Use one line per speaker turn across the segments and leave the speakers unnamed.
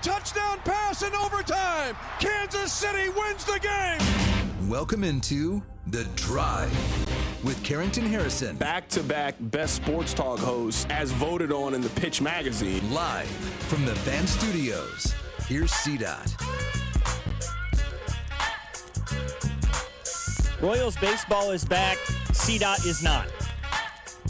touchdown pass in overtime. Kansas City wins the game.
Welcome into The Drive with Carrington Harrison.
Back-to-back best sports talk hosts as voted on in the Pitch magazine.
Live from the Fan Studios. Here's C-Dot.
Royals baseball is back. C-Dot is not.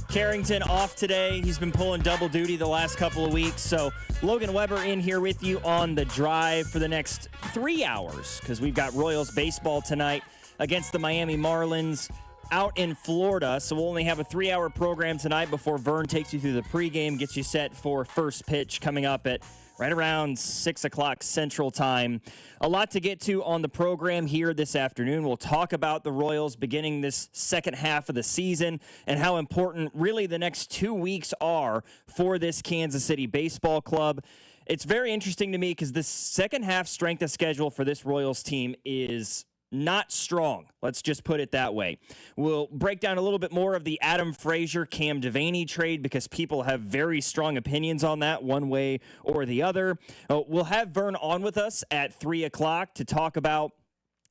Carrington off today. He's been pulling double duty the last couple of weeks. So Logan Weber in here with you on The Drive for the next 3 hours because we've got Royals baseball tonight against the Miami Marlins out in Florida. So we'll only have a 3-hour program tonight before Vern takes you through the pregame, gets you set for first pitch coming up at right around 6 o'clock Central Time. A lot to get to on the program here this afternoon. We'll talk about the Royals beginning this second half of the season and how important really the next 2 weeks are for this Kansas City baseball club. It's very interesting to me because the second half strength of schedule for this Royals team is not strong. Let's just put it that way. We'll break down a little bit more of the Adam Frazier, Cam Devaney trade because people have very strong opinions on that one way or the other. We'll have Vern on with us at 3 o'clock to talk about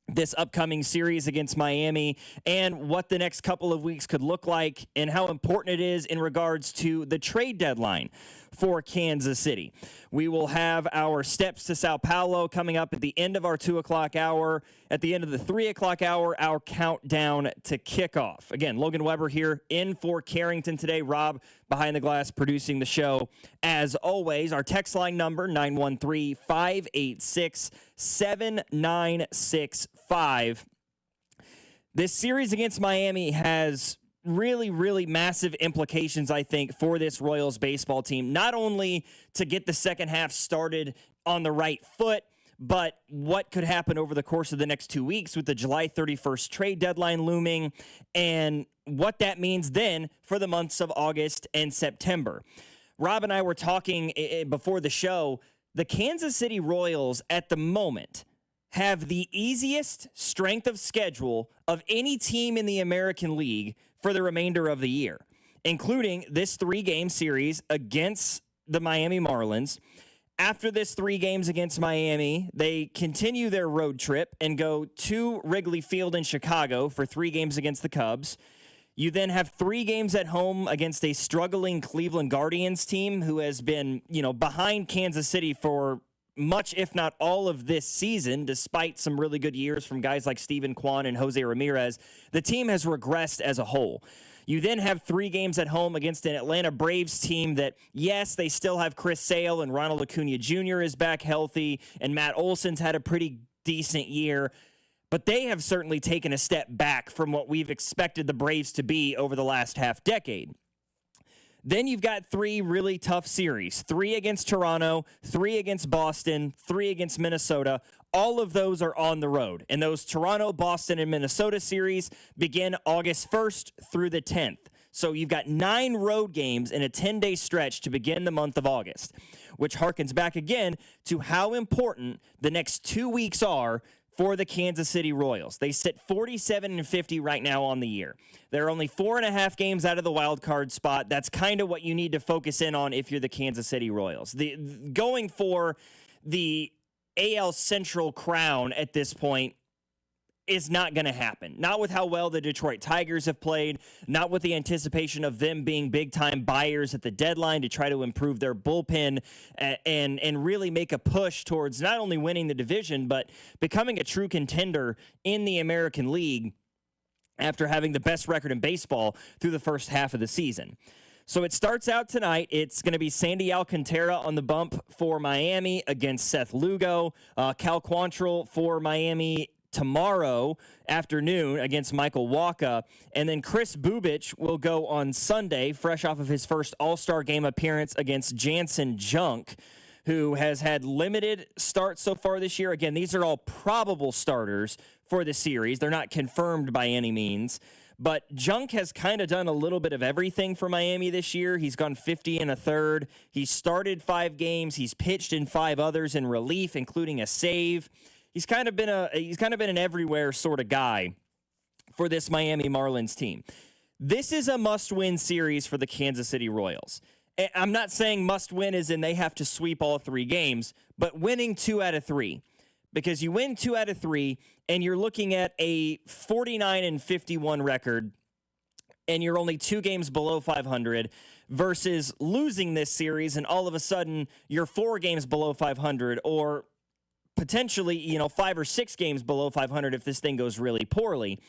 this upcoming series against Miami and what the next couple of weeks could look like and how important it is in regards to the trade deadline for Kansas City. We will have our steps to Sao Paulo coming up at the end of our 2 o'clock hour. At the end of the 3 o'clock hour, our countdown to kickoff. Again, Logan Weber here in for Carrington today. Rob behind the glass producing the show. As always, our text line number, 913-586-7965. This series against Miami has really massive implications, I think, for this Royals baseball team. Not only to get the second half started on the right foot, but what could happen over the course of the next 2 weeks with the July 31st trade deadline looming and what that means then for the months of August and September. Rob and I were talking before the show. The Kansas City Royals at the moment have the easiest strength of schedule of any team in the American League for the remainder of the year, including this 3-game series against the Miami Marlins. After this 3 games against Miami, they continue their road trip and go to Wrigley Field in Chicago for 3 games against the Cubs. You then have 3 games at home against a struggling Cleveland Guardians team who has been, behind Kansas City for much, if not all of this season, despite some really good years from guys like Steven Kwan and Jose Ramirez. The team has regressed as a whole. You then have 3 games at home against an Atlanta Braves team that, yes, they still have Chris Sale and Ronald Acuna Jr. is back healthy, and Matt Olson's had a pretty decent year, but they have certainly taken a step back from what we've expected the Braves to be over the last half decade. Then you've got 3 really tough series, 3 against Toronto, 3 against Boston, 3 against Minnesota. All of those are on the road. And those Toronto, Boston, and Minnesota series begin August 1st through the 10th. So you've got 9 road games in a 10-day stretch to begin the month of August, which harkens back again to how important the next 2 weeks are for the Kansas City Royals. They sit 47-50 right now on the year. They're only 4.5 games out of the wild card spot. That's kind of what you need to focus in on if you're the Kansas City Royals. Going for the AL Central crown at this point is not going to happen. Not with how well the Detroit Tigers have played, not with the anticipation of them being big-time buyers at the deadline to try to improve their bullpen and really make a push towards not only winning the division, but becoming a true contender in the American League after having the best record in baseball through the first half of the season. So it starts out tonight. It's going to be Sandy Alcantara on the bump for Miami against Seth Lugo. Cal Quantrill for Miami tomorrow afternoon against Michael Wacha. And then Chris Bubich will go on Sunday, fresh off of his first All-Star game appearance against Jansen Junk, who has had limited starts so far this year. Again, these are all probable starters for the series. They're not confirmed by any means. But Junk has kind of done a little bit of everything for Miami this year. He's gone 50 1/3. He's started 5 games. He's pitched in 5 others in relief, including a save. He's kind of been an everywhere sort of guy for this Miami Marlins team. This is a must-win series for the Kansas City Royals. I'm not saying must win as in they have to sweep all 3 games, but winning 2 out of 3. Because you win 2 out of 3, and you're looking at a 49-51 record, and you're only 2 games below 500, versus losing this series, and all of a sudden you're 4 games below 500, or potentially, 5 or 6 games below 500 if this thing goes really poorly.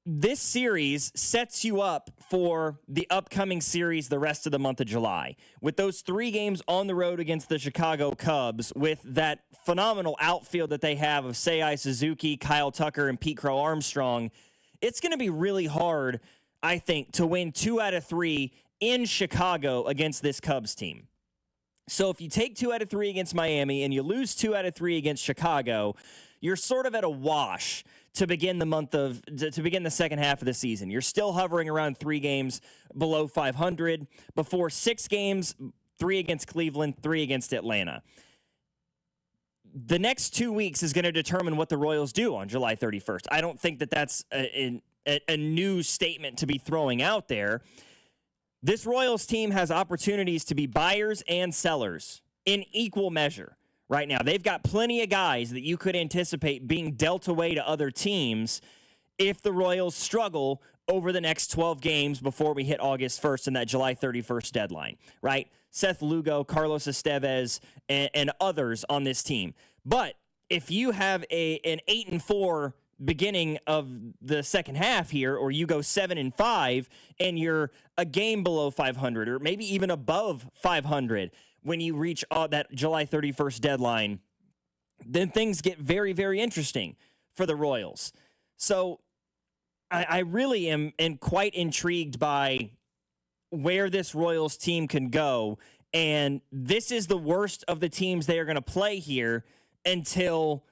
This series sets you up for the upcoming series the rest of the month of July. With those 3 games on the road against the Chicago Cubs, with that phenomenal outfield that they have of Seiya Suzuki, Kyle Tucker, and Pete Crow Armstrong, it's going to be really hard, I think, to win 2 out of 3 in Chicago against this Cubs team. So if you take 2 out of 3 against Miami and you lose 2 out of 3 against Chicago, you're sort of at a wash to begin the second half of the season. You're still hovering around 3 games below 500 before 6 games, 3 against Cleveland, 3 against Atlanta. The next 2 weeks is going to determine what the Royals do on July 31st. I don't think that that's a new statement to be throwing out there. This Royals team has opportunities to be buyers and sellers in equal measure. Right now, they've got plenty of guys that you could anticipate being dealt away to other teams if the Royals struggle over the next 12 games before we hit August 1st and that July 31st deadline, right? Seth Lugo, Carlos Estevez, and others on this team. But if you have an 8-4 beginning of the second half here, or you go 7-5 and you're a game below 500 or maybe even above 500, when you reach that July 31st deadline, then things get very, very interesting for the Royals. So I really am quite intrigued by where this Royals team can go. And this is the worst of the teams they are going to play here until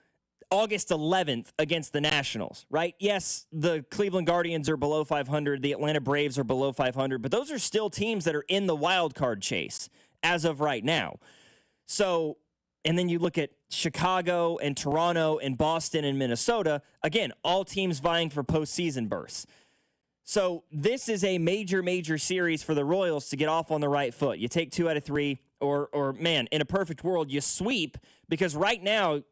August 11th against the Nationals, right? Yes, the Cleveland Guardians are below 500. The Atlanta Braves are below 500. But those are still teams that are in the wild card chase as of right now. So, and then you look at Chicago and Toronto and Boston and Minnesota. Again, all teams vying for postseason berths. So this is a major, major series for the Royals to get off on the right foot. You take 2 out of 3, or man, in a perfect world, you sweep, because right now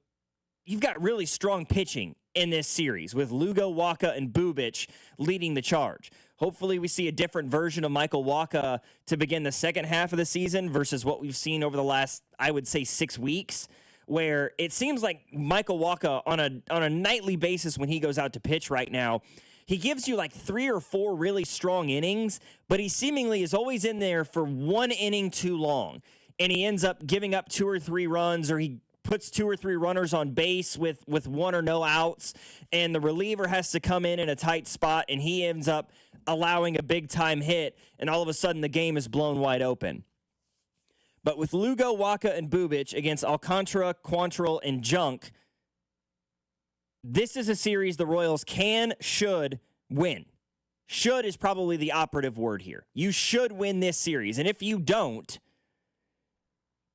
you've got really strong pitching in this series with Lugo, Waka, and Bubic leading the charge. Hopefully we see a different version of Michael Wacha to begin the second half of the season versus what we've seen over the last, I would say, 6 weeks, where it seems like Michael Wacha on a nightly basis when he goes out to pitch right now, he gives you like 3 or 4 really strong innings, but he seemingly is always in there for 1 inning too long, and he ends up giving up 2 or 3 runs, or he puts 2 or 3 runners on base with 1 or no outs, and the reliever has to come in a tight spot, and he ends up allowing a big-time hit, and all of a sudden the game is blown wide open. But with Lugo, Waka, and Bubic against Alcantara, Quantrill, and Junk, this is a series the Royals should win. Should is probably the operative word here. You should win this series, and if you don't,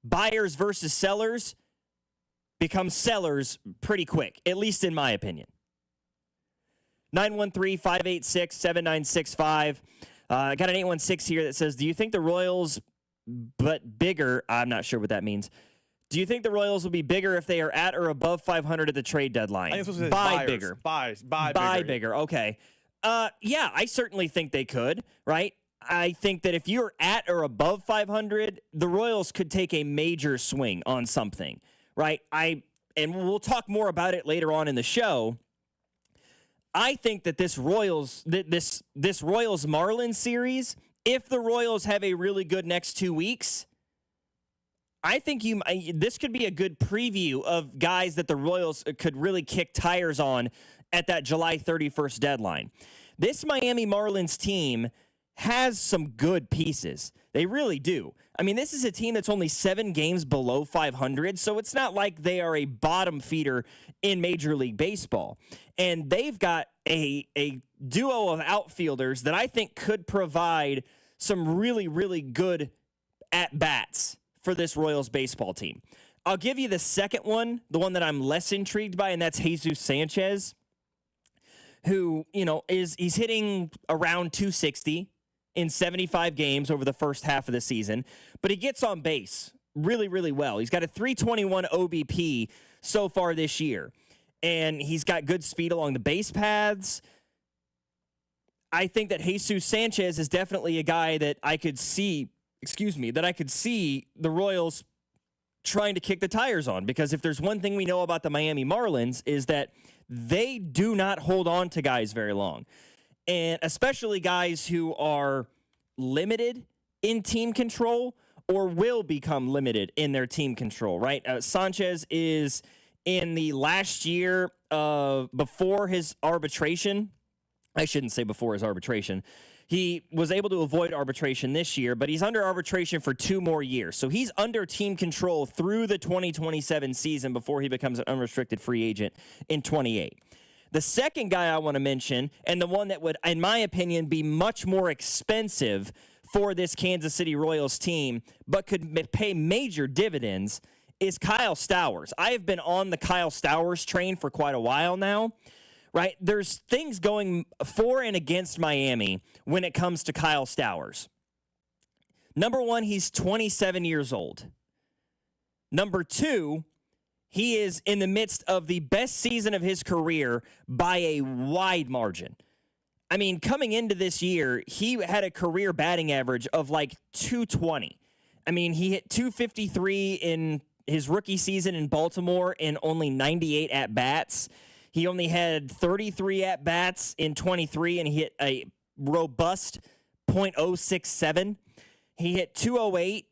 buyers versus sellers become sellers pretty quick, at least in my opinion. 913-586-7965. I got an 816 here that says, do you think the Royals, but bigger, I'm not sure what that means. Do you think the Royals will be bigger if they are at or above 500 at the trade deadline?
I think it's supposed to say
Buy
buyers.
bigger.
Buy
bigger. Okay. Yeah, I certainly think they could, right? I think that if you're at or above 500, the Royals could take a major swing on something, right? And we'll talk more about it later on in the show. I think that this Royals Marlins series, if the Royals have a really good next 2 weeks, I think this could be a good preview of guys that the Royals could really kick tires on at that July 31st deadline. This Miami Marlins team has some good pieces. They really do. I mean, this is a team that's only 7 games below 500, so it's not like they are a bottom feeder in Major League Baseball. And they've got a duo of outfielders that I think could provide some really, really good at-bats for this Royals baseball team. I'll give you the second one, the one that I'm less intrigued by, and that's Jesus Sanchez, who, he's hitting around 260. in 75 games over the first half of the season, but he gets on base really, really well. He's got a 321 OBP so far this year, and he's got good speed along the base paths. I think that Jesus Sanchez is definitely a guy that I could see, the Royals trying to kick the tires on, because if there's one thing we know about the Miami Marlins is that they do not hold on to guys very long, and especially guys who are limited in team control or will become limited in their team control, right? Sanchez is in the last year before his arbitration. I shouldn't say before his arbitration. He was able to avoid arbitration this year, but he's under arbitration for 2 more years. So he's under team control through the 2027 season before he becomes an unrestricted free agent in 28. The second guy I want to mention, and the one that would, in my opinion, be much more expensive for this Kansas City Royals team, but could pay major dividends, is Kyle Stowers. I have been on the Kyle Stowers train for quite a while now. Right? There's things going for and against Miami when it comes to Kyle Stowers. Number one, he's 27 years old. Number two, he is in the midst of the best season of his career by a wide margin. I mean, coming into this year, he had a career batting average of like 220. I mean, he hit 253 in his rookie season in Baltimore in only 98 at-bats. He only had 33 at-bats in 23, and he hit a robust .067. He hit 208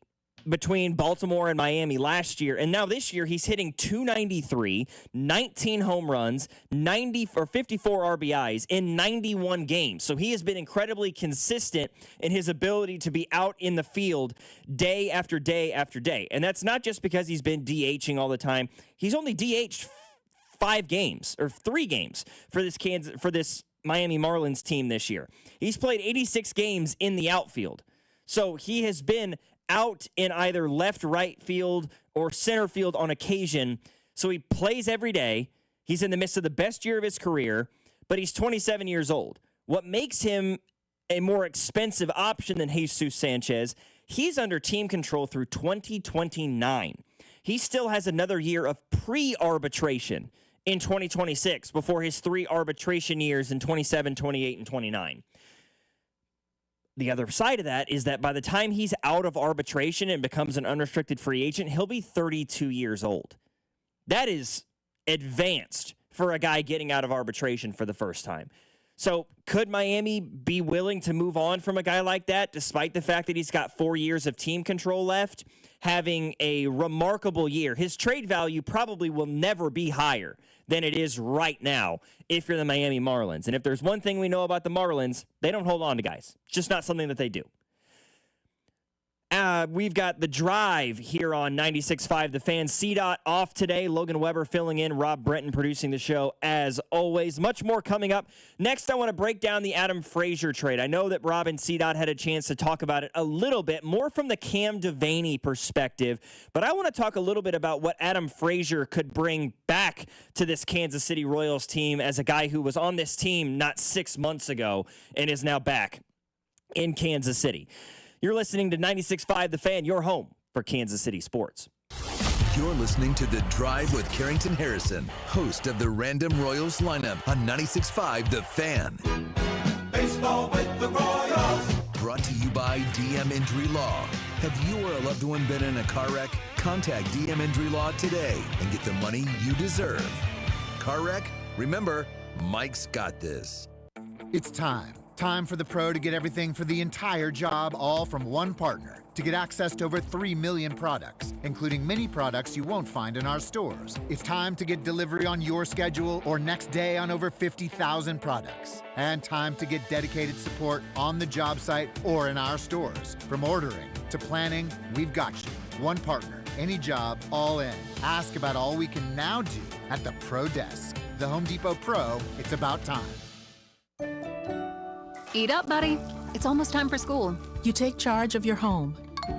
between Baltimore and Miami last year, and now this year he's hitting 293, 19 home runs, 54 RBIs in 91 games. So he has been incredibly consistent in his ability to be out in the field day after day after day. And that's not just because he's been DHing all the time. He's only DH'd 3 games for this Miami Marlins team this year. He's played 86 games in the outfield. So he has been out in either left, right field, or center field on occasion. So he plays every day. He's in the midst of the best year of his career, but he's 27 years old. What makes him a more expensive option than Jesus Sanchez, he's under team control through 2029. He still has another year of pre-arbitration in 2026 before his 3 arbitration years in 27, 28, and 29. The other side of that is that by the time he's out of arbitration and becomes an unrestricted free agent, he'll be 32 years old. That is advanced for a guy getting out of arbitration for the first time. So could Miami be willing to move on from a guy like that, despite the fact that he's got 4 years of team control left, having a remarkable year? His trade value probably will never be higher than it is right now if you're the Miami Marlins. And if there's one thing we know about the Marlins, they don't hold on to guys. It's just not something that they do. We've got The Drive here on 96.5 The Fan. C-Dot off today. Logan Weber filling in. Rob Brenton producing the show as always. Much more coming up. Next, I want to break down the Adam Frazier trade. I know that Rob and C-Dot had a chance to talk about it a little bit, more from the Cam Devaney perspective. But I want to talk a little bit about what Adam Frazier could bring back to this Kansas City Royals team as a guy who was on this team not 6 months ago and is now back in Kansas City. You're listening to 96.5 The Fan, your home for Kansas City sports.
You're listening to The Drive with Carrington Harrison, host of the Random Royals lineup on 96.5 The Fan.
Baseball with the Royals.
Brought to you by DM Injury Law. Have you or a loved one been in a car wreck? Contact DM Injury Law today and get the money you deserve. Car wreck? Remember, Mike's got this.
It's time. Time for the pro to get everything for the entire job, all from one partner. To get access to over 3 million products, including many products you won't find in our stores. It's time to get delivery on your schedule or next day on over 50,000 products. And time to get dedicated support on the job site or in our stores. From ordering to planning, we've got you. One partner, any job, all in. Ask about all we can now do at the Pro Desk. The Home Depot Pro, it's about time.
Eat up, buddy. It's almost time for school.
You take charge of your home.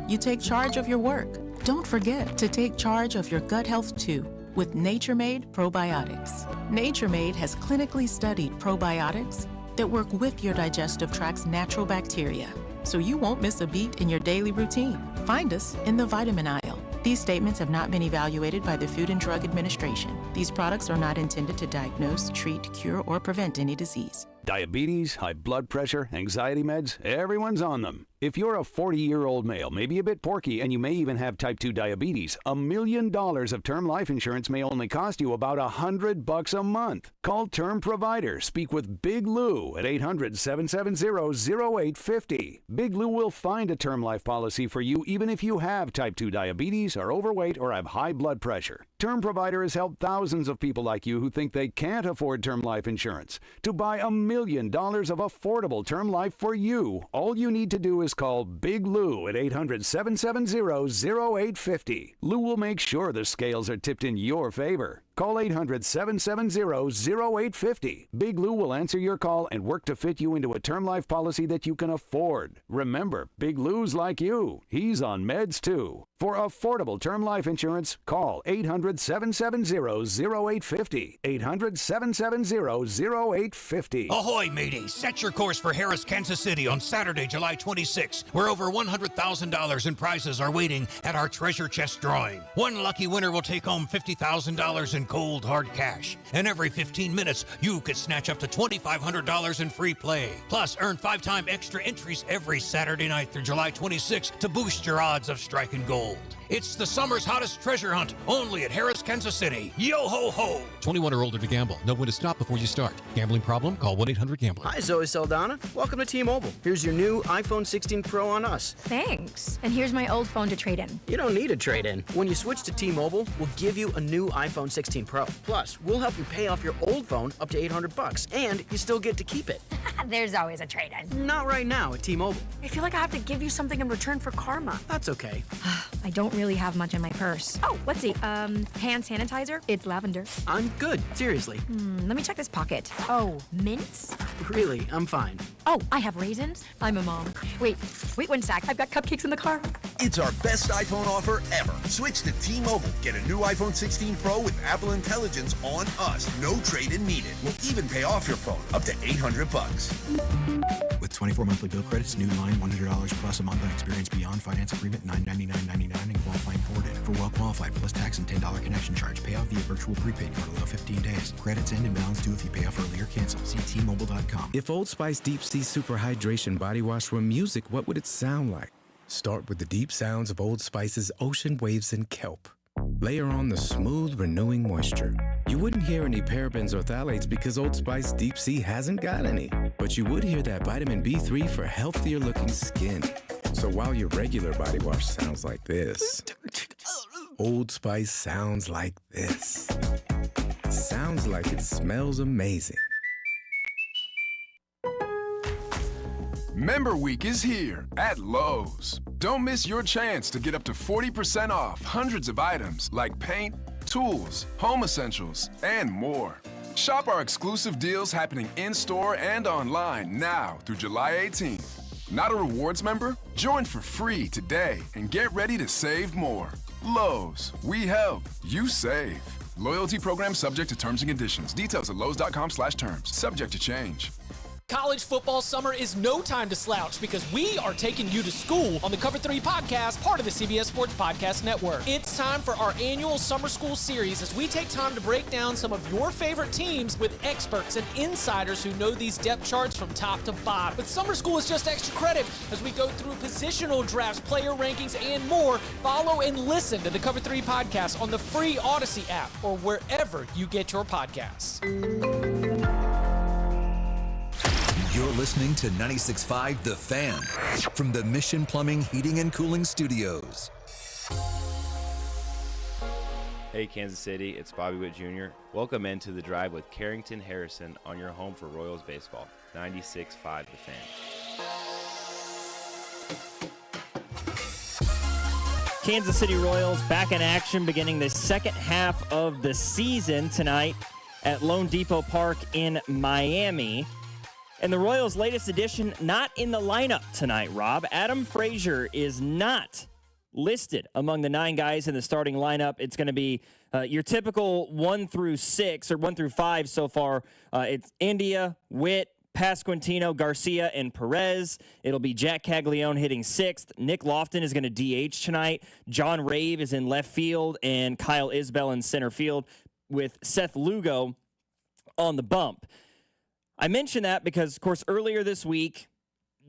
You take charge of your work. Don't forget to take charge of your gut health too with Nature Made Probiotics. Nature Made has clinically studied probiotics that work with your digestive tract's natural bacteria. so you won't miss a beat in your daily routine. Find us in the vitamin aisle. These statements have not been evaluated by the Food and Drug Administration. These products are not intended to diagnose, treat, cure, or prevent any disease.
Diabetes, high blood pressure, anxiety meds, everyone's on them. If you're a 40-year-old male, maybe a bit porky, and you may even have type 2 diabetes, $1 million of term life insurance may only cost you about $100 a month. Call Term Provider. Speak with Big Lou at 800-770-0850. Big Lou will find a term life policy for you even if you have type 2 diabetes, are overweight, or have high blood pressure. Term Provider has helped thousands of people like you who think they can't afford term life insurance to buy $1 million of affordable term life for you. All you need to do is call Big Lou at 800-770-0850. Lou will make sure the scales are tipped in your favor. Call 800-770-0850. Big Lou will answer your call and work to fit you into a term life policy that you can afford. Remember, Big Lou's like you. He's on meds too. For affordable term life insurance, call 800-770-0850. 800-770-0850.
Ahoy, mateys! Set your course for Harris, Kansas City on Saturday, July 26th, where over $100,000 in prizes are waiting at our treasure chest drawing. One lucky winner will take home $50,000 in cold, hard cash. And every 15 minutes, you could snatch up to $2,500 in free play. Plus, earn 5-time extra entries every Saturday night through July 26th to boost your odds of striking gold. It's the summer's hottest treasure hunt, only at Harris, Kansas City. Yo-ho-ho!
21 or older to gamble. Know when to stop before you start. Gambling problem? Call 1-800-GAMBLER.
Hi, Zoe Saldana. Welcome to T-Mobile. Here's your new iPhone 16 Pro on us.
Thanks. And here's my old phone to trade in.
You don't need a trade-in. When you switch to T-Mobile, we'll give you a new iPhone 16 Pro. Plus, we'll help you pay off your old phone up to $800, and you still get to keep it.
There's always a trade-in.
Not right now at T-Mobile.
I feel like I have to give you something in return for karma.
That's okay.
I don't really have much in my purse. Oh, let's see. Hand sanitizer. It's lavender.
I'm good. Seriously.
Let me check this pocket. Oh, mints?
Really, I'm fine.
Oh, I have raisins. I'm a mom. Wait one sec. I've got cupcakes in the car.
It's our best iPhone offer ever. Switch to T-Mobile. Get a new iPhone 16 Pro with Apple Intelligence on us. No trade-in needed. We'll even pay off your phone up to $800.
With 24 monthly bill credits, new line $100 plus a month on experience beyond finance agreement $999.99 and qualifying forwarded. For well qualified plus tax and $10 connection charge. Pay off via virtual prepaid card. Allow 15 days. Credits end and balance due if you pay off early or cancel. See T-Mobile.com.
If Old Spice Deep Sea Super Hydration Body Wash were music, what would it sound like? Start with the deep sounds of Old Spice's ocean waves and kelp. Layer on the smooth, renewing moisture. You wouldn't hear any parabens or phthalates because Old Spice Deep Sea hasn't got any. But you would hear that vitamin B3 for healthier looking skin. So while your regular body wash sounds like this, Old Spice sounds like this. Sounds like it smells amazing.
Member Week is here at Lowe's. Don't miss your chance to get up to 40% off hundreds of items like paint, tools, home essentials, and more. Shop our exclusive deals happening in-store and online now through July 18th. Not a rewards member? Join for free today and get ready to save more. Lowe's, we help, you save. Loyalty program subject to terms and conditions. Details at lowes.com/terms. Subject to change.
College football summer is no time to slouch because we are taking you to school on the Cover 3 podcast, part of the CBS Sports Podcast Network. It's time for our annual summer school series as we take time to break down some of your favorite teams with experts and insiders who know these depth charts from top to bottom. But summer school is just extra credit as we go through positional drafts, player rankings, and more. Follow and listen to the Cover 3 podcast on the free Odyssey app or wherever you get your podcasts.
You're listening to 96.5 The Fan from the Mission Plumbing, Heating, and Cooling Studios.
Hey, Kansas City, it's Bobby Witt Jr. Welcome into The Drive with Carrington Harrison on your home for Royals baseball. 96.5 The Fan.
Kansas City Royals back in action beginning the second half of the season tonight at Lone Depot Park in Miami. And the Royals' latest addition, not in the lineup tonight, Rob. Adam Frazier is not listed among the 9 guys in the starting lineup. It's going to be your typical 1 through 6 or 1 through 5 so far. It's India, Witt, Pasquantino, Garcia, and Perez. It'll be Jack Caglione hitting 6th. Nick Lofton is going to DH tonight. John Rave is in left field, and Kyle Isbell in center field with Seth Lugo on the bump. I mention that because, of course, earlier this week,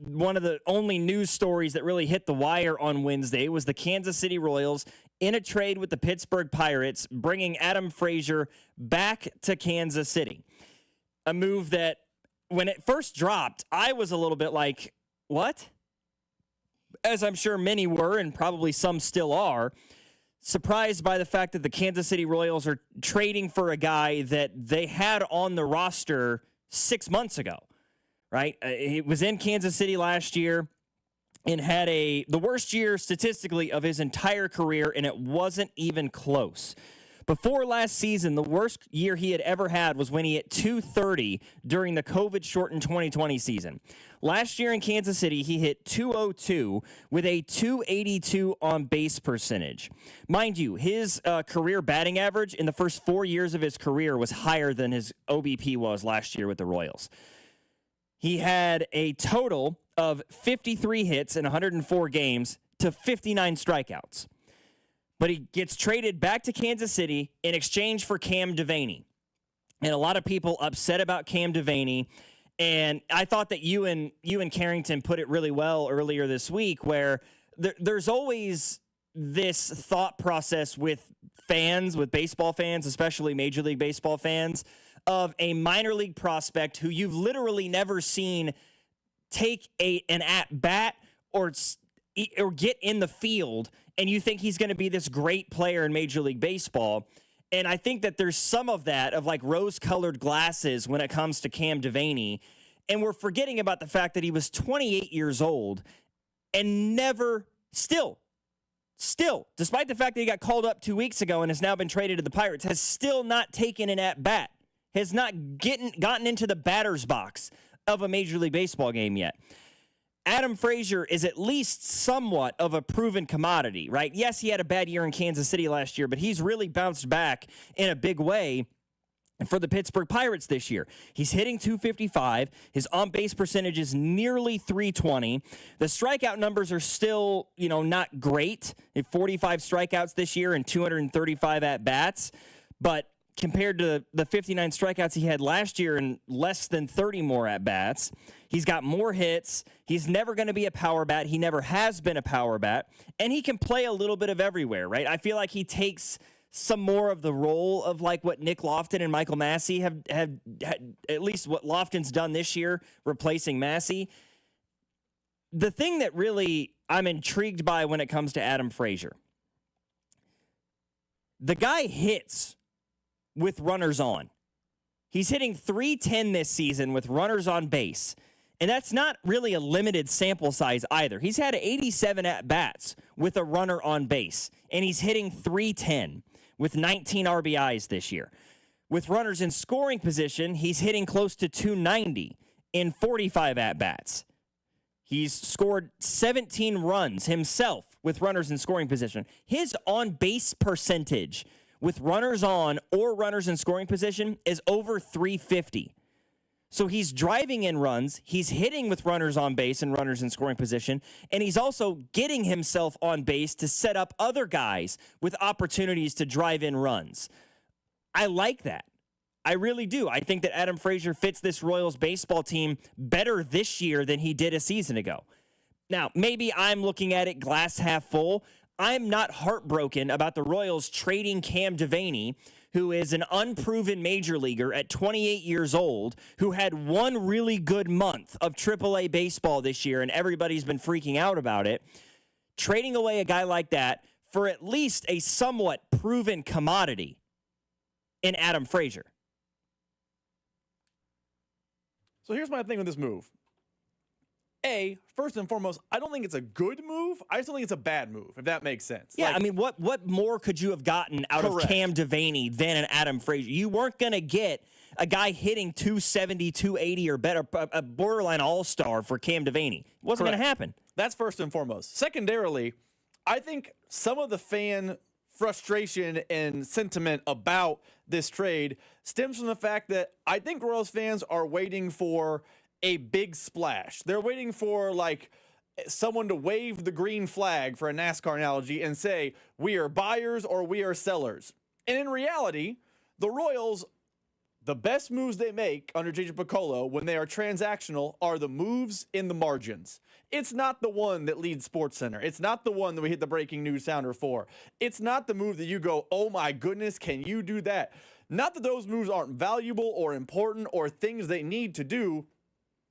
one of the only news stories that really hit the wire on Wednesday was the Kansas City Royals in a trade with the Pittsburgh Pirates, bringing Adam Frazier back to Kansas City. A move that, when it first dropped, I was a little bit like, what? As I'm sure many were, and probably some still are, surprised by the fact that the Kansas City Royals are trading for a guy that they had on the roster 6 months ago, right? He was in Kansas City last year and had the worst year statistically of his entire career, and it wasn't even close. Before last season, the worst year he had ever had was when he hit .230 during the COVID-shortened 2020 season. Last year in Kansas City, he hit .202 with a .282 on base percentage. Mind you, his career batting average in the first 4 years of his career was higher than his OBP was last year with the Royals. He had a total of 53 hits in 104 games to 59 strikeouts. But he gets traded back to Kansas City in exchange for Cam Devaney. And a lot of people upset about Cam Devaney. And I thought that you and Carrington put it really well earlier this week, where there's always this thought process with fans, with baseball fans, especially Major League Baseball fans, of a minor league prospect who you've literally never seen take an at-bat or get in the field, and you think he's going to be this great player in Major League Baseball. And I think that there's some of that, of like rose-colored glasses when it comes to Cam Devaney. And we're forgetting about the fact that he was 28 years old and never, still, despite the fact that he got called up 2 weeks ago and has now been traded to the Pirates, has still not taken an at-bat, has not gotten into the batter's box of a Major League Baseball game yet. Adam Frazier is at least somewhat of a proven commodity, right? Yes, he had a bad year in Kansas City last year, but he's really bounced back in a big way for the Pittsburgh Pirates this year. He's hitting .255. His on-base percentage is nearly .320. The strikeout numbers are still, not great. He had 45 strikeouts this year and 235 at-bats, but compared to the 59 strikeouts he had last year and less than 30 more at-bats, he's got more hits. He's never going to be a power bat. He never has been a power bat. And he can play a little bit of everywhere, right? I feel like he takes some more of the role of like what Nick Lofton and Michael Massey have at least what Lofton's done this year, replacing Massey. The thing that really I'm intrigued by when it comes to Adam Frazier, the guy hits with runners on. He's hitting .310 this season with runners on base. And that's not really a limited sample size either. He's had 87 at-bats with a runner on base, and he's hitting .310 with 19 RBIs this year. With runners in scoring position, he's hitting close to .290 in 45 at-bats. He's scored 17 runs himself with runners in scoring position. His on-base percentage with runners on or runners in scoring position is over .350. So he's driving in runs, he's hitting with runners on base and runners in scoring position, and he's also getting himself on base to set up other guys with opportunities to drive in runs. I like that. I really do. I think that Adam Frazier fits this Royals baseball team better this year than he did a season ago. Now, maybe I'm looking at it glass half full. I'm not heartbroken about the Royals trading Cam Devaney, who is an unproven major leaguer at 28 years old, who had one really good month of AAA baseball this year, and everybody's been freaking out about it. Trading away a guy like that for at least a somewhat proven commodity in Adam Frazier.
So here's my thing with this move. First and foremost, I don't think it's a good move. I just don't think it's a bad move, if that makes sense.
Yeah, I mean, what more could you have gotten out of Cam Devaney than an Adam Frazier? You weren't going to get a guy hitting .270, .280 or better, a borderline all-star for Cam Devaney. It wasn't going to happen.
That's first and foremost. Secondarily, I think some of the fan frustration and sentiment about this trade stems from the fact that I think Royals fans are waiting for a big splash. They're waiting for like someone to wave the green flag, for a NASCAR analogy, and say, we are buyers or we are sellers. And in reality, the Royals, the best moves they make under JJ Picollo when they are transactional are the moves in the margins. It's not the one that leads SportsCenter. It's not the one that we hit the breaking news sounder for. It's not the move that you go, oh my goodness, can you do that? Not that those moves aren't valuable or important or things they need to do.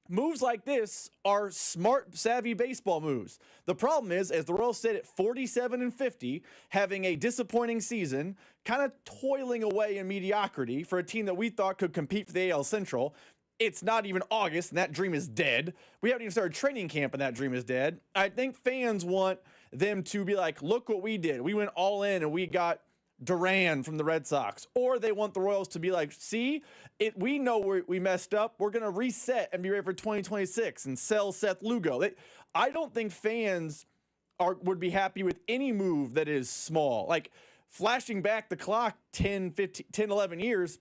Moves like this are smart, savvy baseball moves. The problem is, as the Royals sit at 47-50, having a disappointing season, kind of toiling away in mediocrity for a team that we thought could compete for the AL Central. It's not even August, and that dream is dead. We haven't even started training camp, and that dream is dead. I think fans want them to be like, look what we did. We went all in, and we got Duran from the Red Sox. Or they want the Royals to be like, see, we know we messed up. We're going to reset and be ready for 2026 and sell Seth Lugo. I don't think fans would be happy with any move that is small. Like flashing back the clock 10, 11 years,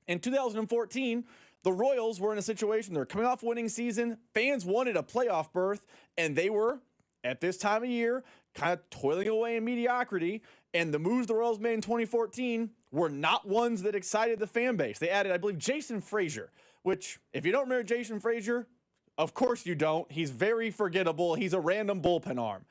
in 2014, the Royals were in a situation, they're coming off a winning season. Fans wanted a playoff berth, and they were, at this time of year, kind of toiling away in mediocrity. And the moves the Royals made in 2014 were not ones that excited the fan base. They added, I believe, Jason Frazier, which, if you don't remember Jason Frazier, of course you don't. He's very forgettable. He's a random bullpen arm.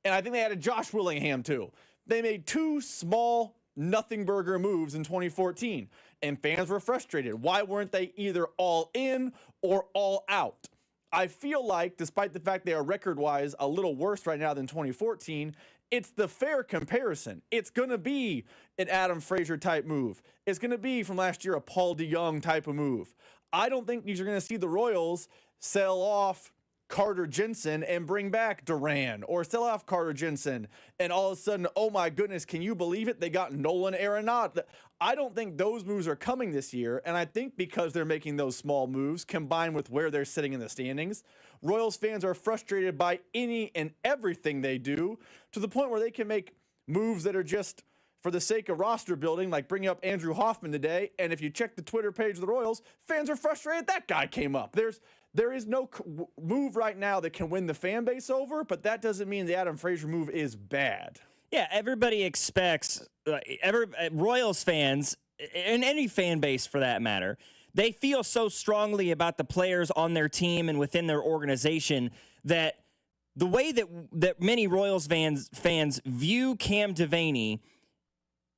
And I think they added Josh Willingham, too. They made two small, nothing burger moves in 2014. And fans were frustrated. Why weren't they either all in or all out? I feel like, despite the fact they are record-wise a little worse right now than 2014, it's the fair comparison. It's going to be an Adam Frazier type move. It's going to be from last year a Paul DeYoung type of move. I don't think you're going to see the Royals sell off Carter Jensen and bring back Duran, or sell off Carter Jensen and all of a sudden, oh my goodness, can you believe it? They got Nolan Arenado. I don't think those moves are coming this year, and I think because they're making those small moves combined with where they're sitting in the standings, Royals fans are frustrated by any and everything they do, to the point where they can make moves that are just for the sake of roster building, like bringing up Andrew Hoffman today. And if you check the Twitter page of the Royals, fans are frustrated that guy came up. There is no move right now that can win the fan base over, but that doesn't mean the Adam Frazier move is bad.
Yeah, everybody expects, Royals fans, and any fan base for that matter, they feel so strongly about the players on their team and within their organization that the way that many Royals fans view Cam Devaney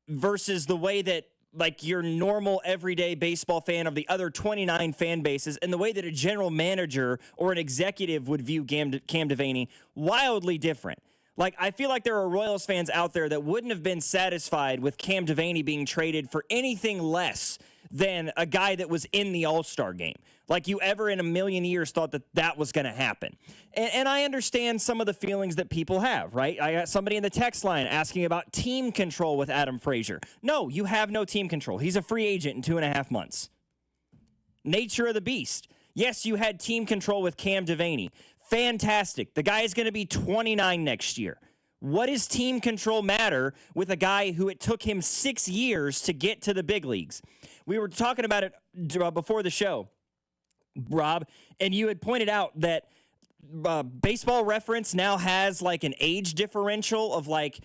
versus the way that like your normal everyday baseball fan of the other 29 fan bases, and the way that a general manager or an executive would view Cam Devaney, wildly different. Like, I feel like there are Royals fans out there that wouldn't have been satisfied with Cam Devaney being traded for anything less than a guy that was in the All-Star game. Like you ever in a million years thought that that was going to happen. And I understand some of the feelings that people have, right? I got somebody in the text line asking about team control with Adam Frazier. No, you have no team control. He's a free agent in 2.5 months. Nature of the beast. Yes, you had team control with Cam Devaney. Fantastic. The guy is going to be 29 next year. What does team control matter with a guy who it took him 6 years to get to the big leagues? We were talking about it before the show, Rob, and you had pointed out that Baseball Reference now has like an age differential of like,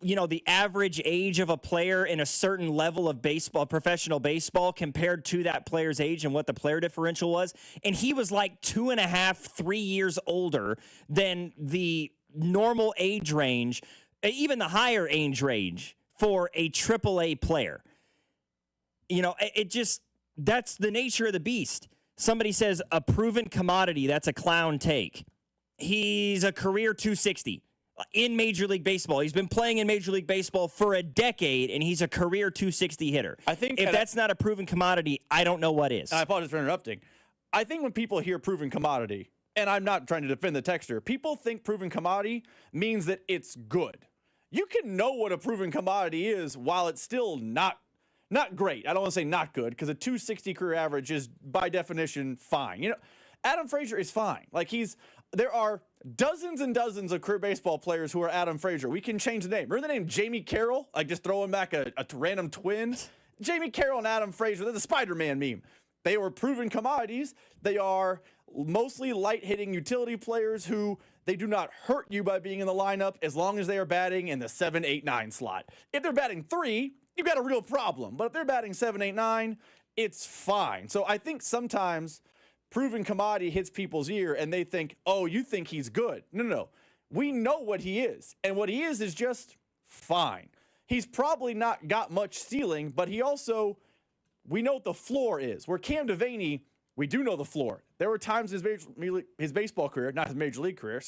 you know, the average age of a player in a certain level of baseball, professional baseball, compared to that player's age and what the player differential was. And he was like 2.5, 3 years older than the normal age range, even the higher age range for a AAA player. You know, that's the nature of the beast. Somebody says a proven commodity. That's a clown take. He's a career 260 in Major League Baseball. He's been playing in Major League Baseball for a decade, and he's a career 260 hitter.
I think
if that's not a proven commodity, I don't know what is.
I apologize for interrupting. I think when people hear proven commodity, and I'm not trying to defend the texter, people think proven commodity means that it's good. You can know what a proven commodity is while it's still not great. I don't want to say not good, because a 260 career average is by definition fine. You know, Adam Frazier is fine. Like there are dozens and dozens of career baseball players who are Adam Frazier. We can change the name. Remember the name Jamie Carroll? Like just throwing back a random twin? Jamie Carroll and Adam Frazier, they're the Spider-Man meme. They were proven commodities. They are mostly light-hitting utility players who they do not hurt you by being in the lineup as long as they are batting in the 7, 8, 9 slot. If they're batting 3, you've got a real problem. But if they're batting 7, 8, 9, it's fine. So I think sometimes proven commodity hits people's ear and they think, oh, you think he's good. No. We know what he is. And what he is just fine. He's probably not got much ceiling, but we know what the floor is. Where Cam Devaney, we do know the floor. There were times in his baseball career, not his major league career,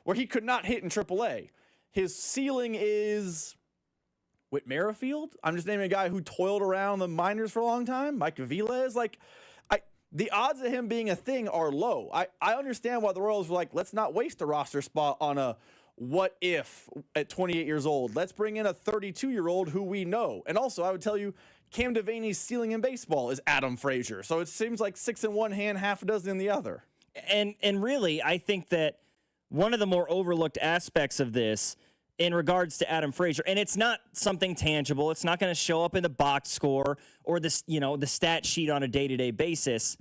where he could not hit in AAA. His ceiling is Whit Merrifield. I'm just naming a guy who toiled around the minors for a long time. Mike Aviles. The odds of him being a thing are low. I understand why the Royals were like, let's not waste a roster spot on a what if at 28 years old. Let's bring in a 32-year-old who we know. And also, I would tell you, Cam Devaney's ceiling in baseball is Adam Frazier. So it seems like 6 in one hand, half a dozen in the other.
And really, I think that one of the more overlooked aspects of this in regards to Adam Frazier, and it's not something tangible. It's not going to show up in the box score or the stat sheet on a day-to-day basis.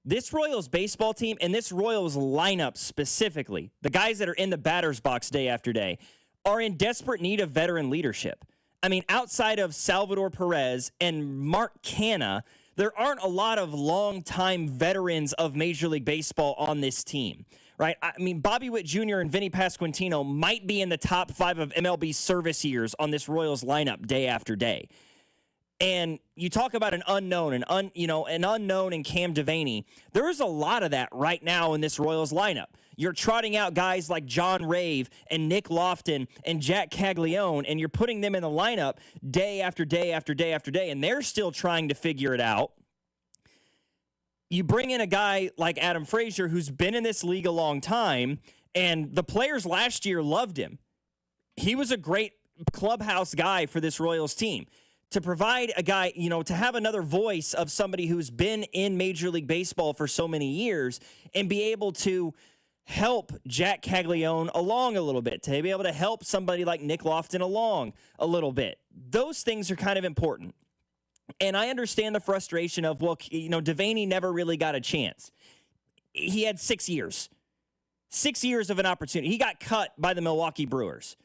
This Royals baseball team and this Royals lineup specifically, the guys that are in the batter's box day after day, are in desperate need of veteran leadership. I mean, outside of Salvador Perez and Mark Canha, there aren't a lot of longtime veterans of Major League Baseball on this team. Right? I mean, Bobby Witt Jr. and Vinny Pasquantino might be in the top 5 of MLB service years on this Royals lineup day after day. And you talk about an unknown, an unknown in Cam Devaney. There is a lot of that right now in this Royals lineup. You're trotting out guys like John Rave and Nick Lofton and Jack Caglione, and you're putting them in the lineup day after day after day after day, and they're still trying to figure it out. You bring in a guy like Adam Frazier, who's been in this league a long time, and the players last year loved him. He was a great clubhouse guy for this Royals team. To provide a guy, to have another voice of somebody who's been in Major League Baseball for so many years and be able to help Jack Caglione along a little bit, to be able to help somebody like Nick Lofton along a little bit. Those things are kind of important. And I understand the frustration of, Devaney never really got a chance. He had 6 years. 6 years of an opportunity. He got cut by the Milwaukee Brewers.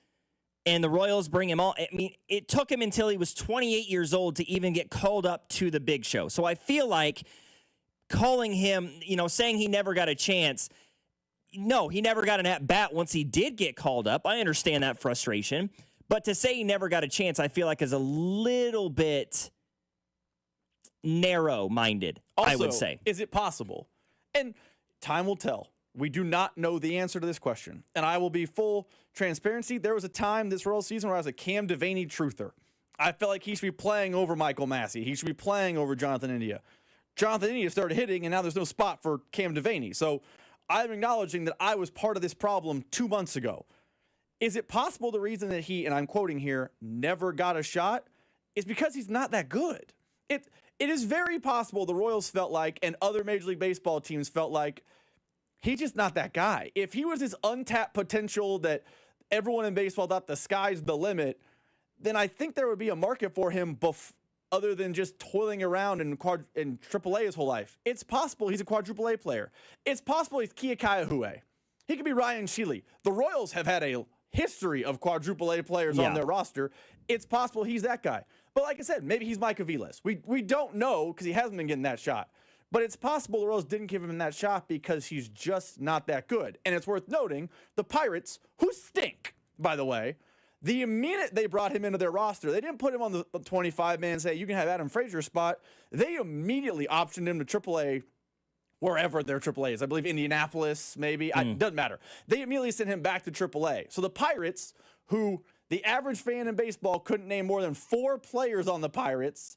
And the Royals bring him on. I mean, it took him until he was 28 years old to even get called up to the big show. So I feel like calling him, saying he never got a chance. No, he never got an at-bat once he did get called up. I understand that frustration. But to say he never got a chance, I feel like is a little bit narrow-minded,
also,
I would say.
Is it possible? And time will tell. We do not know the answer to this question. And I will be full transparency. There was a time this Royals season where I was a Cam Devaney truther. I felt like he should be playing over Michael Massey. He should be playing over Jonathan India. Jonathan India started hitting, and now there's no spot for Cam Devaney. So I'm acknowledging that I was part of this problem 2 months ago. Is it possible the reason that he, and I'm quoting here, never got a shot is because he's not that good? It is very possible the Royals felt like, and other Major League Baseball teams felt like, he's just not that guy. If he was this untapped potential that everyone in baseball thought the sky's the limit, then I think there would be a market for him other than just toiling around in AAA his whole life. It's possible he's a quadruple A player. It's possible he's Kia Kaihue. He could be Ryan Shealy. The Royals have had a history of quadruple A players on their roster. It's possible he's that guy. But like I said, maybe he's Mike Aviles. We don't know because he hasn't been getting that shot. But it's possible the Royals didn't give him that shot because he's just not that good. And it's worth noting, the Pirates, who stink, by the way, the minute they brought him into their roster, they didn't put him on the 25-man and say, you can have Adam Frazier's spot. They immediately optioned him to AAA, wherever their AAA is. I believe Indianapolis, maybe. Doesn't matter. They immediately sent him back to AAA. So the Pirates, who the average fan in baseball couldn't name more than 4 players on the Pirates,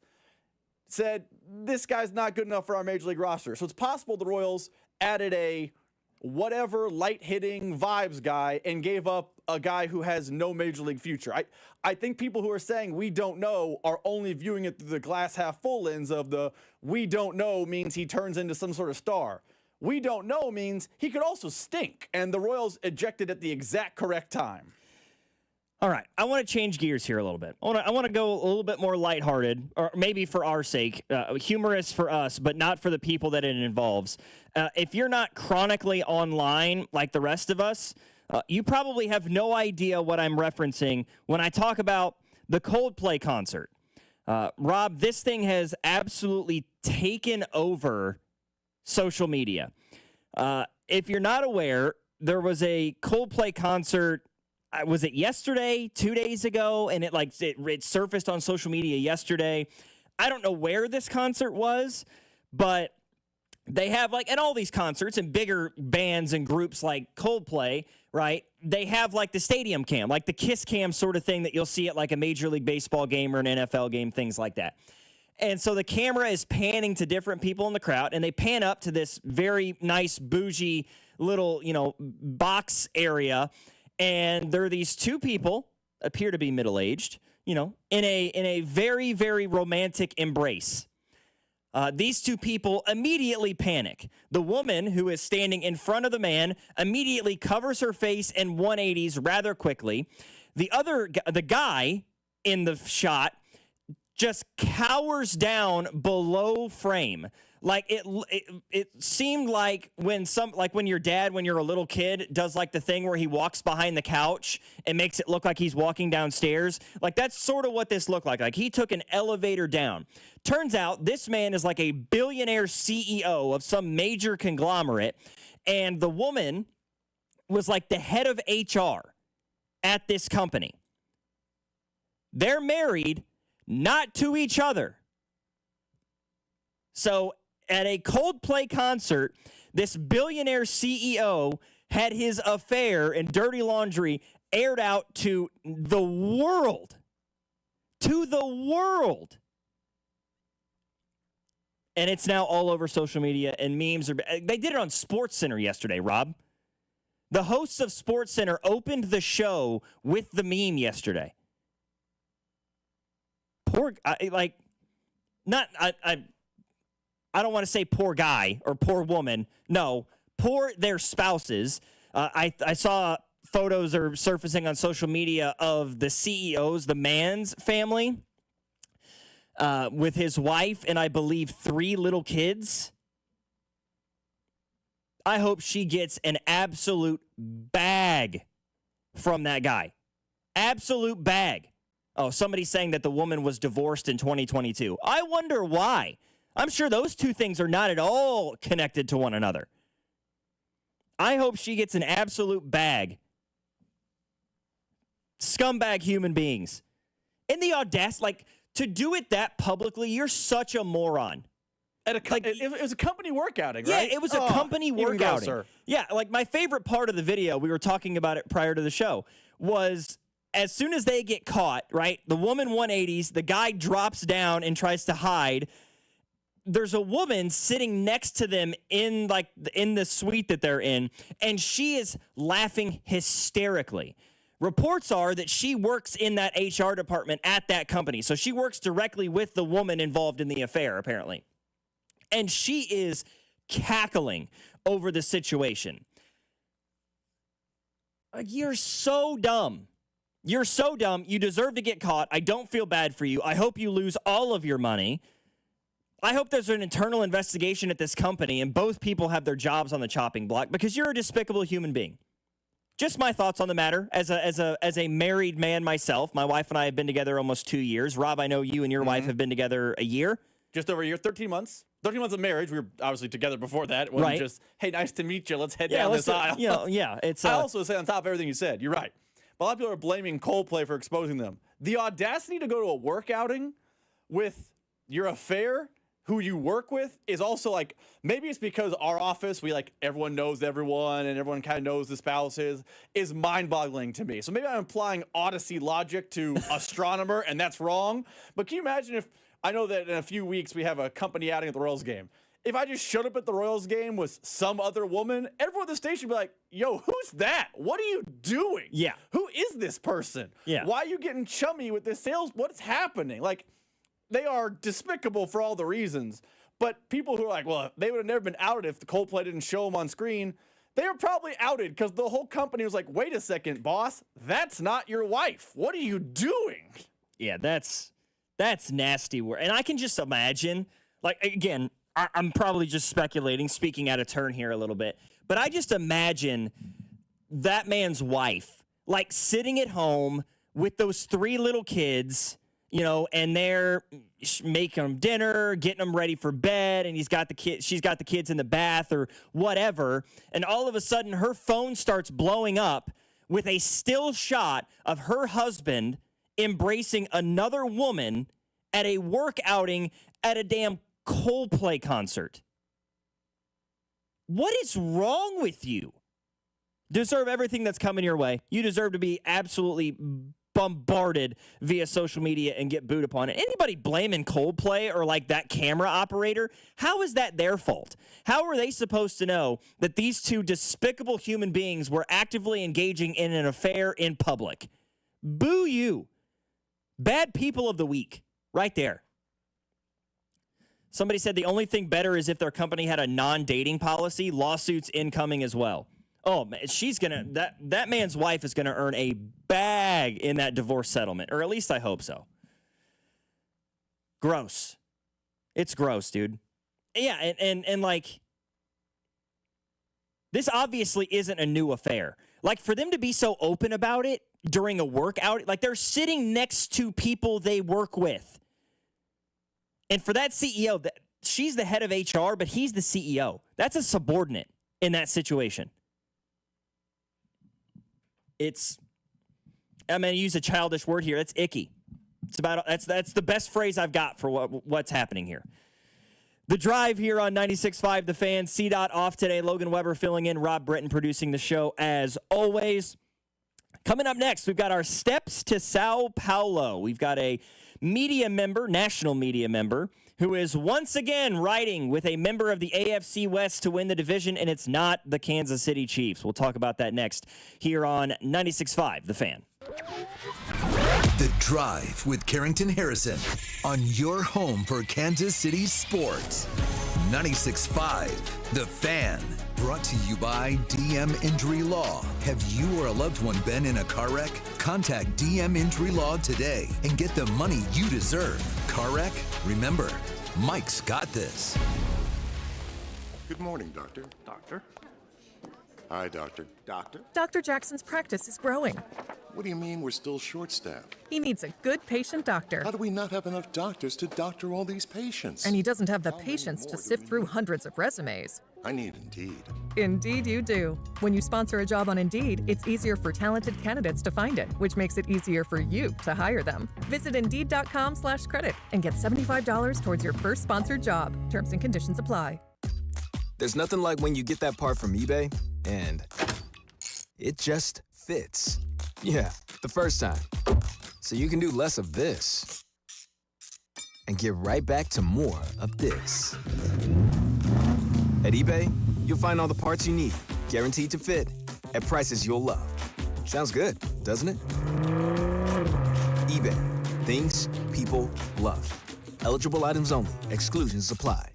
said, this guy's not good enough for our Major League roster. So it's possible the Royals added a whatever light-hitting vibes guy and gave up a guy who has no Major League future. I think people who are saying we don't know are only viewing it through the glass half full lens of the we don't know means he turns into some sort of star. We don't know means he could also stink, and the Royals ejected at the exact correct time.
All right, I want to change gears here a little bit. I want to go a little bit more lighthearted, or maybe for our sake, humorous for us, but not for the people that it involves. If you're not chronically online like the rest of us, you probably have no idea what I'm referencing when I talk about the Coldplay concert. Rob, this thing has absolutely taken over social media. If you're not aware, there was a Coldplay concert. Was it yesterday, 2 days ago? And it surfaced on social media yesterday. I don't know where this concert was, but they have at all these concerts and bigger bands and groups like Coldplay, right? They have the stadium cam, the kiss cam sort of thing that you'll see at a Major League Baseball game or an NFL game, things like that. And so the camera is panning to different people in the crowd, and they pan up to this very nice, bougie little, box area. And there are these two people, appear to be middle-aged, in a very, very romantic embrace. These two people immediately panic. The woman who is standing in front of the man immediately covers her face in 180s rather quickly. The guy in the shot just cowers down below frame. It seemed like when your dad, when you're a little kid, does the thing where he walks behind the couch and makes it look like he's walking downstairs. That's sort of what this looked like. He took an elevator down. Turns out this man is a billionaire CEO of some major conglomerate, and the woman was the head of HR at this company. They're married, not to each other. So at a Coldplay concert, this billionaire CEO had his affair and dirty laundry aired out to the world. To the world. And it's now all over social media, and memes are... They did it on SportsCenter yesterday, Rob. The hosts of SportsCenter opened the show with the meme yesterday. I don't want to say poor guy or poor woman. No, poor their spouses. I saw photos are surfacing on social media of the CEO's, the man's family, with his wife and I believe 3 little kids. I hope she gets an absolute bag from that guy. Absolute bag. Oh, somebody's saying that the woman was divorced in 2022. I wonder why. I'm sure those two things are not at all connected to one another. I hope she gets an absolute bag. Scumbag human beings. And the audacity, to do it that publicly, you're such a moron.
It was a company workouting, right?
Yeah, it was a company workouting. Yeah, my favorite part of the video, we were talking about it prior to the show, was as soon as they get caught, right, the woman 180s, the guy drops down and tries to hide. There's a woman sitting next to them in the suite that they're in, and she is laughing hysterically. Reports are that she works in that HR department at that company. So she works directly with the woman involved in the affair, apparently. And she is cackling over the situation. You're so dumb. You're so dumb. You deserve to get caught. I don't feel bad for you. I hope you lose all of your money. I hope there's an internal investigation at this company and both people have their jobs on the chopping block because you're a despicable human being. Just my thoughts on the matter. As a married man myself, my wife and I have been together almost 2 years. Rob, I know you and your wife have been together a year.
Just over a year, 13 months. 13 months of marriage. We were obviously together before that. It wasn't just, hey, nice to meet you. Let's head down this aisle.
It's.
I also say on top of everything you said, you're right. But a lot of people are blaming Coldplay for exposing them. The audacity to go to a work outing with your affair, who you work with, is also maybe it's because our office, everyone knows everyone and everyone kind of knows the spouses, is mind-boggling to me. So maybe I'm applying Odyssey logic to astronomer, and that's wrong. But can you imagine if, I know that in a few weeks we have a company outing at the Royals game. If I just showed up at the Royals game with some other woman, everyone at the station would be like, yo, who's that? What are you doing?
Yeah.
Who is this person?
Yeah.
Why are you getting chummy with this sales? What's happening? They are despicable for all the reasons. But people who are well, they would have never been outed if the Coldplay didn't show them on screen. They were probably outed because the whole company was like, wait a second, boss, that's not your wife. What are you doing?
Yeah, that's nasty work. And I can just imagine, like, again, I'm probably just speculating, speaking out of turn here a little bit, but I just imagine that man's wife, like, sitting at home with those 3 little kids, you know, and they're making them dinner, getting them ready for bed, and she's got the kids in the bath or whatever, and all of a sudden her phone starts blowing up with a still shot of her husband embracing another woman at a work outing at a damn Coldplay concert. What is wrong with you? Deserve everything that's coming your way. You deserve to be absolutely bombarded via social media and get booed upon it. Anybody blaming Coldplay or like that camera operator, how is that their fault? How are they supposed to know that these 2 despicable human beings were actively engaging in an affair in public? Boo you. Bad people of the week. Right there. Somebody said the only thing better is if their company had a non-dating policy. Lawsuits incoming as well. Oh, man, that man's wife is gonna earn a bag in that divorce settlement, or at least I hope so. Gross. It's gross, dude. Yeah, and like, this obviously isn't a new affair. Like, for them to be so open about it during a workout, like, they're sitting next to people they work with. And for that CEO, she's the head of HR, but he's the CEO. That's a subordinate in that situation. I'm going to use a childish word here. That's icky. That's the best phrase I've got for what's happening here. The Drive here on 96.5 The Fan. C-Dot off today. Logan Weber filling in. Rob Britton producing the show as always. Coming up next, we've got our Steps to Sao Paulo. We've got a media member, national media member, who is once again riding with a member of the AFC West to win the division, and it's not the Kansas City Chiefs. We'll talk about that next here on 96.5 The Fan.
The Drive with Carrington Harrison on your home for Kansas City sports. 96.5 The Fan. Brought to you by DM Injury Law. Have you or a loved one been in a car wreck? Contact DM Injury Law today and get the money you deserve. Car wreck? Remember, Mike's got this.
Good morning, Doctor.
Doctor?
Hi, Doctor.
Doctor?
Dr. Jackson's practice is growing.
What do you mean we're still short-staffed?
He needs a good patient doctor.
How do we not have enough doctors to doctor all these patients?
And he doesn't have the patience to sift through hundreds of resumes.
I need Indeed.
Indeed you do. When you sponsor a job on Indeed, it's easier for talented candidates to find it, which makes it easier for you to hire them. Visit Indeed.com/credit and get $75 towards your first sponsored job. Terms and conditions apply.
There's nothing like when you get that part from eBay and it just fits. Yeah, the first time. So you can do less of this and get right back to more of this. At eBay, you'll find all the parts you need, guaranteed to fit, at prices you'll love. Sounds good, doesn't it? eBay. Things people love. Eligible items only. Exclusions apply.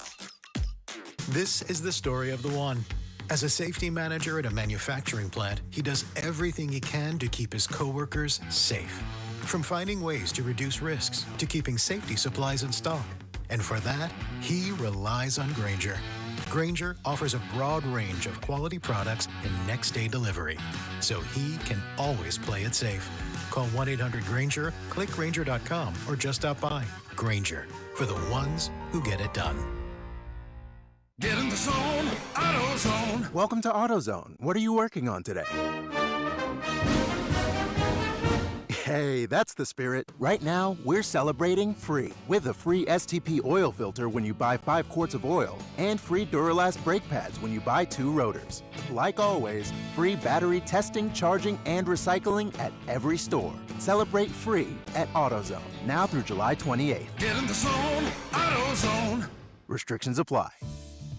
This is the story of the one. As a safety manager at a manufacturing plant, he does everything he can to keep his coworkers safe. From finding ways to reduce risks to keeping safety supplies in stock. And for that, he relies on Grainger. Grainger offers a broad range of quality products and next-day delivery, so he can always play it safe. Call 1-800-GRAINGER, click Grainger.com, or just stop by. Grainger, for the ones who get it done.
Get in the zone, AutoZone.
Welcome to AutoZone. What are you working on today? Hey, that's the spirit. Right now, we're celebrating free with a free STP oil filter when you buy 5 quarts of oil and free Duralast brake pads when you buy 2 rotors. Like always, free battery testing, charging, and recycling at every store. Celebrate free at AutoZone, now through July 28th.
Get in the zone, AutoZone.
Restrictions apply.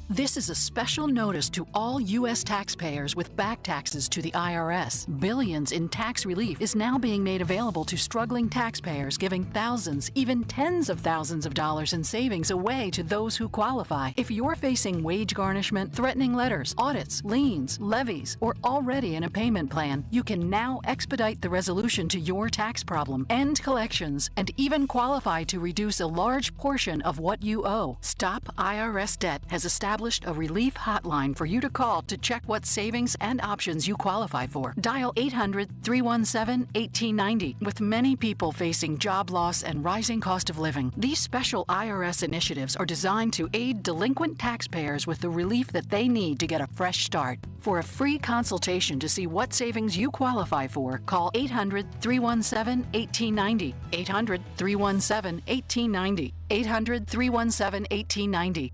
This is a special notice to all U.S. taxpayers with back taxes to the IRS. Billions in tax relief is now being made available to struggling taxpayers, giving thousands, even tens of thousands of dollars in savings away to those who qualify. If you're facing wage garnishment, threatening letters, audits, liens, levies, or already in a payment plan, you can now expedite the resolution to your tax problem, end collections, and even qualify to reduce a large portion of what you owe. Stop IRS Debt has established a relief hotline for you to call to check what savings and options you qualify for. Dial 800-317-1890. With many people facing job loss and rising cost of living, these special IRS initiatives are designed to aid delinquent taxpayers with the relief that they need to get a fresh start. For a free consultation to see what savings you qualify for, call 800-317-1890. 800-317-1890. 800-317-1890.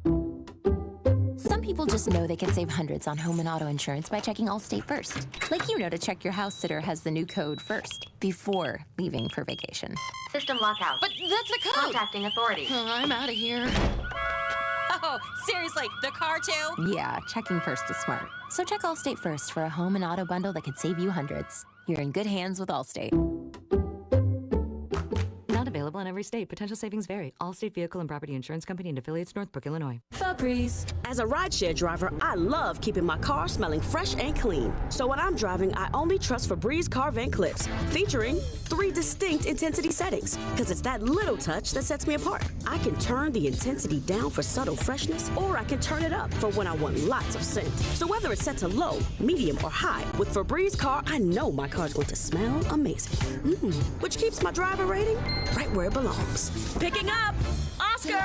Some people just know they can save hundreds on home and auto insurance by checking Allstate first. Like you know to check your house sitter has the new code first, before leaving for vacation.
System lockout.
But that's the code!
Contacting authorities.
I'm out of here.
Oh, seriously, the car too?
Yeah, checking first is smart. So check Allstate first for a home and auto bundle that could save you hundreds. You're in good hands with Allstate.
Not available in every state. Potential savings vary. Allstate Vehicle and Property Insurance Company and affiliates, Northbrook, Illinois.
Febreze. As a rideshare driver, I love keeping my car smelling fresh and clean. So when I'm driving, I only trust Febreze car vent clips, featuring 3 distinct intensity settings, because it's that little touch that sets me apart. I can turn the intensity down for subtle freshness, or I can turn it up for when I want lots of scent. So whether it's set to low, medium, or high, with Febreze car, I know my car's going to smell amazing. Which keeps my driver rating right where it belongs. Picking up, Oscar!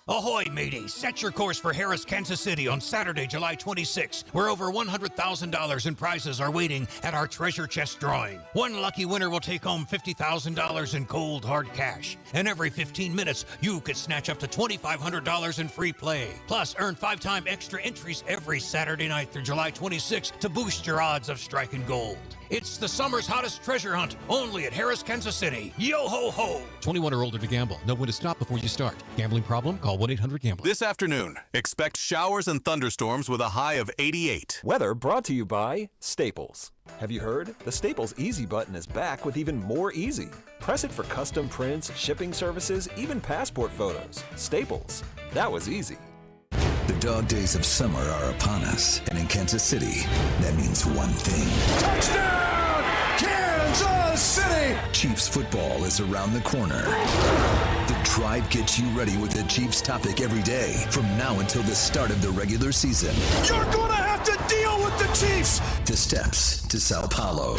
Ahoy, mateys! Set your course for Harris, Kansas City on Saturday, July 26, where over $100,000 in prizes are waiting at our treasure chest drawing. One lucky winner will take home $50,000 in cold, hard cash. And every 15 minutes, you could snatch up to $2,500 in free play. Plus, earn 5-time extra entries every Saturday night through July 26 to boost your odds of striking gold. It's the summer's hottest treasure hunt, only at Harris, Kansas City. Yo-ho-ho!
21 or older to gamble. Know when to stop before you start. Gambling problem? Call 1-800-GAMBLER.
This afternoon, expect showers and thunderstorms with a high of 88.
Weather brought to you by Staples. Have you heard? The Staples Easy button is back with even more easy. Press it for custom prints, shipping services, even passport photos. Staples. That was easy.
The dog days of summer are upon us, and in Kansas City, that means one thing.
Touchdown, Kansas City!
Chiefs football is around the corner. The Drive gets you ready with the Chiefs topic every day, from now until the start of the regular season.
You're gonna have to deal with the Chiefs!
The steps to Sao Paulo.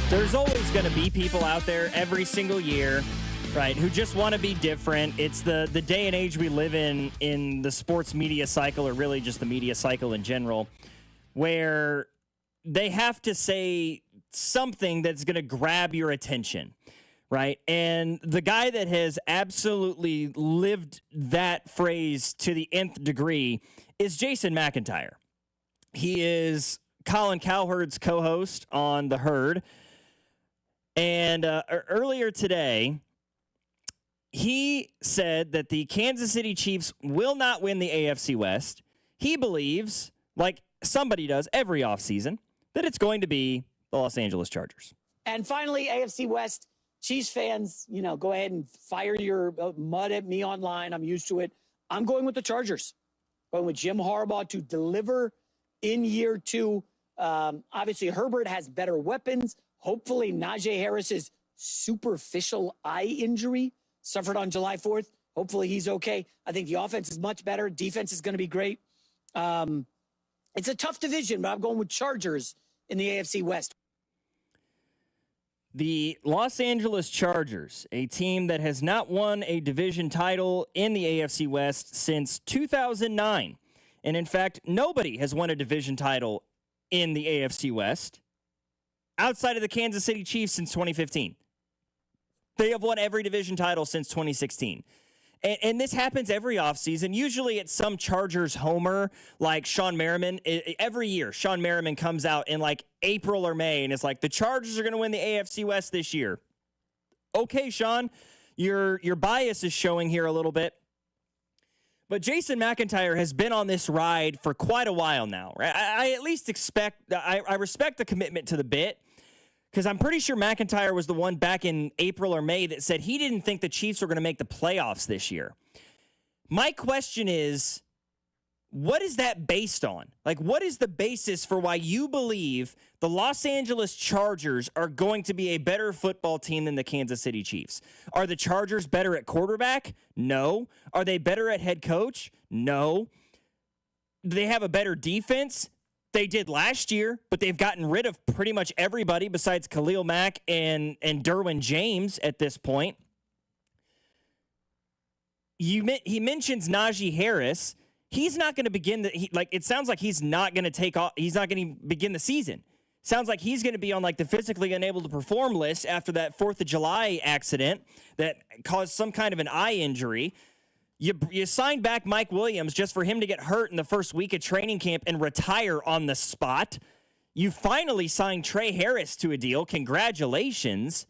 There's always going to be people out there every single year, right, who just want to be different. It's the day and age we live in the sports media cycle, or really just the media cycle in general, where they have to say something that's going to grab your attention, right? And the guy that has absolutely lived that phrase to the nth degree is Jason McIntyre. He is Colin Cowherd's co-host on The Herd. And earlier today, he said that the Kansas City Chiefs will not win the AFC West. He believes, like somebody does every offseason, that it's going to be the Los Angeles Chargers.
And finally, AFC West, Chiefs fans, go ahead and fire your mud at me online. I'm used to it. I'm going with the Chargers. Going with Jim Harbaugh to deliver in year 2. Obviously, Herbert has better weapons. Hopefully, Najee Harris's superficial eye injury suffered on July 4th. Hopefully, he's okay. I think the offense is much better. Defense is going to be great. It's a tough division, but I'm going with Chargers in the AFC West.
The Los Angeles Chargers, a team that has not won a division title in the AFC West since 2009. And in fact, nobody has won a division title in the AFC West outside of the Kansas City Chiefs since 2015. They have won every division title since 2016. And this happens every offseason. Usually it's some Chargers homer like Sean Merriman. Every year, Sean Merriman comes out in like April or May, and it's like, the Chargers are going to win the AFC West this year. Okay, Sean, your bias is showing here a little bit. But Jason McIntyre has been on this ride for quite a while now. Right? I at least I respect the commitment to the bit, because I'm pretty sure McIntyre was the one back in April or May that said he didn't think the Chiefs were going to make the playoffs this year. My question is, what is that based on? Like, what is the basis for why you believe the Los Angeles Chargers are going to be a better football team than the Kansas City Chiefs? Are the Chargers better at quarterback? No. Are they better at head coach? No. Do they have a better defense? They did last year, but they've gotten rid of pretty much everybody besides Khalil Mack and Derwin James at this point. He mentions Najee Harris. He's not going to begin it sounds like he's not going to take off. He's not going to begin the season. Sounds like he's going to be on like the physically unable to perform list after that 4th of July accident that caused some kind of an eye injury. You signed back Mike Williams just for him to get hurt in the first week of training camp and retire on the spot. You finally signed Trey Harris to a deal. Congratulations.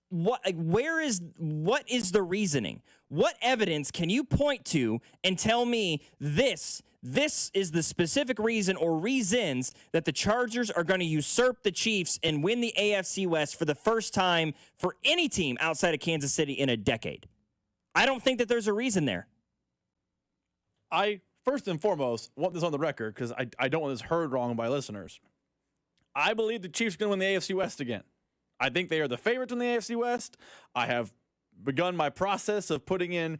What is the reasoning? What evidence can you point to and tell me this is the specific reason or reasons that the Chargers are going to usurp the Chiefs and win the AFC West for the first time for any team outside of Kansas City in a decade? I don't think that there's a reason there.
I, first and foremost, want this on the record because I don't want this heard wrong by listeners. I believe the Chiefs are going to win the AFC West again. I think they are the favorites in the AFC West. I have begun my process of putting in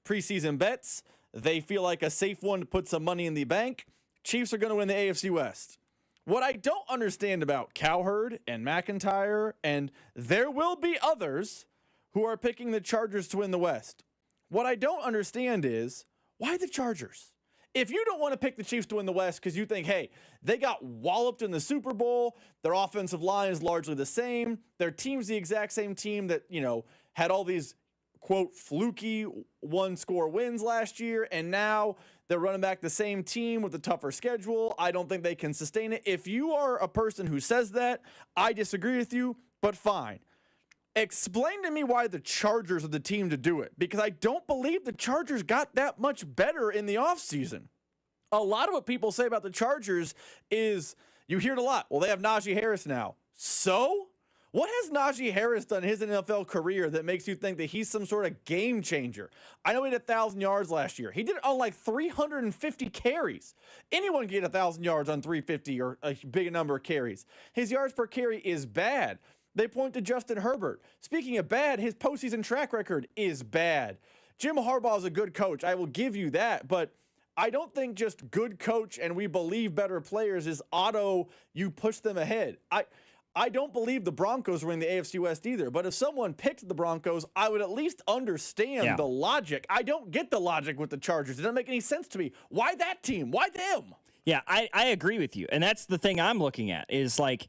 preseason bets. They feel like a safe one to put some money in the bank. Chiefs are going to win the AFC West. What I don't understand about Cowherd and McIntyre, and there will be others who are picking the Chargers to win the West. What I don't understand is, why the Chargers? If you don't want to pick the Chiefs to win the West because you think, hey, they got walloped in the Super Bowl, their offensive line is largely the same, their team's the exact same team that, had all these, quote, fluky one-score wins last year, and now they're running back the same team with a tougher schedule. I don't think they can sustain it. If you are a person who says that, I disagree with you, but fine. Explain to me why the Chargers are the team to do it, because I don't believe the Chargers got that much better in the offseason. A lot of what people say about the Chargers is, you hear it a lot, well, they have Najee Harris now. So? What has Najee Harris done in his NFL career that makes you think that he's some sort of game changer? I know he had 1,000 yards last year. He did it on like 350 carries. Anyone can get 1,000 yards on 350 or a big number of carries. His yards per carry is bad. They point to Justin Herbert. Speaking of bad, his postseason track record is bad. Jim Harbaugh is a good coach. I will give you that. But I don't think just good coach and we believe better players is auto, you push them ahead. I don't believe the Broncos were in the AFC West either. But if someone picked the Broncos, I would at least understand the logic. I don't get the logic with the Chargers. It doesn't make any sense to me. Why that team? Why them?
Yeah, I agree with you. And that's the thing I'm looking at is like,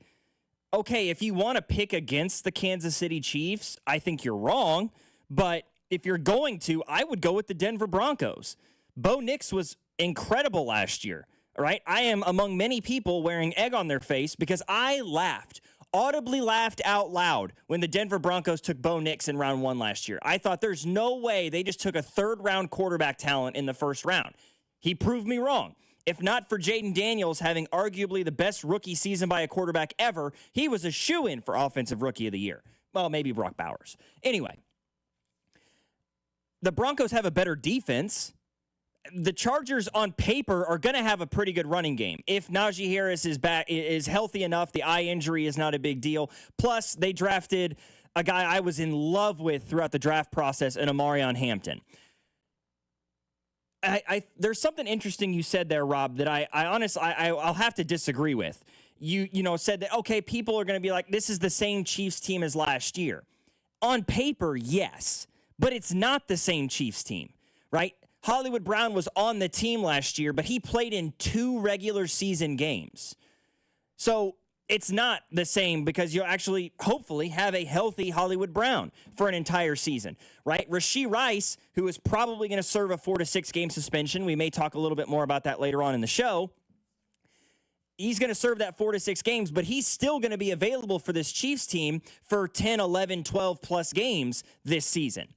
okay, if you want to pick against the Kansas City Chiefs, I think you're wrong. But if you're going to, I would go with the Denver Broncos. Bo Nix was incredible last year, right? I am among many people wearing egg on their face because I audibly laughed out loud when the Denver Broncos took Bo Nix in round 1 last year. I thought there's no way they just took a third-round quarterback talent in the first round. He proved me wrong. If not for Jaden Daniels having arguably the best rookie season by a quarterback ever, he was a shoo-in for Offensive Rookie of the Year. Well, maybe Brock Bowers. Anyway, the Broncos have a better defense. The Chargers on paper are going to have a pretty good running game. If Najee Harris is healthy enough, the eye injury is not a big deal. Plus, they drafted a guy I was in love with throughout the draft process in Amarion Hampton. There's something interesting you said there, Rob, that I honestly I'll have to disagree with. You said that, okay, people are going to be like, this is the same Chiefs team as last year. On paper, yes, but it's not the same Chiefs team, right? Hollywood Brown was on the team last year, but he played in 2 regular season games. So it's not the same because you'll actually, hopefully, have a healthy Hollywood Brown for an entire season, right? Rashee Rice, who is probably going to serve a 4 to 6 game suspension. We may talk a little bit more about that later on in the show. He's going to serve that 4 to 6 games, but he's still going to be available for this Chiefs team for 10, 11, 12 plus games this season.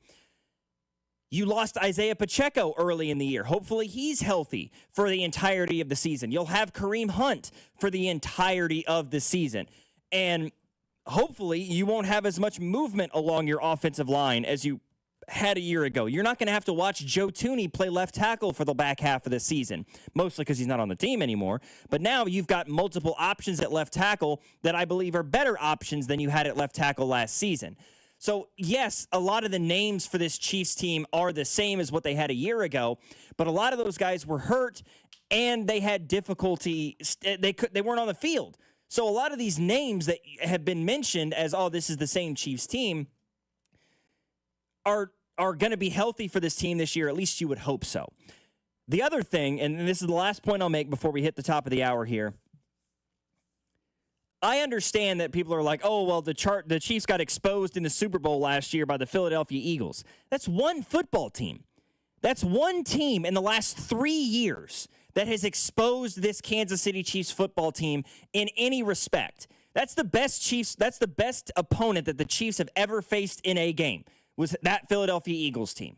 You lost Isaiah Pacheco early in the year. Hopefully he's healthy for the entirety of the season. You'll have Kareem Hunt for the entirety of the season. And hopefully you won't have as much movement along your offensive line as you had a year ago. You're not going to have to watch Joe Thuney play left tackle for the back half of the season, mostly because he's not on the team anymore. But now you've got multiple options at left tackle that I believe are better options than you had at left tackle last season. So, yes, a lot of the names for this Chiefs team are the same as what they had a year ago, but a lot of those guys were hurt and they had difficulty. They weren't on the field. So a lot of these names that have been mentioned as, oh, this is the same Chiefs team are going to be healthy for this team this year. At least you would hope so. The other thing, and this is the last point I'll make before we hit the top of the hour here, I understand that people are like, oh, well, the Chiefs got exposed in the Super Bowl last year by the Philadelphia Eagles. That's one football team. That's one team in the last 3 years that has exposed this Kansas City Chiefs football team in any respect. That's the best Chiefs. That's the best opponent that the Chiefs have ever faced in a game, was that Philadelphia Eagles team.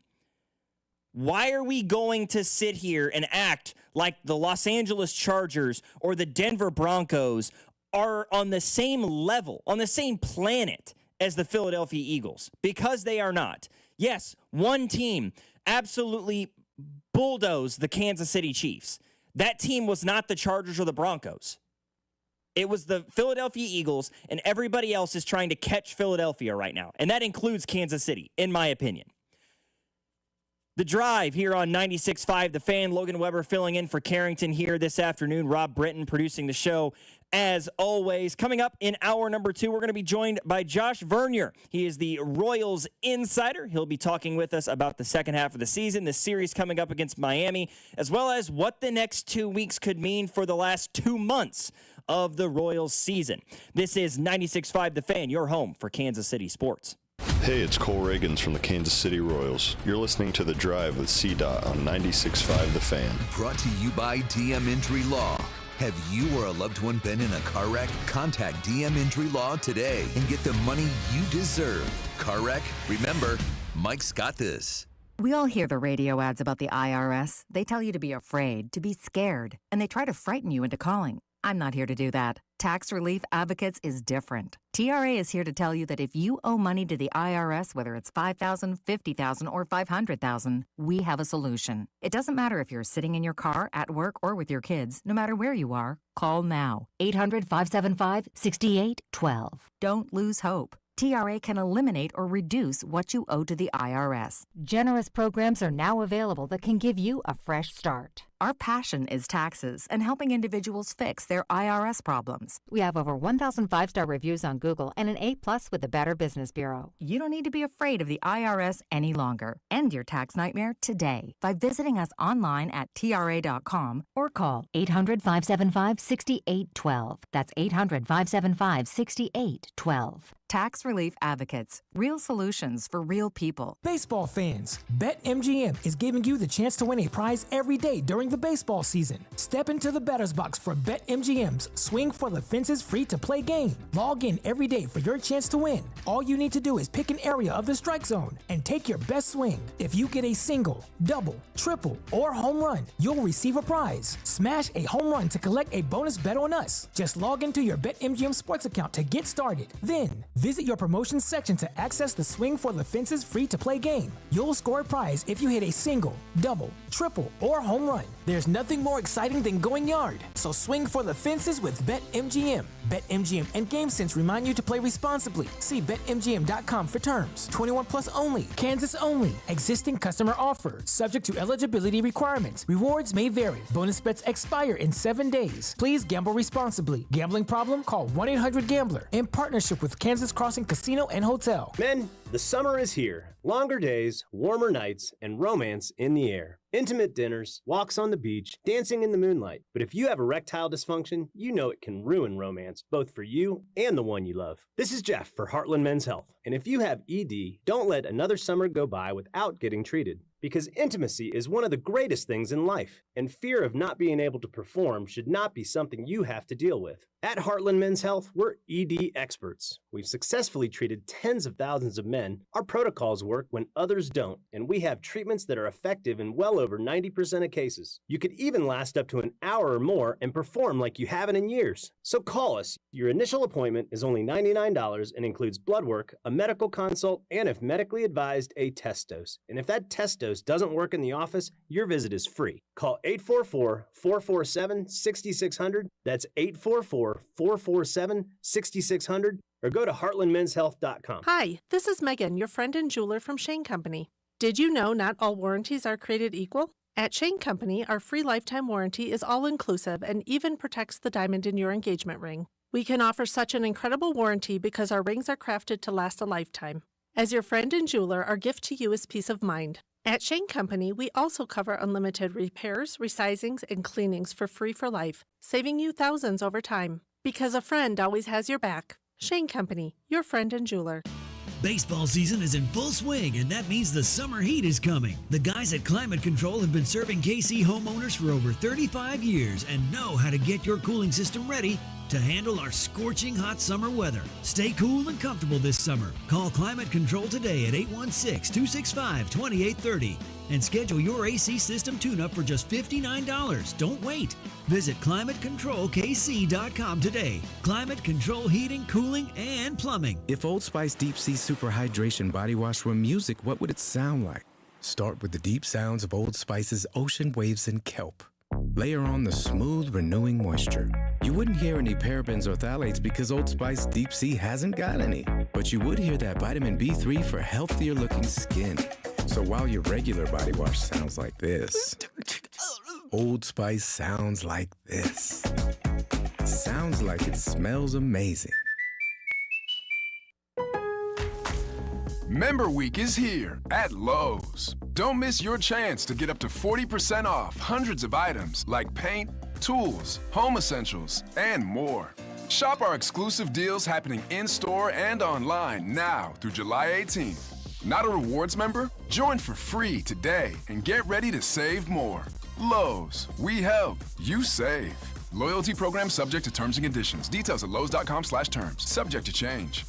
Why are we going to sit here and act like the Los Angeles Chargers or the Denver Broncos are on the same level, on the same planet as the Philadelphia Eagles? Because they are not. Yes, one team absolutely bulldozed the Kansas City Chiefs. That team was not the Chargers or the Broncos. It was the Philadelphia Eagles, and everybody else is trying to catch Philadelphia right now. And that includes Kansas City, in my opinion. The Drive here on 96.5 The Fan. Logan Weber filling in for Carrington here this afternoon. Rob Britton producing the show as always. Coming up in hour number 2, we're going to be joined by Josh Vernier. He is the Royals insider. He'll be talking with us about the second half of the season, the series coming up against Miami, as well as what the next 2 weeks could mean for the last 2 months of the Royals season. This is 96.5 The Fan, your home for Kansas City sports.
Hey, it's Cole Reagans from the Kansas City Royals. You're listening to The Drive with CDOT on 96.5 The Fan.
Brought to you by DM Injury Law. Have you or a loved one been in a car wreck? Contact DM Injury Law today and get the money you deserve. Car wreck? Remember, Mike's got this.
We all hear the radio ads about the IRS. They tell you to be afraid, to be scared, and they try to frighten you into calling. I'm not here to do that. Tax Relief Advocates is different. TRA is here to tell you that if you owe money to the IRS, whether it's $5,000, $50,000, or $500,000, we have a solution. It doesn't matter if you're sitting in your car, at work, or with your kids. No matter where you are, call now. 800-575-6812. Don't lose hope. TRA can eliminate or reduce what you owe to the IRS. Generous programs are now available that can give you a fresh start. Our passion is taxes and helping individuals fix their IRS problems. We have over 1,000 5-star reviews on Google and an A+ with the Better Business Bureau. You don't need to be afraid of the IRS any longer. End your tax nightmare today by visiting us online at TRA.com or call 800-575-6812. That's 800-575-6812. Tax Relief Advocates. Real solutions for real people.
Baseball fans, BetMGM is giving you the chance to win a prize every day during the baseball season. Step into the batter's box for BetMGM's Swing for the Fences free-to-play game. Log in every day for your chance to win. All you need to do is pick an area of the strike zone and take your best swing. If you get a single, double, triple, or home run, you'll receive a prize. Smash a home run to collect a bonus bet on us. Just log into your BetMGM sports account to get started. Then, visit your promotions section to access the Swing for the Fences free-to-play game. You'll score a prize if you hit a single, double, triple, or home run. There's nothing more exciting than going yard. So swing for the fences with BetMGM. BetMGM and GameSense remind you to play responsibly. See BetMGM.com for terms. 21 plus only. Kansas only. Existing customer offer. Subject to eligibility requirements. Rewards may vary. Bonus bets expire in 7 days. Please gamble responsibly. Gambling problem? Call 1-800-GAMBLER. In partnership with Kansas Crossing Casino and Hotel.
Men, the summer is here. Longer days, warmer nights, and romance in the air. Intimate dinners, walks on the beach, dancing in the moonlight. But if you have erectile dysfunction, you know it can ruin romance, both for you and the one you love. This is Jeff for Heartland Men's Health. And if you have ED, don't let another summer go by without getting treated. Because intimacy is one of the greatest things in life, and fear of not being able to perform should not be something you have to deal with. At Heartland Men's Health, we're ED experts. We've successfully treated tens of thousands of men. Our protocols work when others don't, and we have treatments that are effective in well over 90% of cases. You could even last up to an hour or more and perform like you haven't in years. So call us. Your initial appointment is only $99 and includes blood work, a medical consult, and if medically advised, a test dose. And if that test dose doesn't work in the office, your visit is free. Call 844-447-6600. That's 844-447-6600. Or go to heartlandmenshealth.com.
Hi, this is Megan, your friend and jeweler from Shane Company. Did you know not all warranties are created equal? At Shane Company, our free lifetime warranty is all-inclusive and even protects the diamond in your engagement ring. We can offer such an incredible warranty because our rings are crafted to last a lifetime. As your friend and jeweler, our gift to you is peace of mind. At Shane Company, we also cover unlimited repairs, resizings, and cleanings for free for life, saving you thousands over time. Because a friend always has your back. Shane Company, your friend and jeweler.
Baseball season is in full swing, and that means the summer heat is coming. The guys at Climate Control have been serving KC homeowners for over 35 years and know how to get your cooling system ready to handle our scorching hot summer weather. Stay cool and comfortable this summer. Call Climate Control today at 816-265-2830 and schedule your AC system tune-up for just $59. Don't wait. Visit ClimateControlKC.com today. Climate Control Heating, Cooling, and Plumbing.
If Old Spice Deep Sea Super Hydration Body Wash were music, what would it sound like? Start with the deep sounds of Old Spice's ocean waves and kelp. Layer on the smooth, renewing moisture. You wouldn't hear any parabens or phthalates because Old Spice Deep Sea hasn't got any. But you would hear that vitamin B3 for healthier looking skin. So while your regular body wash sounds like this, Old Spice sounds like this. Sounds like it smells amazing.
Member Week is here at Lowe's. Don't miss your chance to get up to 40% off hundreds of items like paint, tools, home essentials, and more. Shop our exclusive deals happening in-store and online now through July 18th. Not a rewards member? Join for free today and get ready to save more. Lowe's, we help, you save. Loyalty program subject to terms and conditions. Details at lowes.com/terms. Subject to change.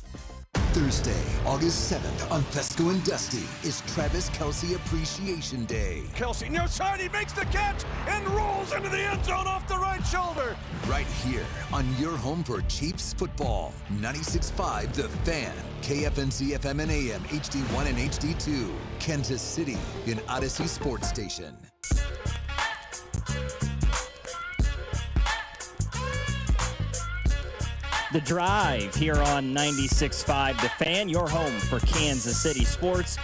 Thursday, August 7th on Fesco and Dusty is Travis Kelce Appreciation Day.
Kelce near side, he makes the catch and rolls into the end zone off the right shoulder.
Right here on your home for Chiefs football, 96.5 The Fan, KFNC FM and AM, HD1 and HD2, Kansas City, an Odyssey Sports Station.
The Drive here on 96.5 The Fan, your home for Kansas City sports.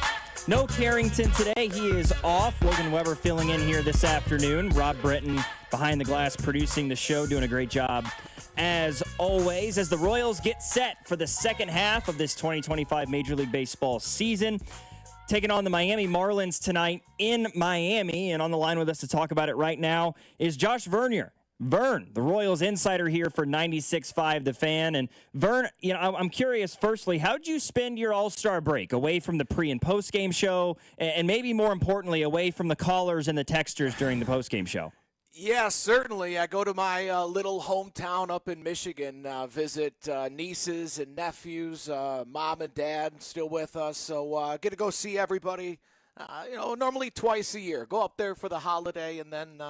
No Carrington today. He is off. Logan Weber filling in here this afternoon. Rob Britton behind the glass producing the show, doing a great job as always, as the Royals get set for the second half of this 2025 Major League Baseball season. Taking on the Miami Marlins tonight in Miami. And on the line with us to talk about it right now is Josh Vernier. Vern, the Royals insider here for 96.5 The Fan. And Vern, you know, I'm curious, firstly, how'd you spend your All-Star break away from the pre- and post-game show, and maybe more importantly, away from the callers and the texters during the post-game show?
Yeah, certainly. I go to my little hometown up in Michigan, visit nieces and nephews, mom and dad still with us. So get to go see everybody, normally twice a year. Go up there for the holiday, and then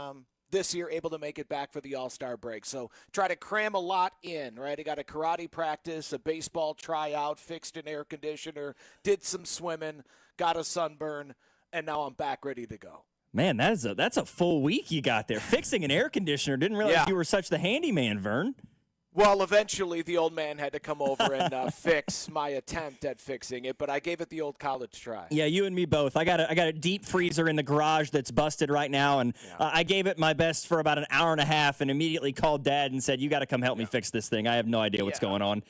this year able to make it back for the All-Star break. So try to cram a lot in, right? I got a karate practice, a baseball tryout, fixed an air conditioner, did some swimming, got a sunburn, and now I'm back ready to go.
Man, that's a full week you got there. Fixing an air conditioner. Didn't realize you were such the handyman, Vern.
Well, eventually the old man had to come over and fix my attempt at fixing it, but I gave it the old college try.
Yeah, you and me both. I got a deep freezer in the garage that's busted right now, and I gave it my best for about an hour and a half and immediately called Dad and said, you got to come help me fix this thing. I have no idea what's going on.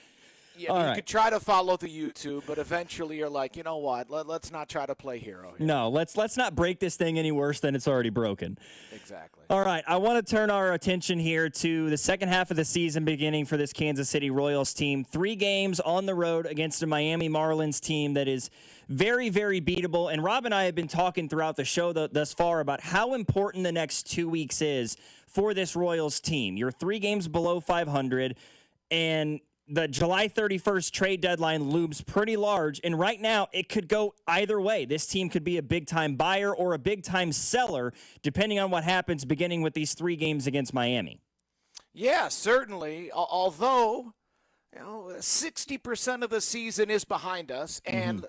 Yeah, you could try to follow the YouTube, but eventually you're like, you know what? Let's not try to play hero here.
No, let's not break this thing any worse than it's already broken.
Exactly.
All right, I want to turn our attention here to the second half of the season beginning for this Kansas City Royals team. 3 games on the road against a Miami Marlins team that is very, very beatable. And Rob and I have been talking throughout the show thus far about how important the next 2 weeks is for this Royals team. You're 3 games below 500, and the July 31st trade deadline looms pretty large, and right now it could go either way. This team could be a big-time buyer or a big-time seller, depending on what happens beginning with these 3 games against Miami.
Yeah, certainly, although 60% of the season is behind us, and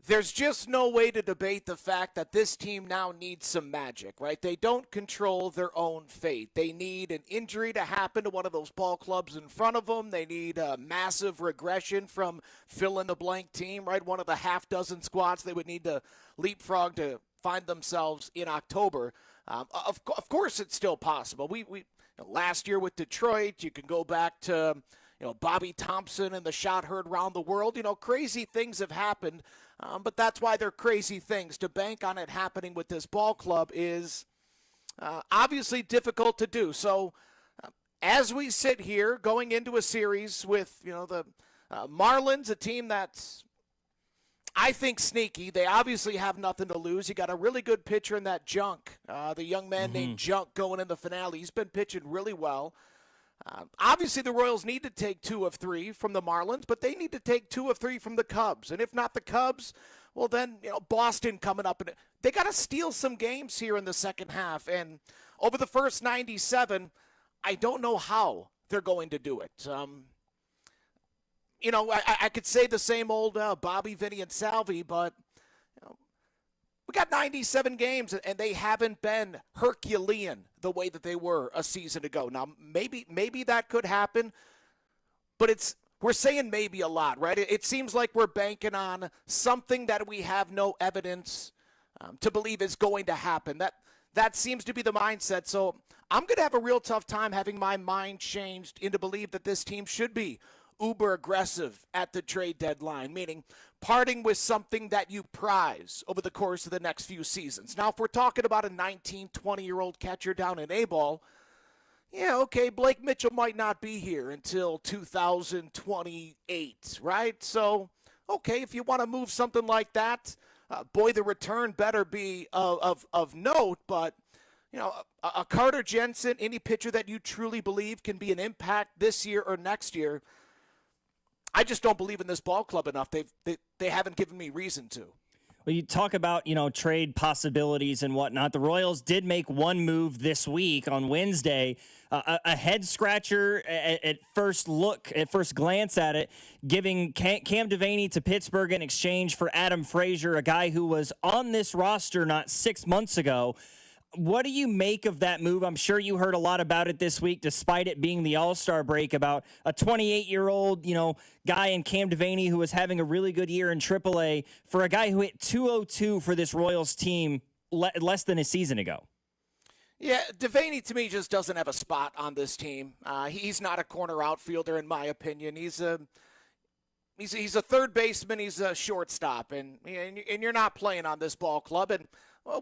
there's just no way to debate the fact that this team now needs some magic, right? They don't control their own fate. They need an injury to happen to one of those ball clubs in front of them. They need a massive regression from fill-in-the-blank team, right? One of the half-dozen squads they would need to leapfrog to find themselves in October. Of course, it's still possible. We last year with Detroit, you can go back to Bobby Thompson and the shot heard around the world. Crazy things have happened. But that's why they're crazy things. To bank on it happening with this ball club is obviously difficult to do. So as we sit here going into a series with, the Marlins, a team that's, I think, sneaky. They obviously have nothing to lose. You got a really good pitcher in that Junk, the young man named Junk going in the finale. He's been pitching really well. Obviously, the Royals need to take 2 of 3 from the Marlins, but they need to take 2 of 3 from the Cubs. And if not the Cubs, well, then, Boston coming up. And they got to steal some games here in the second half. And over the first 97, I don't know how they're going to do it. I could say the same old Bobby, Vinny, and Salvi, but we got 97 games, and they haven't been Herculean the way that they were a season ago. Now, maybe that could happen, but we're saying maybe a lot, right? It seems like we're banking on something that we have no evidence to believe is going to happen. That seems to be the mindset. So I'm going to have a real tough time having my mind changed into believe that this team should be uber aggressive at the trade deadline, meaning parting with something that you prize over the course of the next few seasons. Now, if we're talking about a 19, 20-year-old catcher down in A-ball, yeah, okay, Blake Mitchell might not be here until 2028, right? So, okay, if you want to move something like that, boy, the return better be of note, but a Carter Jensen, any pitcher that you truly believe can be an impact this year or next year, I just don't believe in this ball club enough. They haven't given me reason to.
Well, you talk about, trade possibilities and whatnot. The Royals did make one move this week on Wednesday, a head scratcher at first glance at it, giving Cam Devaney to Pittsburgh in exchange for Adam Frazier, a guy who was on this roster not 6 months ago. What do you make of that move? I'm sure you heard a lot about it this week, despite it being the All-Star break, about a 28-year-old, guy in Cam Devaney who was having a really good year in AAA for a guy who hit 202 for this Royals team less than a season ago.
Yeah, Devaney to me just doesn't have a spot on this team. He's not a corner outfielder in my opinion. He's a third baseman. He's a shortstop, and you're not playing on this ball club. And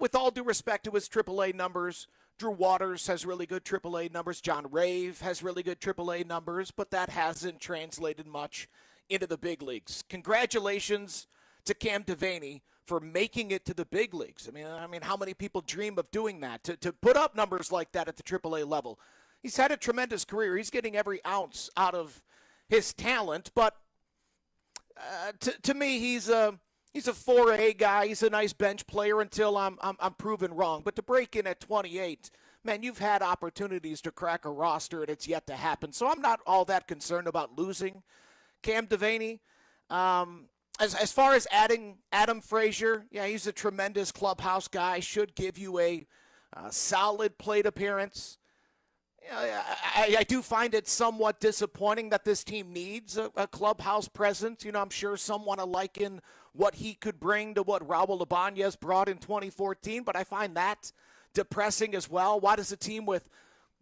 with all due respect to his AAA numbers, Drew Waters has really good AAA numbers. John Rave has really good AAA numbers, but that hasn't translated much into the big leagues. Congratulations to Cam Devaney for making it to the big leagues. I mean, how many people dream of doing that? To put up numbers like that at the AAA level. He's had a tremendous career. He's getting every ounce out of his talent, but to me, he's a 4A guy. He's a nice bench player until I'm proven wrong. But to break in at 28, man, you've had opportunities to crack a roster, and it's yet to happen. So I'm not all that concerned about losing Cam Devaney. As far as adding Adam Frazier, yeah, he's a tremendous clubhouse guy. Should give you a solid plate appearance. I do find it somewhat disappointing that this team needs a clubhouse presence. I'm sure some want to liken what he could bring to what Raul Ibanez brought in 2014, but I find that depressing as well. Why does a team with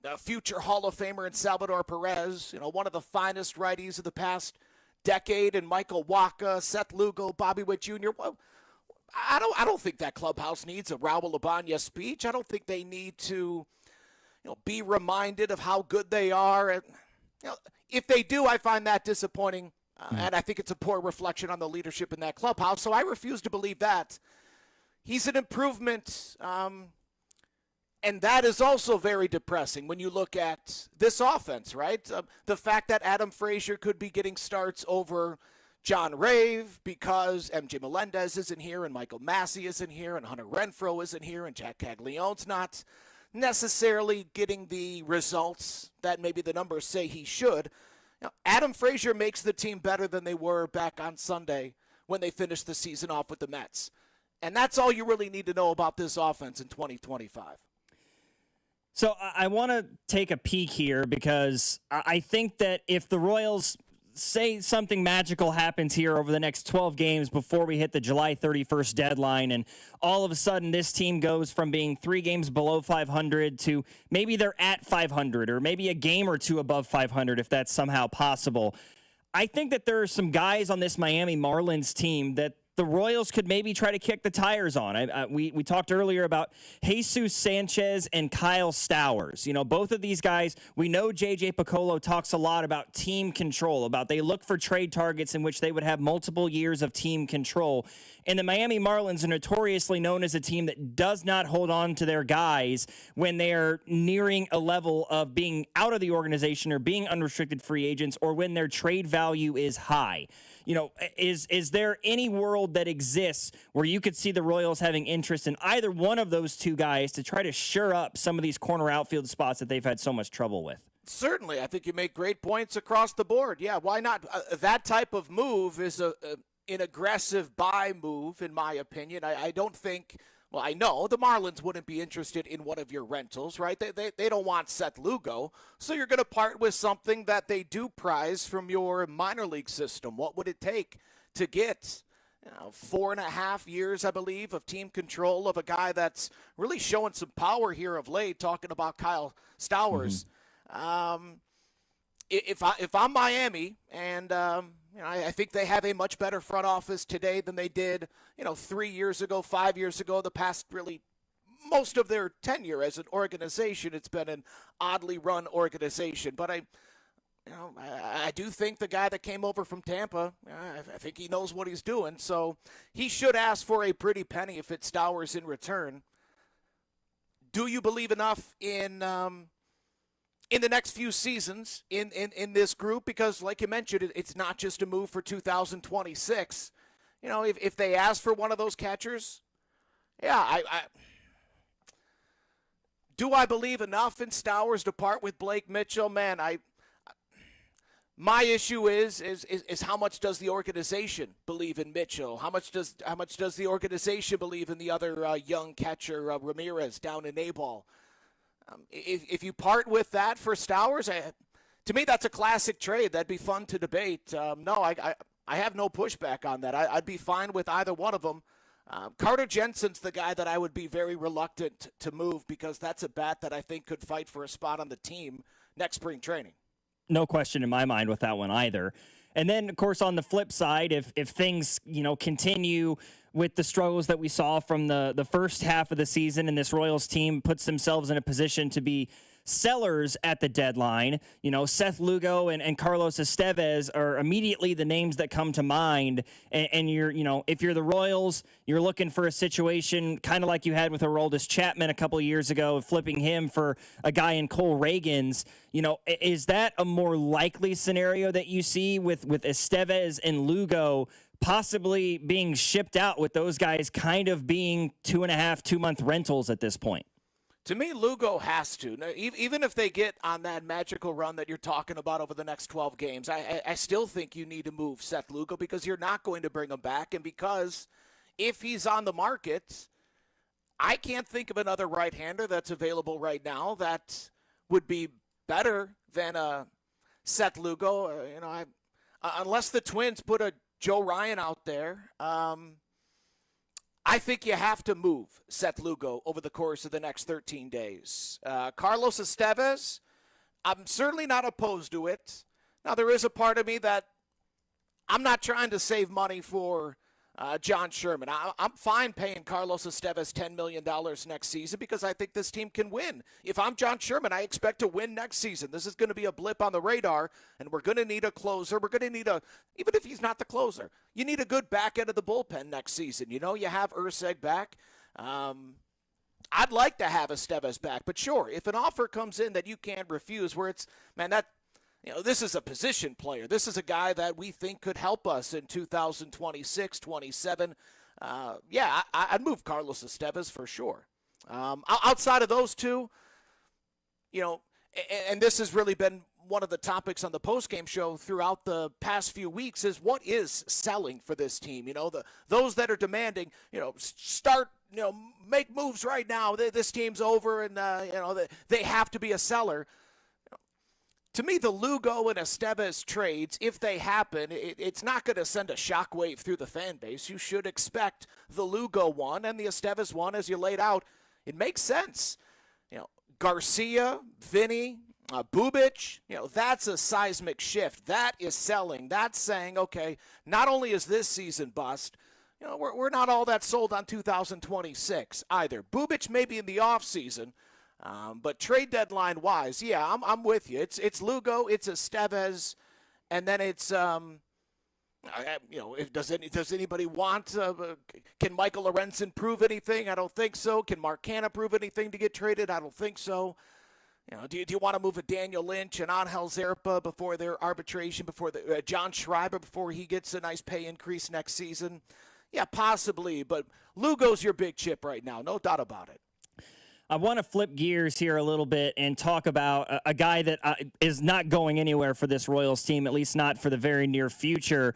a future Hall of Famer in Salvador Perez, one of the finest righties of the past decade, and Michael Wacha, Seth Lugo, Bobby Witt Jr. Well, I don't think that clubhouse needs a Raul Ibanez speech. I don't think they need to, be reminded of how good they are. And, if they do, I find that disappointing, and I think it's a poor reflection on the leadership in that clubhouse. So I refuse to believe that. He's an improvement, and that is also very depressing when you look at this offense, right? The fact that Adam Frazier could be getting starts over John Rave because MJ Melendez isn't here and Michael Massey isn't here and Hunter Renfroe isn't here and Jack Caglione's not necessarily getting the results that maybe the numbers say he should. Adam Frazier makes the team better than they were back on Sunday when they finished the season off with the Mets. And that's all you really need to know about this offense in 2025.
So I want to take a peek here because I think that if the Royals say something magical happens here over the next 12 games before we hit the July 31st deadline, and all of a sudden this team goes from being 3 games below 500 to maybe they're at 500 or maybe a game or two above 500 if that's somehow possible. I think that there are some guys on this Miami Marlins team that the Royals could maybe try to kick the tires on. We talked earlier about Jesus Sanchez and Kyle Stowers. Both of these guys, we know J.J. Piccolo talks a lot about team control, about they look for trade targets in which they would have multiple years of team control. And the Miami Marlins are notoriously known as a team that does not hold on to their guys when they're nearing a level of being out of the organization or being unrestricted free agents or when their trade value is high. Is there any world that exists where you could see the Royals having interest in either one of those two guys to try to shore up some of these corner outfield spots that they've had so much trouble with?
Certainly. I think you make great points across the board. Yeah, why not? That type of move is an aggressive buy move, in my opinion. I don't think... Well, I know the Marlins wouldn't be interested in one of your rentals, right? They don't want Seth Lugo. So you're going to part with something that they do prize from your minor league system. What would it take to get 4.5 years, I believe, of team control of a guy that's really showing some power here of late, talking about Kyle Stowers? Mm-hmm. If I'm Miami and I think they have a much better front office today than they did 3 years ago, 5 years ago, the past really most of their tenure as an organization. It's been an oddly run organization, but I do think the guy that came over from Tampa, I think he knows what he's doing, so he should ask for a pretty penny if it's Stowers in return. Do you believe enough in the next few seasons in this group? Because like you mentioned, it's not just a move for 2026. If they ask for one of those catchers, yeah, do I believe enough in Stowers to part with Blake Mitchell? Man, my issue is how much does the organization believe in Mitchell? How much does the organization believe in the other young catcher, Ramirez, down in A-ball? If you part with that for Stowers, to me that's a classic trade. That'd be fun to debate. No, I have no pushback on that. I'd be fine with either one of them. Carter Jensen's the guy that I would be very reluctant to move because that's a bat that I think could fight for a spot on the team next spring training.
No question in my mind with that one either. And then, of course, on the flip side, if things continue with the struggles that we saw from the first half of the season and this Royals team puts themselves in a position to be sellers at the deadline, Seth Lugo and Carlos Estevez are immediately the names that come to mind. And you're, if you're the Royals, you're looking for a situation kind of like you had with Aroldis Chapman a couple of years ago, flipping him for a guy in Cole Reagans. Is that a more likely scenario that you see with Estevez and Lugo possibly being shipped out, with those guys kind of being 2.5-2-month rentals at this point?
To me, Lugo has to. Now, even if they get on that magical run that you're talking about over the next 12 games, I still think you need to move Seth Lugo because you're not going to bring him back. And because if he's on the market, I can't think of another right-hander that's available right now that would be better than Seth Lugo. Unless the Twins put a Joe Ryan out there, I think you have to move Seth Lugo over the course of the next 13 days. Carlos Estevez, I'm certainly not opposed to it. Now, there is a part of me that I'm not trying to save money for John Sherman. I'm fine paying Carlos Estevez $10 million next season because I think this team can win. If I'm John Sherman, I expect to win next season. This is going to be a blip on the radar, and we're going to need a closer. We're going to need even if he's not the closer, you need a good back end of the bullpen next season. You have Urseg back. I'd like to have Estevez back, but sure, if an offer comes in that you can't refuse, where it's, man, this is a position player. This is a guy that we think could help us in 2026, 27. I'd move Carlos Estevez for sure. Outside of those two, and this has really been one of the topics on the postgame show throughout the past few weeks is what is selling for this team. Those that are demanding, start, make moves right now. This team's over, and they have to be a seller. To me, the Lugo and Estevez trades, if they happen, it's not going to send a shockwave through the fan base. You should expect the Lugo one and the Estevez one, as you laid out. It makes sense. Garcia, Vinny, Bubic, that's a seismic shift. That is selling. That's saying, okay, not only is this season bust, we're not all that sold on 2026 either. Bubic maybe in the offseason. But trade deadline wise, yeah, I'm with you. It's Lugo, it's Estevez, and then it's does anybody want? Can Michael Lorenzen prove anything? I don't think so. Can Mark Canha prove anything to get traded? I don't think so. Do you want to move a Daniel Lynch and Angel Zerpa before their arbitration, before the John Schreiber before he gets a nice pay increase next season? Yeah, possibly, but Lugo's your big chip right now, no doubt about it.
I want to flip gears here a little bit and talk about a guy that is not going anywhere for this Royals team, at least not for the very near future.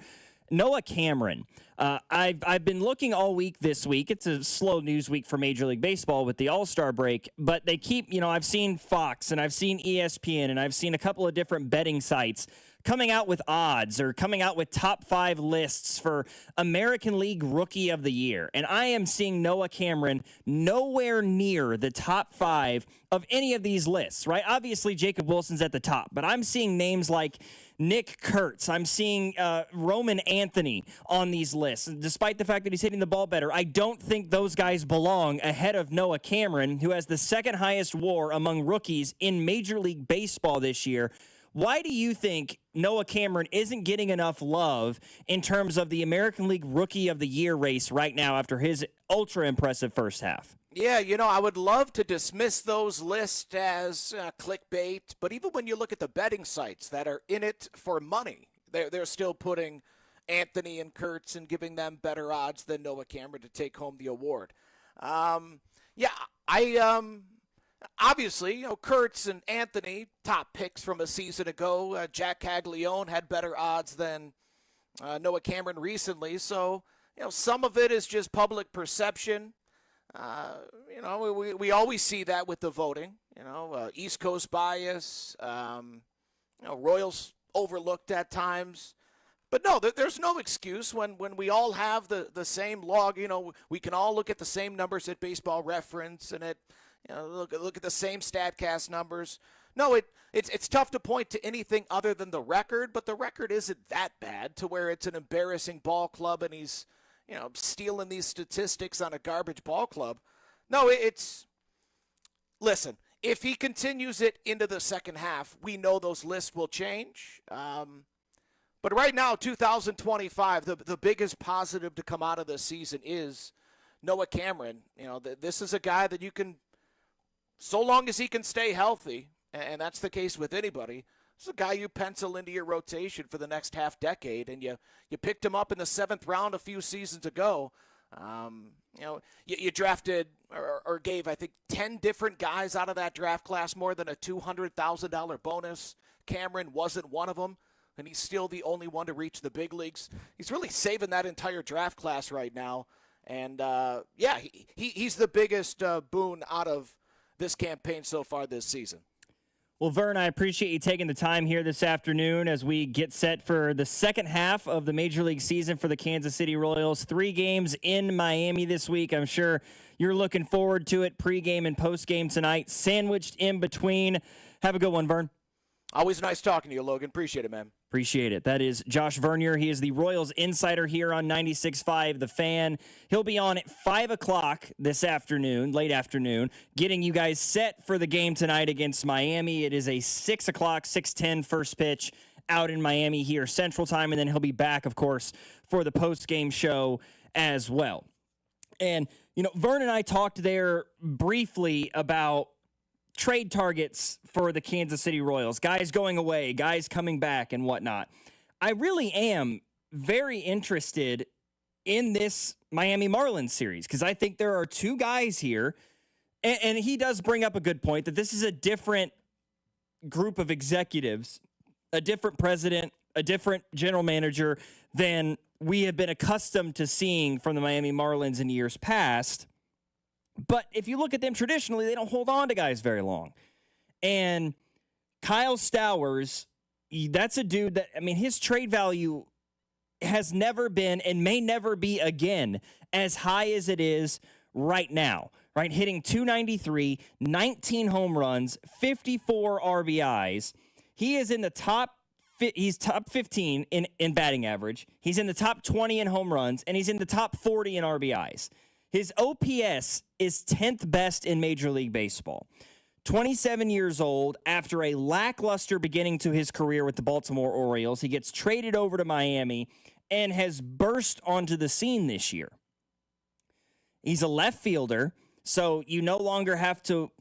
Noah Cameron. I've been looking all week this week. It's a slow news week for Major League Baseball with the All-Star break, but they keep, I've seen Fox and I've seen ESPN and I've seen a couple of different betting sites coming out with odds or coming out with top 5 lists for American League Rookie of the Year. And I am seeing Noah Cameron nowhere near the top 5 of any of these lists, right? Obviously, Jacob Wilson's at the top, but I'm seeing names like Nick Kurtz. I'm seeing Roman Anthony on these lists. And despite the fact that he's hitting the ball better, I don't think those guys belong ahead of Noah Cameron, who has the second highest WAR among rookies in Major League Baseball this year. Why do you think Noah Cameron isn't getting enough love in terms of the American League Rookie of the Year race right now after his ultra-impressive first half?
Yeah, I would love to dismiss those lists as clickbait, but even when you look at the betting sites that are in it for money, they're still putting Anthony and Kurtz and giving them better odds than Noah Cameron to take home the award. Obviously, Kurtz and Anthony, top picks from a season ago. Jack Caglione had better odds than Noah Cameron recently. So, some of it is just public perception. We always see that with the voting. East Coast bias. Royals overlooked at times. But no, there's no excuse when we all have the same log. We can all look at the same numbers at Baseball Reference and look at the same StatCast numbers. No, it's tough to point to anything other than the record, but the record isn't that bad to where it's an embarrassing ball club and he's, stealing these statistics on a garbage ball club. No, listen, if he continues it into the second half, we know those lists will change. But right now, 2025, the biggest positive to come out of this season is Noah Cameron. This is a guy that you can, so long as he can stay healthy, and that's the case with anybody, this is a guy you pencil into your rotation for the next half decade, and you picked him up in the 7th round a few seasons ago. You drafted or gave, I think, 10 different guys out of that draft class more than a $200,000 bonus. Cameron wasn't one of them, and he's still the only one to reach the big leagues. He's really saving that entire draft class right now. And, he's the biggest boon out of this campaign so far this season.
Well, Vern, I appreciate you taking the time here this afternoon as we get set for the second half of the Major League season for the Kansas City Royals. 3 games in Miami this week. I'm sure you're looking forward to it. Pre-game and post-game tonight, sandwiched in between. Have a good one, Vern.
Always nice talking to you, Logan. Appreciate it, man.
Appreciate it. That is Josh Vernier. He is the Royals insider here on 96.5 The Fan. He'll be on at 5 o'clock this afternoon, late afternoon, getting you guys set for the game tonight against Miami. It is a 6 o'clock, 6:10 first pitch out in Miami here Central Time, and then he'll be back, of course, for the post-game show as well. And, Vern and I talked there briefly about trade targets for the Kansas City Royals, guys going away, guys coming back and whatnot. I really am very interested in this Miami Marlins series because I think there are 2 guys here, and he does bring up a good point that this is a different group of executives, a different president, a different general manager than we have been accustomed to seeing from the Miami Marlins in years past. But if you look at them traditionally, they don't hold on to guys very long. And Kyle Stowers, that's a dude that, his trade value has never been and may never be again as high as it is right now, right? Hitting .293, 19 home runs, 54 RBIs. He is in the top 15 in batting average. He's in the top 20 in home runs, and he's in the top 40 in RBIs. His OPS is 10th best in Major League Baseball. 27 years old, after a lackluster beginning to his career with the Baltimore Orioles, he gets traded over to Miami and has burst onto the scene this year. He's a left fielder, so you no longer have to,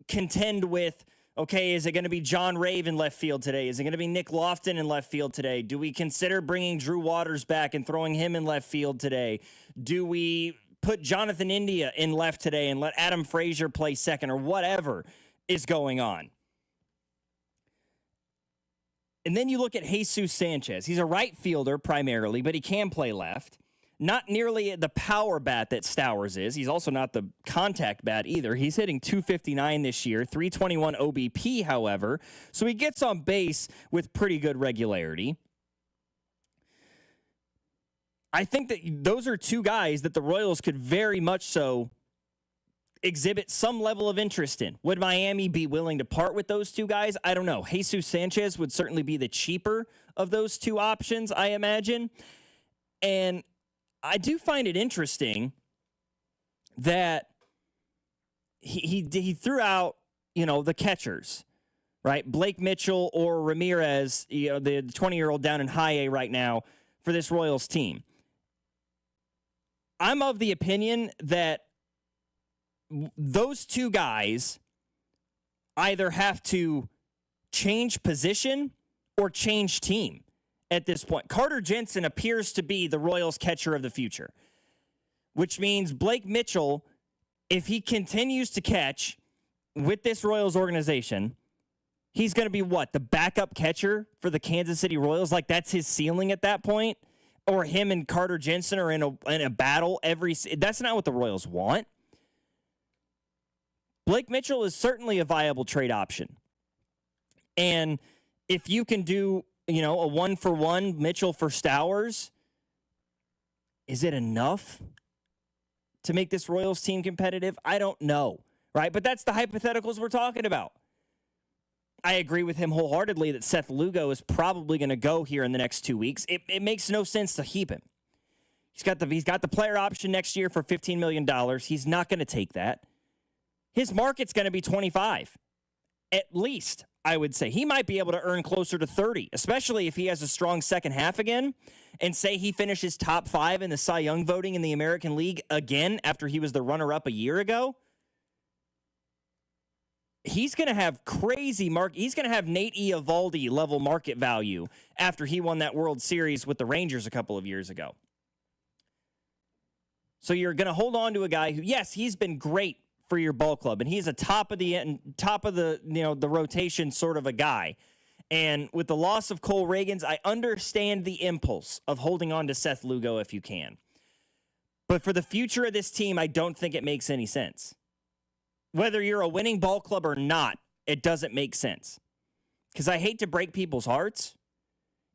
contend with, okay, is it going to be John Rave in left field today? Is it going to be Nick Lofton in left field today? Do we consider bringing Drew Waters back and throwing him in left field today? Do we put Jonathan India in left today and let Adam Frazier play second or whatever is going on? And then you look at Jesus Sanchez. He's a right fielder primarily, but he can play left. Not nearly the power bat that Stowers is. He's also not the contact bat either. He's hitting .259 this year, 321 OBP, however. So he gets on base with pretty good regularity. I think that those are 2 guys that the Royals could very much so exhibit some level of interest in. Would Miami be willing to part with those 2 guys? I don't know. Jesus Sanchez would certainly be the cheaper of those 2 options, I imagine. And I do find it interesting that he threw out, the catchers, right? Blake Mitchell or Ramirez, the 20-year-old down in high A right now for this Royals team. I'm of the opinion that those 2 guys either have to change position or change team at this point. Carter Jensen appears to be the Royals catcher of the future, which means Blake Mitchell, if he continues to catch with this Royals organization, he's going to be the backup catcher for the Kansas City Royals? Like, that's his ceiling at that point? Or him and Carter Jensen are in a battle that's not what the Royals want. Blake Mitchell is certainly a viable trade option. And if you can do, a 1-for-1 Mitchell for Stowers, is it enough to make this Royals team competitive? I don't know, right? But that's the hypotheticals we're talking about. I agree with him wholeheartedly that Seth Lugo is probably going to go here in the next 2 weeks. It makes no sense to keep him. He's got the player option next year for $15 million. He's not going to take that. His market's going to be 25, at least, I would say. He might be able to earn closer to 30, especially if he has a strong second half again, and say he finishes top 5 in the Cy Young voting in the American League again after he was the runner-up a year ago. He's going to have crazy market. He's going to have Nate Eovaldi level market value after he won that World Series with the Rangers a couple of years ago. So you're going to hold on to a guy who, yes, he's been great for your ball club, and he's a top of the the rotation sort of a guy. And with the loss of Cole Reagans, I understand the impulse of holding on to Seth Lugo if you can. But for the future of this team, I don't think it makes any sense. Whether you're a winning ball club or not, it doesn't make sense. Because I hate to break people's hearts.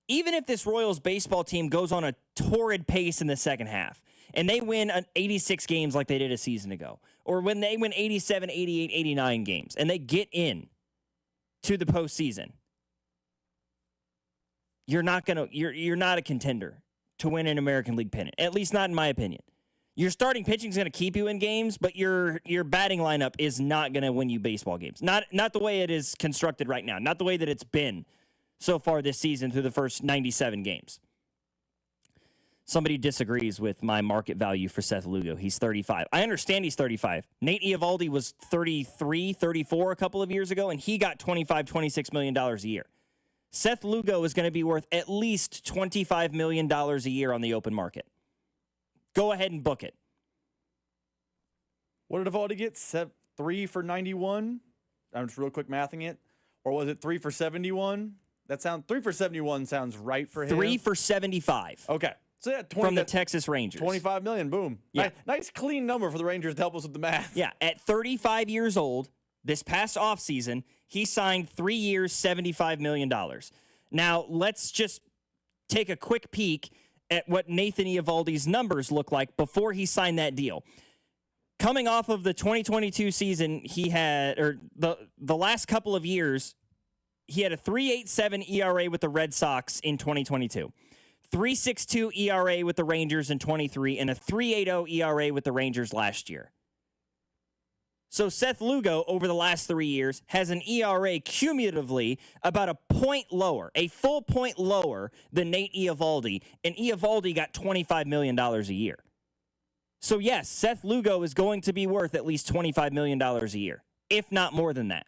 Even if this Royals baseball team goes on a torrid pace in the second half and they win 86 games like they did a season ago, or when they win 87, 88, 89 games and they get in to the postseason, you're not a contender to win an American League pennant, at least not in my opinion. Your starting pitching is going to keep you in games, but your batting lineup is not going to win you baseball games. Not the way it is constructed right now. Not the way that it's been so far this season through the first 97 games. Somebody disagrees with my market value for Seth Lugo. He's 35. I understand he's 35. Nate Eovaldi was 33, 34 a couple of years ago, and he got $25, $26 million a year. Seth Lugo is going to be worth at least $25 million a year on the open market. Go ahead and book it.
What did Eovaldi get? 3 for 91? I'm just real quick mathing it. Or was it 3 for 71? 3 for 71 sounds right for him.
3 for 75.
Okay. So yeah,
from the Texas Rangers.
$25 million, boom.
Yeah.
Nice clean number for the Rangers to help us with the math.
Yeah, at 35 years old, this past offseason, he signed 3 years, $75 million. Now, let's just take a quick peek at what Nathan Eovaldi's numbers look like before he signed that deal. Coming off of the 2022 season, he had, or the last couple of years, he had a 3.87 ERA with the Red Sox in 2022, 3.62 ERA with the Rangers in 23, and a 3.80 ERA with the Rangers last year. So Seth Lugo, over the last 3 years, has an ERA cumulatively about a full point lower than Nate Eovaldi, and Eovaldi got $25 million a year. So yes, Seth Lugo is going to be worth at least $25 million a year, if not more than that.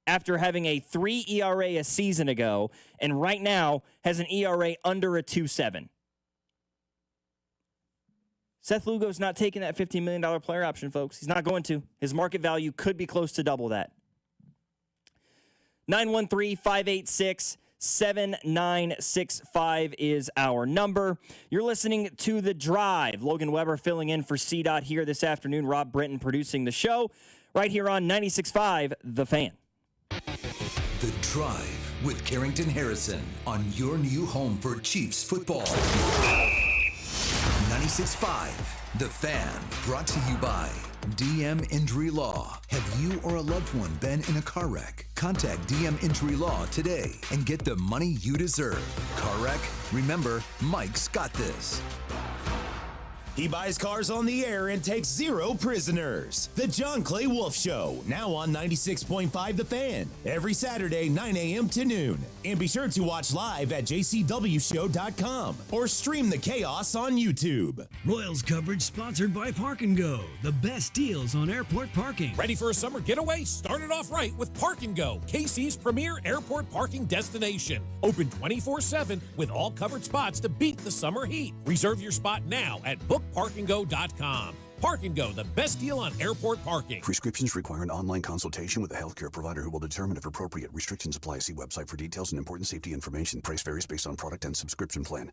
After having a 3 ERA a season ago, and right now has an ERA under a 2.7. Seth Lugo's not taking that $15 million player option, folks. He's not going to. His market value could be close to double that. 913-586-7965 is our number. You're listening to The Drive. Logan Weber filling in for C-Dot here this afternoon. Rob Britton producing the show right here on 96.5 The Fan.
The Drive with Carrington Harrison on your new home for Chiefs football. 96.5 The Fan, brought to you by DM Injury Law. Have you or a loved one been in a car wreck? Contact DM Injury Law today and get the money you deserve. Car wreck? Remember, Mike's got this.
He buys cars on the air and takes 0 prisoners. The John Clay Wolf Show, now on 96.5 The Fan, every Saturday, 9 a.m. to noon. And be sure to watch live at jcwshow.com or stream the chaos on YouTube.
Royals coverage sponsored by Park & Go, the best deals on airport parking.
Ready for a summer getaway? Start it off right with Park & Go, KC's premier airport parking destination. Open 24/7 with all covered spots to beat the summer heat. Reserve your spot now at bookparkandgo.com. Park & Go, the best deal on airport parking.
Prescriptions require an online consultation with a healthcare provider who will determine if appropriate. Restrictions apply. See website for details and important safety information. Price varies based on product and subscription plan.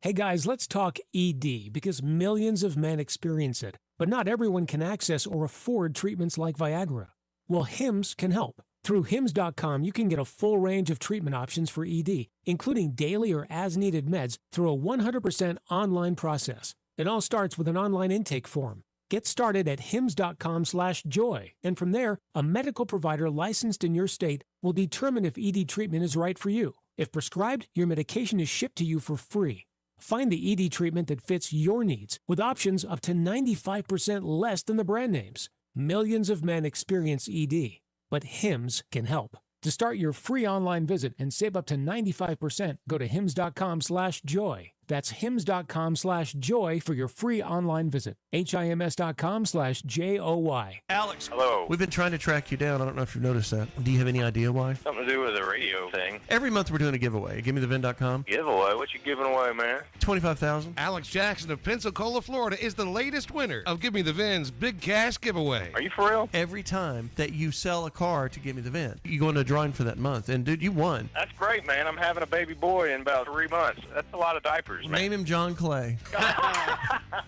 Hey guys, let's talk ED because millions of men experience it, but not everyone can access or afford treatments like Viagra. Well, Hims can help. Through Hims.com, you can get a full range of treatment options for ED, including daily or as-needed meds through a 100% online process. It all starts with an online intake form. Get started at hims.com/joy, and from there, a medical provider licensed in your state will determine if ED treatment is right for you. If prescribed, your medication is shipped to you for free. Find the ED treatment that fits your needs with options up to 95% less than the brand names. Millions of men experience ED, but Hims can help. To start your free online visit and save up to 95%, go to hims.com/joy. That's hims.com/joy for your free online visit. HIMS.com/JOY.
Alex. Hello. We've been trying to track you down. I don't know if you've noticed that. Do you have any idea why?
Something to do with the radio thing.
Every month we're doing a giveaway. GiveMeTheVin.com.
Giveaway? What you giving away, man?
$25,000.
Alex Jackson of Pensacola, Florida is the latest winner of Give Me the Vin's Big Cash Giveaway.
Are you for real?
Every time that you sell a car to Give Me the Vin, you go into a drawing for that month. And dude, you won.
That's great, man. I'm having a baby boy in about 3 months. That's a lot of diapers. jewelers, man.
Name him John Clay.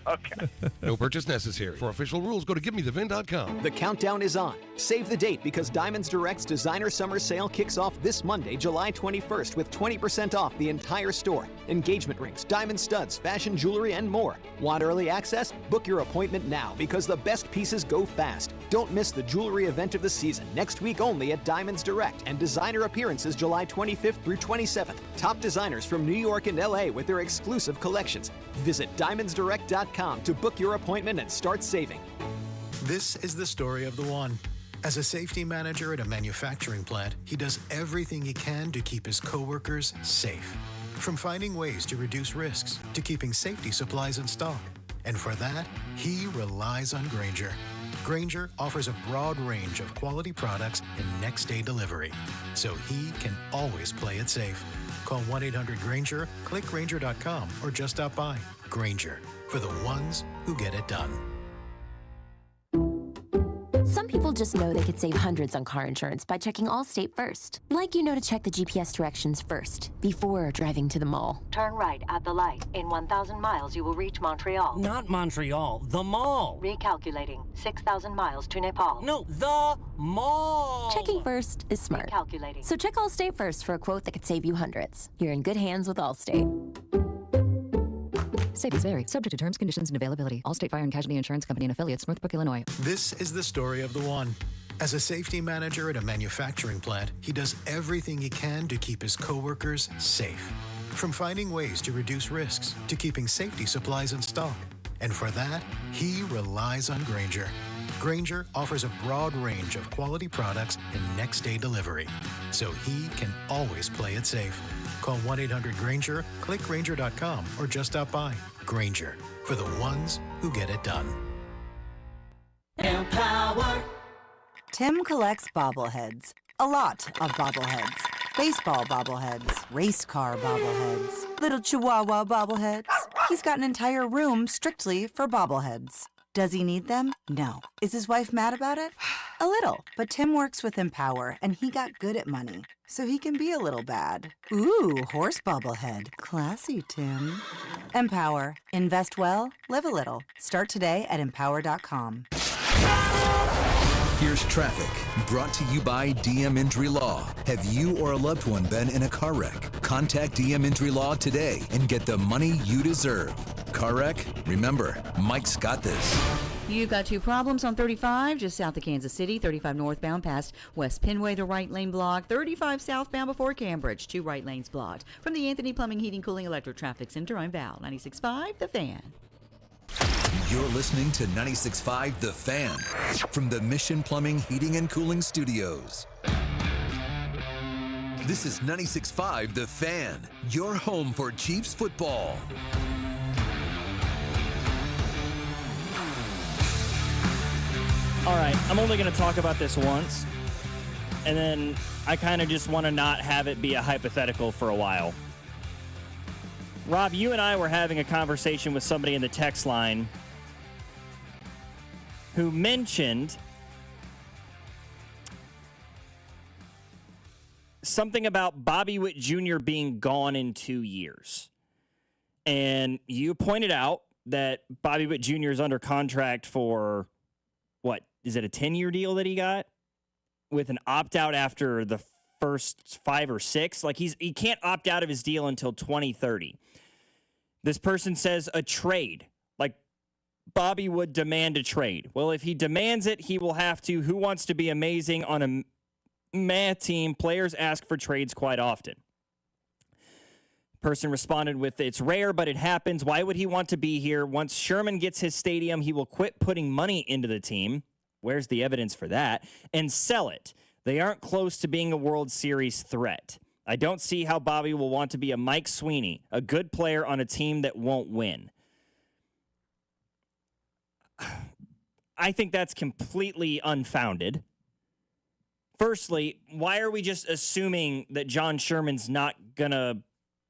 Okay.
No purchase necessary. For official rules, go to GiveMeTheVin.com.
The countdown is on. Save the date because Diamonds Direct's Designer Summer Sale kicks off this Monday, July 21st with 20% off the entire store. Engagement rings, diamond studs, fashion jewelry, and more. Want early access? Book your appointment now because the best pieces go fast. Don't miss the jewelry event of the season next week only at Diamonds Direct and designer appearances July 25th through 27th. Top designers from New York and LA with their exclusive collections. Visit diamondsdirect.com to book your appointment and start saving.
This is the story of the one. As a safety manager at a manufacturing plant, he does everything he can to keep his coworkers safe. From finding ways to reduce risks to keeping safety supplies in stock. And for that, he relies on Grainger. Grainger offers a broad range of quality products and next-day delivery, so he can always play it safe. Call 1-800-GRAINGER, click Grainger.com, or just stop by. Grainger, for the ones who get it done.
Some people just know they could save hundreds on car insurance by checking Allstate first. Like you know to check the GPS directions first, before driving to the mall.
Turn right at the light. In 1,000 miles, you will reach Montreal.
Not Montreal, the mall.
Recalculating. 6,000 miles to Nepal.
No, the mall.
Checking first is smart.
Recalculating.
So check Allstate first for a quote that could save you hundreds. You're in good hands with Allstate.
Savings vary. Subject to terms, conditions, and availability. Allstate Fire and Casualty Insurance Company and affiliates, Northbrook, Illinois.
This is the story of the one. As a safety manager at a manufacturing plant, he does everything he can to keep his coworkers safe. From finding ways to reduce risks to keeping safety supplies in stock. And for that, he relies on Grainger. Grainger offers a broad range of quality products and next-day delivery, so he can always play it safe. Call 1-800-GRAINGER, click Grainger.com, or just stop by. Grainger, for the ones who get it done.
Empower. Tim collects bobbleheads. A lot of bobbleheads. Baseball bobbleheads, race car bobbleheads, little chihuahua bobbleheads. He's got an entire room strictly for bobbleheads. Does he need them? No. Is his wife mad about it? A little. But Tim works with Empower, and he got good at money, so he can be a little bad. Ooh, horse bobblehead. Classy, Tim. Empower. Invest well, live a little. Start today at empower.com.
Here's traffic, brought to you by DM Injury Law. Have you or a loved one been in a car wreck? Contact DM Injury Law today and get the money you deserve. Car wreck? Remember, Mike's got this.
You've got two problems on 35, just south of Kansas City, 35 northbound past West Penway, the right lane blocked, 35 southbound before Cambridge, two right lanes blocked. From the Anthony Plumbing, Heating, Cooling, Electric Traffic Center, I'm Val, 96.5, The Fan.
You're listening to 96.5 The Fan from the Mission Plumbing, Heating, and Cooling Studios. This is 96.5 The Fan, your home for Chiefs football.
All right, I'm only going to talk about this once, and then I kind of just want to not have it be a hypothetical for a while. Rob, you and I were having a conversation with somebody in the text line who mentioned something about Bobby Witt Jr. being gone in 2 years. And you pointed out that Bobby Witt Jr. is under contract for, what, is it a 10-year deal that he got? With an opt-out after the first 5 or 6? Like, he can't opt out of his deal until 2030. This person says a trade. Like, Bobby would demand a trade. Well, if he demands it, he will have to. Who wants to be amazing on a meh team? Players ask for trades quite often. Person responded with, it's rare, but it happens. Why would he want to be here? Once Sherman gets his stadium, he will quit putting money into the team. Where's the evidence for that? And sell it. They aren't close to being a World Series threat. I don't see how Bobby will want to be a Mike Sweeney, a good player on a team that won't win. I think that's completely unfounded. Firstly, why are we just assuming that John Sherman's not going to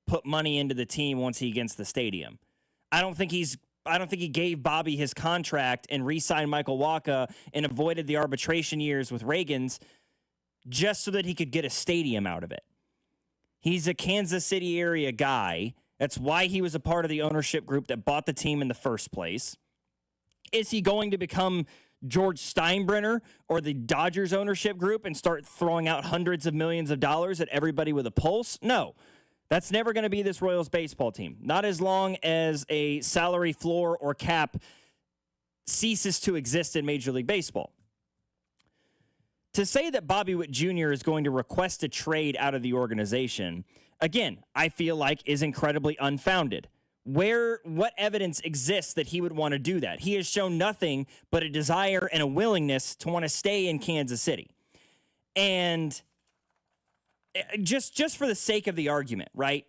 put money into the team once he gets the stadium? I don't think he gave Bobby his contract and re-signed Michael Wacha and avoided the arbitration years with Reagan's just so that he could get a stadium out of it. He's a Kansas City area guy, That's why he was a part of the ownership group that bought the team in the first place. Is he going to become George Steinbrenner or the Dodgers ownership group and start throwing out hundreds of millions of dollars at everybody with a pulse? No. That's never going to be this Royals baseball team. Not as long as a salary floor or cap ceases to exist in Major League Baseball. To say that Bobby Witt Jr. is going to request a trade out of the organization, again, I feel like is incredibly unfounded. What evidence exists that he would want to do that? He has shown nothing but a desire and a willingness to want to stay in Kansas City. And just for the sake of the argument, right?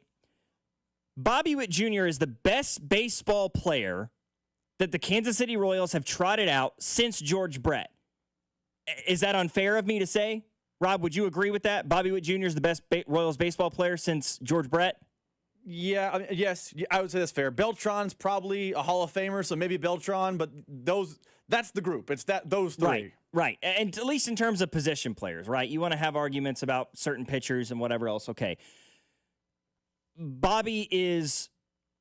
Bobby Witt Jr. is the best baseball player that the Kansas City Royals have trotted out since George Brett. Is that unfair of me to say? Rob, would you agree with that? Bobby Witt Jr. is the best Royals baseball player since George Brett?
Yeah, I mean, yes, I would say that's fair. Beltran's probably a Hall of Famer, so maybe Beltran, but that's the group. It's those three.
Right. And at least in terms of position players, right? You want to have arguments about certain pitchers and whatever else. Okay. Bobby is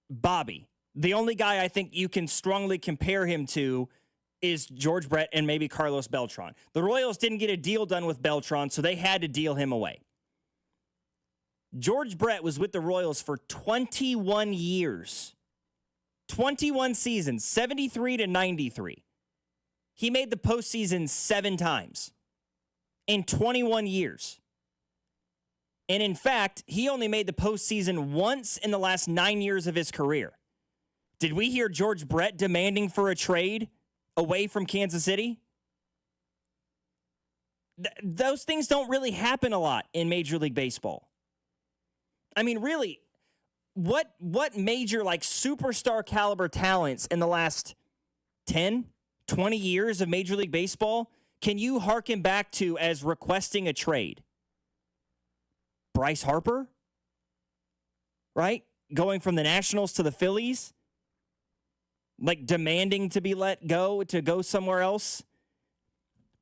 Bobby. The only guy I think you can strongly compare him to is George Brett and maybe Carlos Beltran. The Royals didn't get a deal done with Beltran, so they had to deal him away. George Brett was with the Royals for 21 years. 21 seasons, 73 to 93. He made the postseason 7 times in 21 years. And in fact, he only made the postseason once in the last 9 years of his career. Did we hear George Brett demanding for a trade away from Kansas City? Those things don't really happen a lot in Major League Baseball. I mean, really, what major, like, superstar caliber talents in the last 10, 20 years of Major League Baseball can you hearken back to as requesting a trade? Bryce Harper? Right? Going from the Nationals to the Phillies? Like, demanding to be let go, to go somewhere else?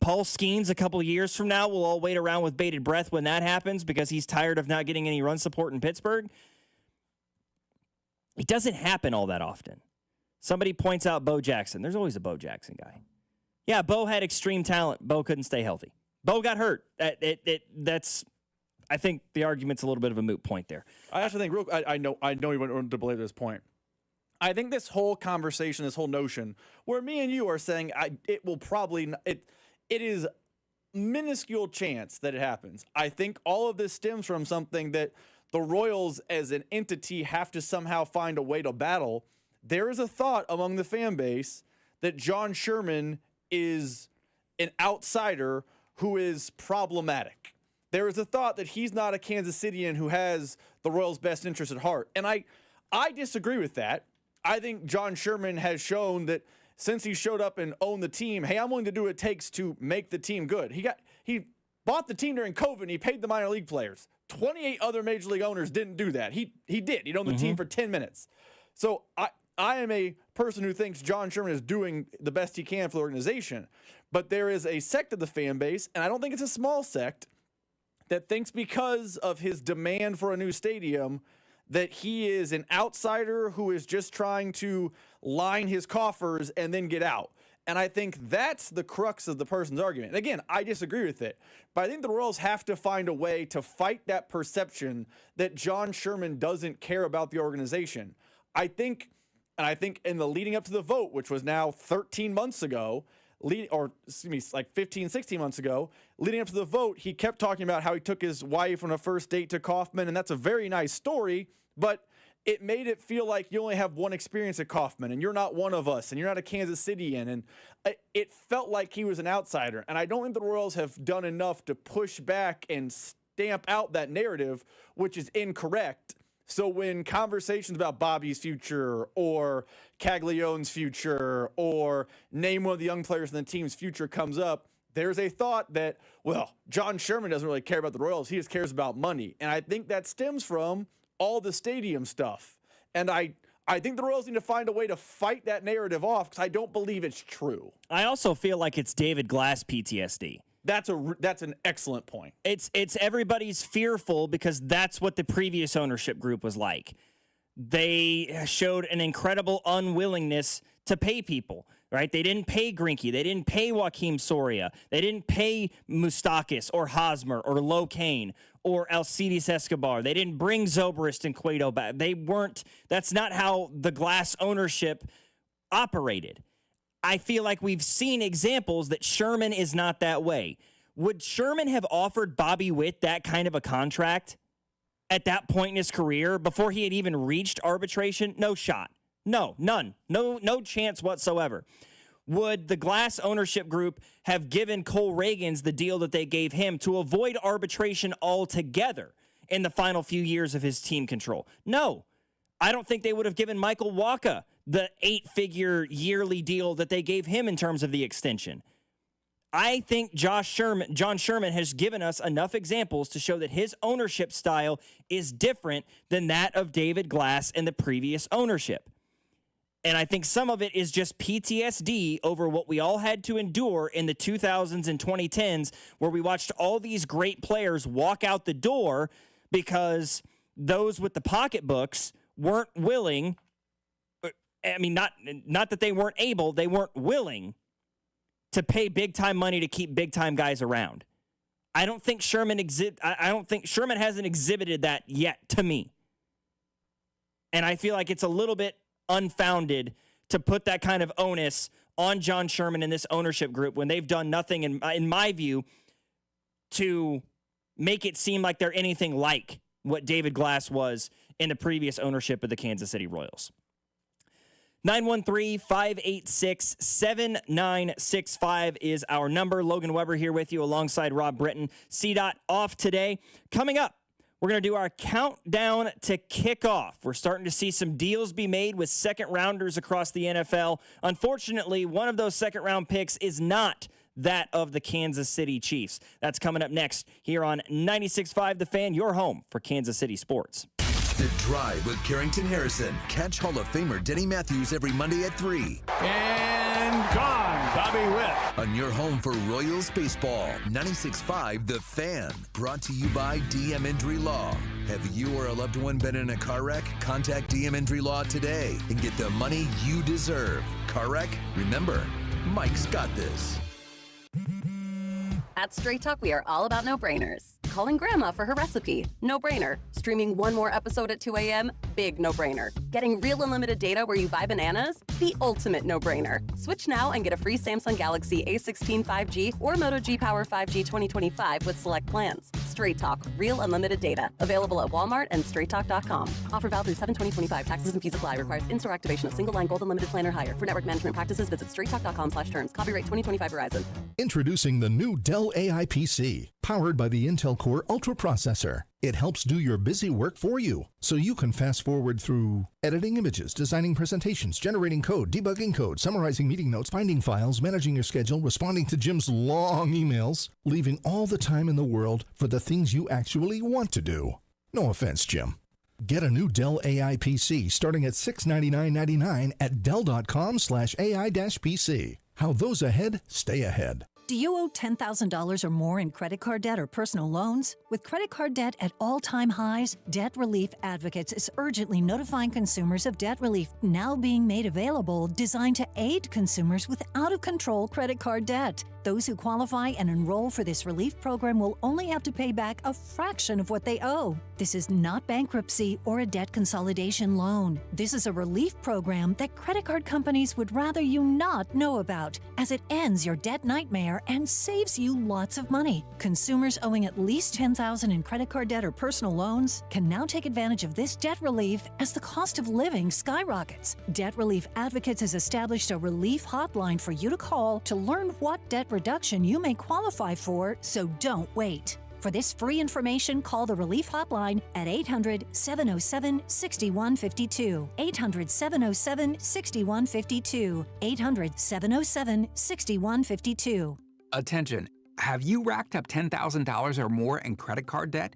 Paul Skeens a couple years from now, we'll all wait around with bated breath when that happens because he's tired of not getting any run support in Pittsburgh. It doesn't happen all that often. Somebody points out Bo Jackson. There's always a Bo Jackson guy. Yeah, Bo had extreme talent. Bo couldn't stay healthy. Bo got hurt. That's. I think the argument's a little bit of a moot point there.
I actually think I know you want to belabor this point. I think this whole conversation, this whole notion, where me and you are saying it will probably it is minuscule chance that it happens. I think all of this stems from something that the Royals as an entity have to somehow find a way to battle. There is a thought among the fan base that John Sherman is an outsider who is problematic. There is a thought that he's not a Kansas Citian who has the Royals' best interest at heart. And I disagree with that. I think John Sherman has shown that since he showed up and owned the team, hey, I'm willing to do what it takes to make the team good. He bought the team during COVID and he paid the minor league players. 28 other major league owners didn't do that. He did. He owned the team for 10 minutes. So I am a person who thinks John Sherman is doing the best he can for the organization. But there is a sect of the fan base, and I don't think it's a small sect, that thinks because of his demand for a new stadium that he is an outsider who is just trying to line his coffers and then get out. And I think that's the crux of the person's argument. And again, I disagree with it. But I think the Royals have to find a way to fight that perception that John Sherman doesn't care about the organization. I think in the leading up to the vote, which was now 13 months ago, like 15, 16 months ago, leading up to the vote, he kept talking about how he took his wife on a first date to Kauffman, and that's a very nice story, but it made it feel like you only have one experience at Kauffman, and you're not one of us, and you're not a Kansas Cityan, and it felt like he was an outsider, and I don't think the Royals have done enough to push back and stamp out that narrative, which is incorrect. So when conversations about Bobby's future or Caglione's future or name one of the young players in the team's future comes up, there's a thought that, well, John Sherman doesn't really care about the Royals. He just cares about money. And I think that stems from all the stadium stuff. And I think the Royals need to find a way to fight that narrative off because I don't believe it's true.
I also feel like it's David Glass PTSD.
That's an excellent point.
It's everybody's fearful because that's what the previous ownership group was like. they showed an incredible unwillingness to pay people, right? They didn't pay Greinke. They didn't pay Joakim Soria. They didn't pay Moustakis or Hosmer or Locaine or Alcides Escobar. They didn't bring Zobrist and Cueto back. That's not how the Glass ownership operated. I feel like we've seen examples that Sherman is not that way. Would Sherman have offered Bobby Witt that kind of a contract at that point in his career before he had even reached arbitration? No shot. No, none. No chance whatsoever. Would the Glass ownership group have given Cole Reagans the deal that they gave him to avoid arbitration altogether in the final few years of his team control? No. I don't think they would have given Michael Wacha the 8-figure yearly deal that they gave him in terms of the extension. I think John Sherman has given us enough examples to show that his ownership style is different than that of David Glass and the previous ownership. And I think some of it is just PTSD over what we all had to endure in the 2000s and 2010s, where we watched all these great players walk out the door because those with the pocketbooks weren't willing. I mean, not that they weren't able, they weren't willing to pay big time money to keep big time guys around. I don't think Sherman hasn't exhibited that yet to me. And I feel like it's a little bit unfounded to put that kind of onus on John Sherman and this ownership group when they've done nothing, in my view, to make it seem like they're anything like what David Glass was in the previous ownership of the Kansas City Royals. 913-586-7965 is our number. Logan Weber here with you alongside Rob Britton. CDOT off today. Coming up, we're going to do our countdown to kickoff. We're starting to see some deals be made with second-rounders across the NFL. Unfortunately, one of those second-round picks is not that of the Kansas City Chiefs. That's coming up next here on 96.5 The Fan, your home for Kansas City sports.
The Drive with Carrington Harrison. Catch Hall of Famer Denny Matthews every Monday at 3.
And gone, Bobby Witt.
On your home for Royals baseball, 96.5 The Fan. Brought to you by DM Injury Law. Have you or a loved one been in a car wreck? Contact DM Injury Law today and get the money you deserve. Car wreck? Remember, Mike's got this.
At Straight Talk, we are all about no-brainers. Calling Grandma for her recipe, no-brainer. Streaming one more episode at 2 a.m., big no-brainer. Getting real unlimited data where you buy bananas, the ultimate no-brainer. Switch now and get a free Samsung Galaxy A16 5G or Moto G Power 5G 2025 with select plans. Straight Talk, real unlimited data. Available at Walmart and straighttalk.com. Offer valid through 7/20/25. Taxes and fees apply. Requires in-store activation of single line gold unlimited plan or higher. For network management practices, visit straighttalk.com/terms. Copyright 2025 Verizon.
Introducing the new Dell AI PC, powered by the Intel Core Ultra processor. It helps do your busy work for you, so you can fast forward through editing images, designing presentations, generating code, debugging code, summarizing meeting notes, finding files, managing your schedule, responding to Jim's long emails, leaving all the time in the world for the things you actually want to do. No offense, Jim. Get a new Dell AI PC starting at $699.99 at Dell.com/AI-PC. How those ahead stay ahead.
Do you owe $10,000 or more in credit card debt or personal loans? With credit card debt at all-time highs, Debt Relief Advocates is urgently notifying consumers of debt relief now being made available, designed to aid consumers with out-of-control credit card debt. Those who qualify and enroll for this relief program will only have to pay back a fraction of what they owe. This is not bankruptcy or a debt consolidation loan. This is a relief program that credit card companies would rather you not know about, as it ends your debt nightmare and saves you lots of money. Consumers owing at least $10,000 in credit card debt or personal loans can now take advantage of this debt relief as the cost of living skyrockets. Debt Relief Advocates has established a relief hotline for you to call to learn what debt reduction you may qualify for, so don't wait. For this free information, call the Relief Hotline at 800-707-6152. 800-707-6152. 800-707-6152.
Attention, have you racked up $10,000 or more in credit card debt?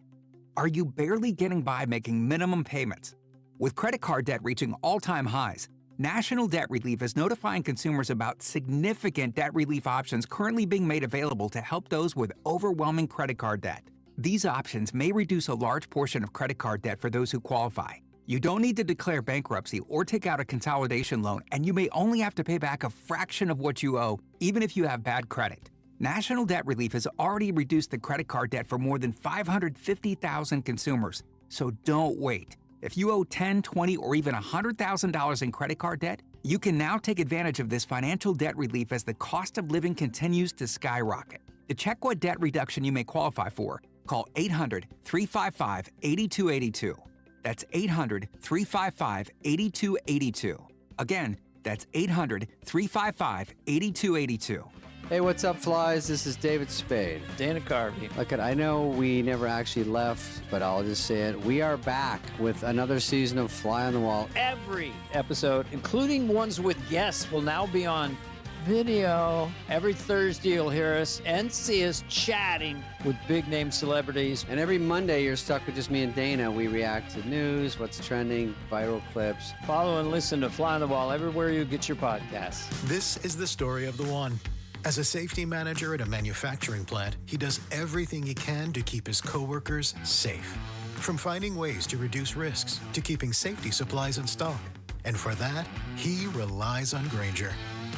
Are you barely getting by making minimum payments? With credit card debt reaching all-time highs, National Debt Relief is notifying consumers about significant debt relief options currently being made available to help those with overwhelming credit card debt. These options may reduce a large portion of credit card debt for those who qualify. You don't need to declare bankruptcy or take out a consolidation loan, and you may only have to pay back a fraction of what you owe, even if you have bad credit. National Debt Relief has already reduced the credit card debt for more than 550,000 consumers. So don't wait. If you owe $10, $20, or even $100,000 in credit card debt, you can now take advantage of this financial debt relief as the cost of living continues to skyrocket. To check what debt reduction you may qualify for, call 800-355-8282. That's 800-355-8282. Again, that's 800-355-8282.
Hey, what's up, Flies? This is David Spade.
Dana Carvey.
Look, I know we never actually left, but I'll just say it. We are back with another season of Fly on the Wall.
Every episode, including ones with guests, will now be on video. Every Thursday, you'll hear us and see us chatting with big-name celebrities.
And every Monday, you're stuck with just me and Dana. We react to news, what's trending, viral clips.
Follow and listen to Fly on the Wall everywhere you get your podcasts.
This is the story of the one. As a safety manager at a manufacturing plant, he does everything he can to keep his coworkers safe. From finding ways to reduce risks to keeping safety supplies in stock. And for that, he relies on Grainger.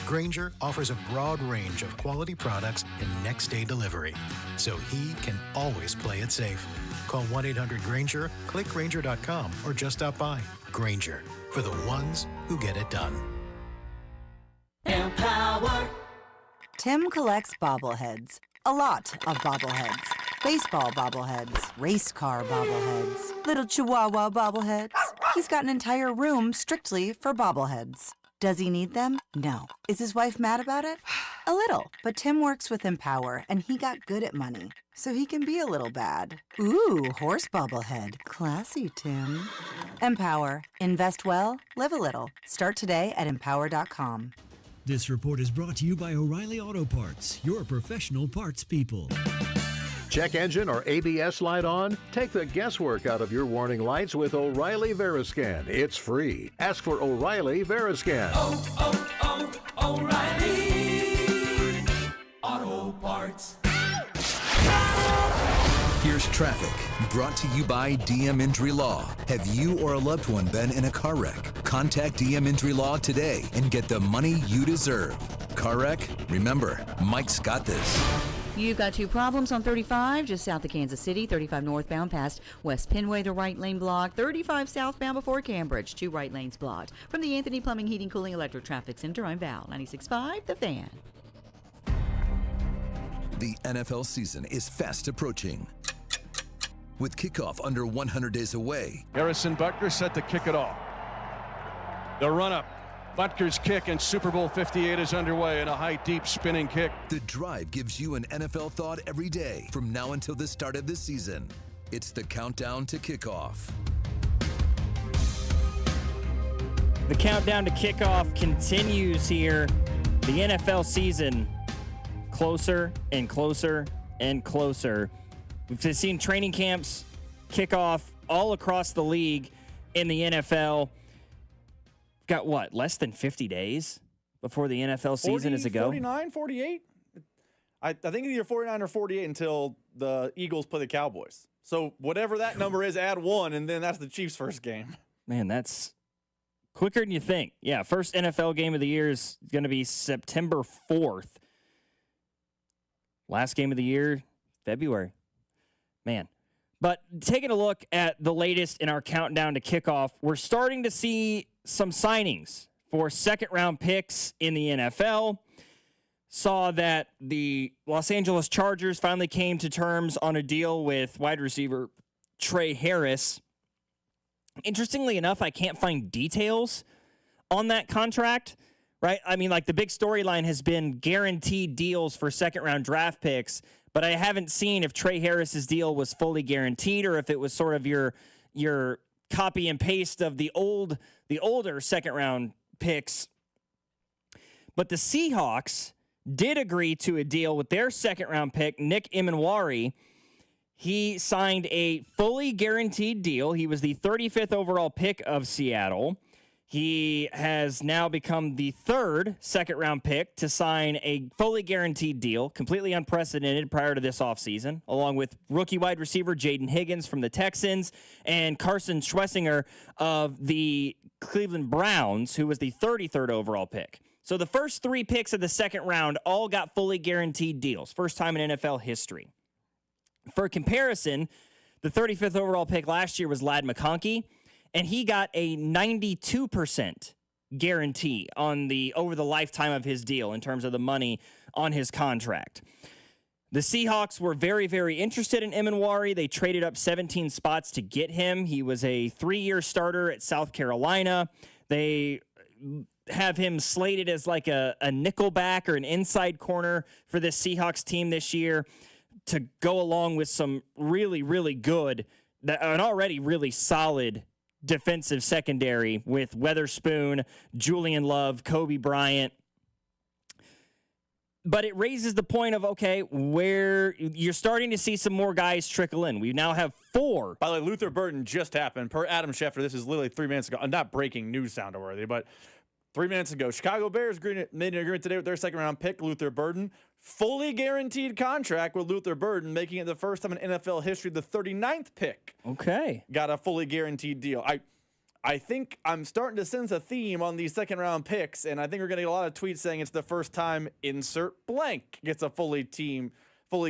Grainger offers a broad range of quality products and next-day delivery, so he can always play it safe. Call 1-800-GRAINGER, click Grainger.com, or just stop by. Grainger, for the ones who get it done.
Empower. Tim collects bobbleheads. A lot of bobbleheads. Baseball bobbleheads, race car bobbleheads, little chihuahua bobbleheads. He's got an entire room strictly for bobbleheads. Does he need them? No. Is his wife mad about it? A little. But Tim works with Empower, and he got good at money, so he can be a little bad. Ooh, horse bobblehead. Classy, Tim. Empower. Invest well, live a little. Start today at empower.com.
This report is brought to you by O'Reilly Auto Parts, your professional parts people.
Check engine or ABS light on? Take the guesswork out of your warning lights with O'Reilly Veriscan. It's free. Ask for O'Reilly Veriscan.
O'Reilly Auto Parts.
Here's traffic, brought to you by DM Injury Law. Have you or a loved one been in a car wreck? Contact DM Injury Law today and get the money you deserve. Car wreck? Remember, Mike's got this.
You've got two problems on 35, just south of Kansas City, 35 northbound past West Pinway, the right lane blocked, 35 southbound before Cambridge, 2 right lanes blocked. From the Anthony Plumbing, Heating, Cooling, Electric Traffic Center, I'm Val, 96.5, The Fan.
The NFL season is fast approaching. With kickoff under 100 days away.
Harrison Butker set to kick it off. The run-up. Butker's kick in Super Bowl 58 is underway and a high, deep spinning kick.
The Drive gives you an NFL thought every day from now until the start of the season. It's the countdown to kickoff.
The countdown to kickoff continues here. The NFL season closer and closer and closer. We've seen training camps kick off all across the league in the NFL. Got what, less than 50 days before the NFL season is a go?
49, 48? I think either 49 or 48 until the Eagles play the Cowboys. So whatever that number is, add 1, and then that's the Chiefs' first game.
Man, that's quicker than you think. Yeah, first NFL game of the year is going to be September 4th. Last game of the year, February. Man. But taking a look at the latest in our countdown to kickoff, we're starting to see some signings for second-round picks in the NFL. Saw that the Los Angeles Chargers finally came to terms on a deal with wide receiver Trey Harris. Interestingly enough, I can't find details on that contract, right? I mean, like the big storyline has been guaranteed deals for second-round draft picks, but I haven't seen if Trey Harris's deal was fully guaranteed or if it was sort of your copy and paste of the older second-round picks. But the Seahawks did agree to a deal with their second-round pick, Nick Emanwari. He signed a fully guaranteed deal. He was the 35th overall pick of Seattle. He has now become the third second-round pick to sign a fully guaranteed deal, completely unprecedented prior to this offseason, along with rookie wide receiver Jaden Higgins from the Texans and Carson Schwessinger of the Cleveland Browns, who was the 33rd overall pick. So the first three picks of the second round all got fully guaranteed deals. First time in NFL history. For comparison, the 35th overall pick last year was Ladd McConkey, and he got a 92% guarantee over the lifetime of his deal in terms of the money on his contract. The Seahawks were very, very interested in Emanwari. They traded up 17 spots to get him. He was a 3-year starter at South Carolina. They have him slated as like a nickelback or an inside corner for this Seahawks team this year to go along with some really, really good, an already really solid defensive secondary with Weatherspoon, Julian Love, Kobe Bryant. But it raises the point of, okay, where you're starting to see some more guys trickle in. We now have 4.
By the way, Luther Burden just happened. Per Adam Schefter, this is literally 3 minutes ago. Not breaking news sound worthy, but 3 minutes ago, Chicago Bears made an agreement today with their second-round pick, Luther Burden. Fully guaranteed contract with Luther Burden, making it the first time in NFL history the 39th pick.
Okay.
Got a fully guaranteed deal. I think I'm starting to sense a theme on these second-round picks, and I think we're going to get a lot of tweets saying it's the first time insert blank gets a fully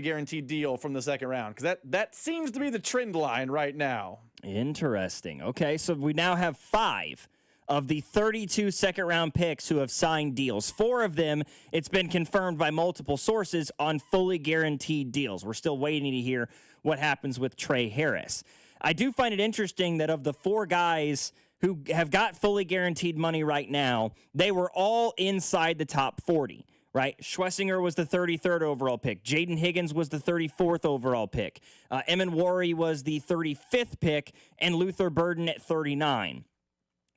guaranteed deal from the second round, because that seems to be the trend line right now.
Interesting. Okay, so we now have 5 of the 32 second-round picks who have signed deals. 4 of them, it's been confirmed by multiple sources on fully guaranteed deals. We're still waiting to hear what happens with Trey Harris. I do find it interesting that of the 4 guys who have got fully guaranteed money right now, they were all inside the top 40, right? Schwessinger was the 33rd overall pick. Jaden Higgins was the 34th overall pick. Emanwari was the 35th pick, and Luther Burden at 39.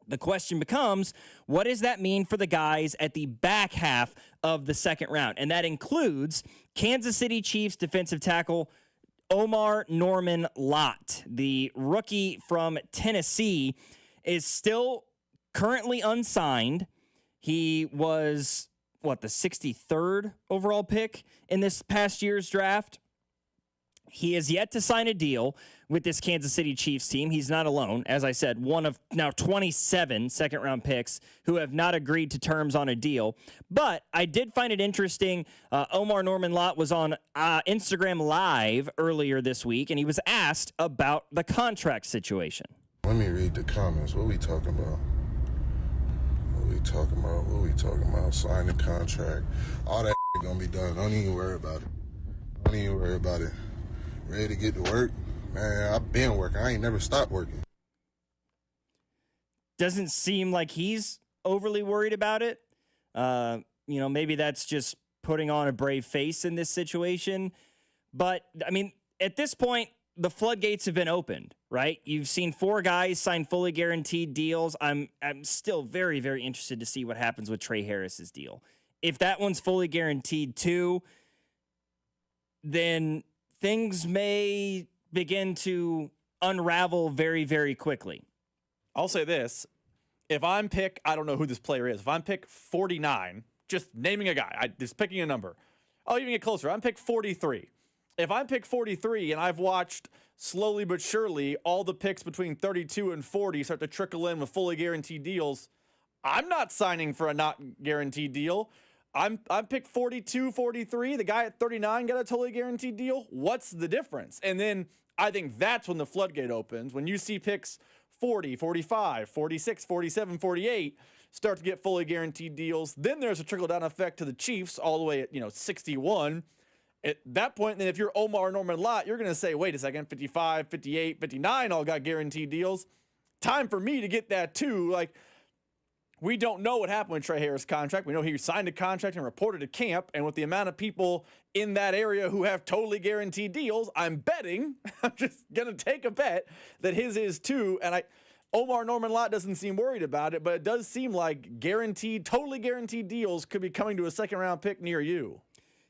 The question becomes, what does that mean for the guys at the back half of the second round? And that includes Kansas City Chiefs defensive tackle Omar Norman Lott. The rookie from Tennessee is still currently unsigned. He was, the 63rd overall pick in this past year's draft. He has yet to sign a deal with this Kansas City Chiefs team. He's not alone. As I said, one of now 27 second-round picks who have not agreed to terms on a deal. But I did find it interesting. Omar Norman Lott was on Instagram Live earlier this week, and he was asked about the contract situation.
Let me read the comments. What are we talking about? What are we talking about? Sign the contract. All that gonna be done. Don't even worry about it. Ready to get to work? Man, I've been working. I ain't never stopped working.
Doesn't seem like he's overly worried about it. Maybe that's just putting on a brave face in this situation. But, I mean, at this point, the floodgates have been opened, right? You've seen 4 guys sign fully guaranteed deals. I'm still very, very interested to see what happens with Trey Harris's deal. If that one's fully guaranteed too, then things may begin to unravel very, very quickly.
I'll say this. If I'm pick, I don't know who this player is. If I'm pick 49, just naming a guy, just picking a number. I'll even get closer. I'm pick 43. If I'm pick 43 and I've watched slowly but surely all the picks between 32 and 40 start to trickle in with fully guaranteed deals, I'm not signing for a not guaranteed deal. I'm pick 42, 43. The guy at 39 got a totally guaranteed deal. What's the difference? And then I think that's when the floodgate opens. When you see picks 40, 45, 46, 47, 48 start to get fully guaranteed deals, then there's a trickle-down effect to the Chiefs all the way at 61. At that point, then if you're Omar Norman Lott, you're going to say, wait a second, 55, 58, 59 all got guaranteed deals. Time for me to get that too. We don't know what happened with Trey Harris' contract. We know he signed a contract and reported to camp. And with the amount of people in that area who have totally guaranteed deals, I'm just going to take a bet that his is too. And Omar Norman Lott doesn't seem worried about it, but it does seem like totally guaranteed deals could be coming to a second-round pick near you.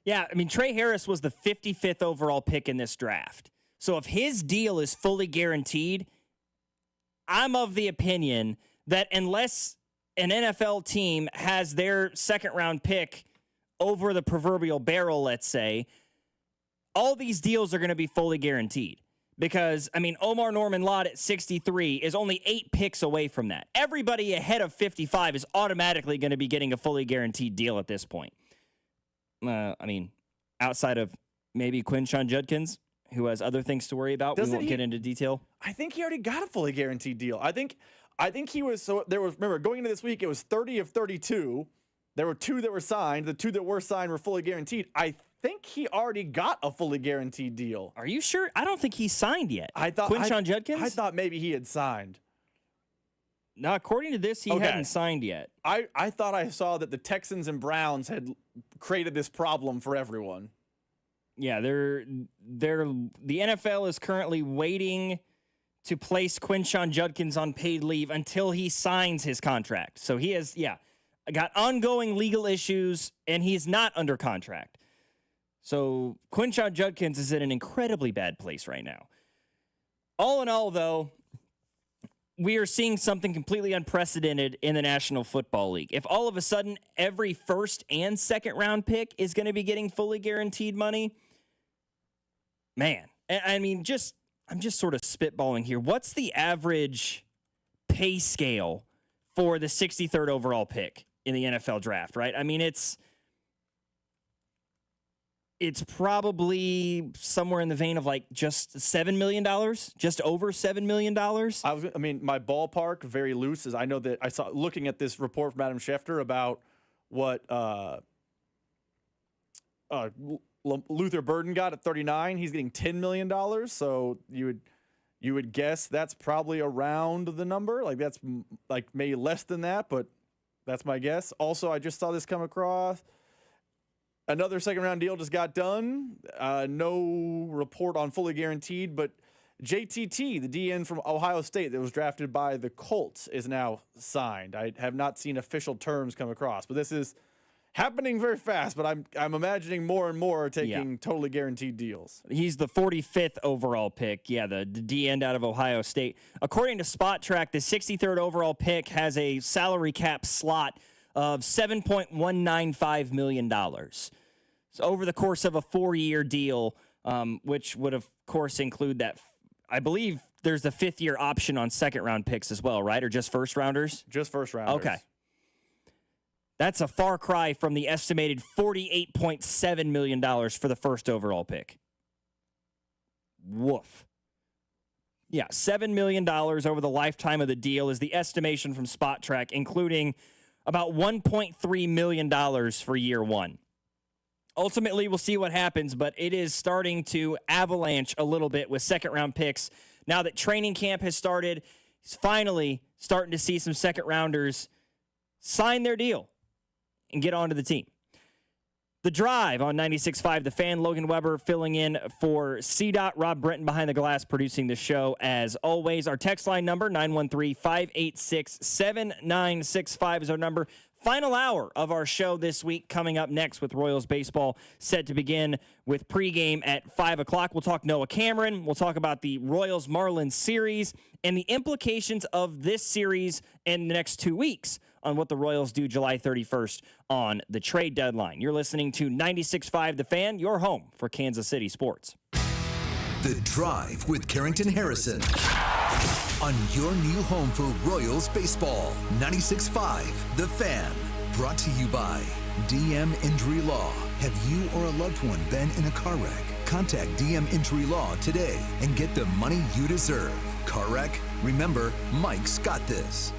Yeah, I mean, Trey Harris was the 55th overall pick in this draft. So if his deal is fully guaranteed, I'm of the opinion that unless an NFL team has their second-round pick over the proverbial barrel, let's say, all these deals are going to be fully guaranteed. Because, I mean, Omar Norman Lott at 63 is only 8 picks away from that. Everybody ahead of 55 is automatically going to be getting a fully guaranteed deal at this point. I mean, outside of maybe Quinshon Judkins, who has other things to worry about. We won't get into detail.
I think he already got a fully guaranteed deal. I think he was, so there was, remember, going into this week, it was 30 of 32. There were 2 that were signed. The 2 that were signed were fully guaranteed. I think he already got a fully guaranteed deal.
Are you sure? I don't think he's signed yet. Quinshon Judkins?
I thought maybe he had signed.
No, according to this, he hadn't signed yet.
I thought I saw that the Texans and Browns had created this problem for everyone.
Yeah, the NFL is currently waiting to place Quinshon Judkins on paid leave until he signs his contract. So he has, got ongoing legal issues, and he's not under contract. So Quinshon Judkins is in an incredibly bad place right now. All in all, though, we are seeing something completely unprecedented in the National Football League. If all of a sudden every first and second round pick is going to be getting fully guaranteed money, man, I mean, I'm just sort of spitballing here. What's the average pay scale for the 63rd overall pick in the NFL draft, right? I mean, it's probably somewhere in the vein of like just $7 million, just over $7 million.
I mean, my ballpark, very loose, is I know that I saw, looking at this report from Adam Schefter about what Luther Burden got at 39. He's getting $10 million. So you would guess that's probably around the number. Like that's like maybe less than that, but that's my guess. Also, I just saw this come across. Another second round deal just got done. No report on fully guaranteed, but JTT, the DN from Ohio State that was drafted by the Colts, is now signed. I have not seen official terms come across, but this is happening very fast. But I'm imagining more and more are taking totally guaranteed deals.
He's the 45th overall pick. Yeah, the D end out of Ohio State. According to Spot Track, the 63rd overall pick has a salary cap slot of $7.195 million. So over the course of a 4-year deal, which would, of course, include that. I believe there's a 5th-year option on second-round picks as well, right? Or just first-rounders?
Just first-rounders.
Okay. That's a far cry from the estimated $48.7 million for the first overall pick. Woof. Yeah, $7 million over the lifetime of the deal is the estimation from Spot Track, including about $1.3 million for year one. Ultimately, we'll see what happens, but it is starting to avalanche a little bit with second-round picks. Now that training camp has started, he's finally starting to see some second-rounders sign their deal and get onto the team. The Drive on 96.5, The Fan. Logan Weber filling in for CDOT. Rob Brenton behind the glass producing the show as always. Our text line number, 913-586-7965 is our number. Final hour of our show this week coming up next with Royals baseball set to begin with pregame at 5 o'clock. We'll talk Noah Cameron. We'll talk about the Royals-Marlins series and the implications of this series in the next 2 weeks on what the Royals do July 31st on the trade deadline. You're listening to 96.5 The Fan, your home for Kansas City sports.
The Drive with Carrington Harrison on your new home for Royals baseball. 96.5 The Fan. Brought to you by DM Injury Law. Have you or a loved one been in a car wreck? Contact DM Injury Law today and get the money you deserve. Car wreck? Remember, Mike's got this.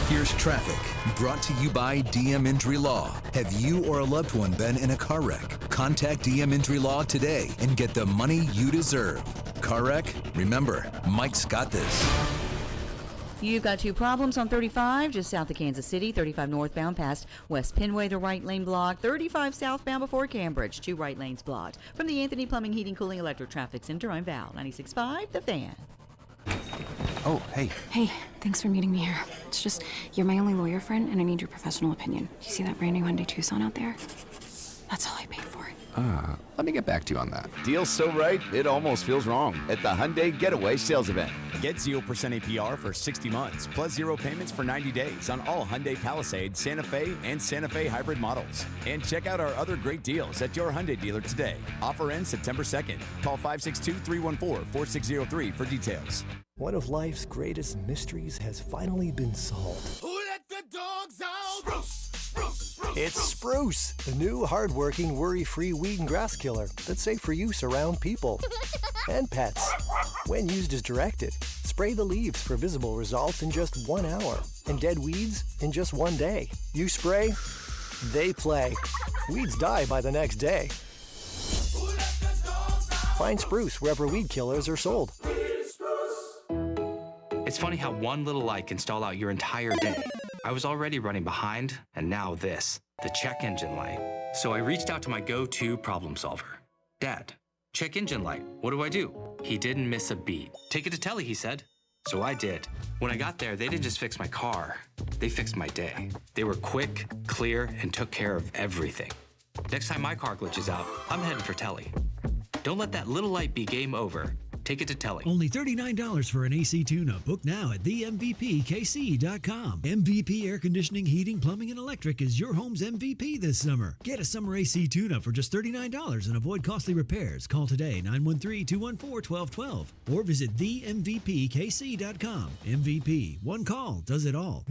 Here's traffic, brought to you by DM Injury Law. Have you or a loved one been in a car wreck? Contact DM Injury Law today and get the money you deserve. Car wreck? Remember, Mike's got this.
You've got 2 problems on 35, just south of Kansas City, 35 northbound past West Penway, the right lane blocked, 35 southbound before Cambridge, 2 right lanes blocked. From the Anthony Plumbing, Heating, Cooling, Electric Traffic Center, I'm Val, 96.5 The Fan.
Oh, hey.
Hey, thanks for meeting me here. It's just, you're my only lawyer friend, and I need your professional opinion. Do you see that brand new Hyundai Tucson out there? That's all I paid for it.
Let me get back to you on that.
Deal's so right, it almost feels wrong at the Hyundai Getaway Sales Event.
Get 0% APR for 60 months, plus 0 payments for 90 days on all Hyundai Palisade, Santa Fe, and Santa Fe hybrid models. And check out our other great deals at your Hyundai dealer today. Offer ends September 2nd. Call 562-314-4603 for details.
One of life's greatest mysteries has finally been solved.
Who let the dogs out? Spruce!
It's Spruce, the new hard-working, worry-free weed and grass killer that's safe for use around people and pets. When used as directed, spray the leaves for visible results in just 1 hour and dead weeds in just 1 day. You spray, they play. Weeds die by the next day. Find Spruce wherever weed killers are sold.
It's funny how one little light can stall out your entire day. I was already running behind, and now this, the check engine light. So I reached out to my go-to problem solver. Dad, check engine light. What do? He didn't miss a beat. Take it to Telly, he said. So I did. When I got there, they didn't just fix my car. They fixed my day. They were quick, clear, and took care of everything. Next time my car glitches out, I'm heading for Telly. Don't let that little light be game over. Take it to Telly.
Only $39 for an AC tune-up. Book now at themvpkc.com. MVP Air Conditioning, Heating, Plumbing, and Electric is your home's MVP this summer. Get a summer AC tune-up for just $39 and avoid costly repairs. Call today, 913-214-1212, or visit themvpkc.com. MVP, one call does it all.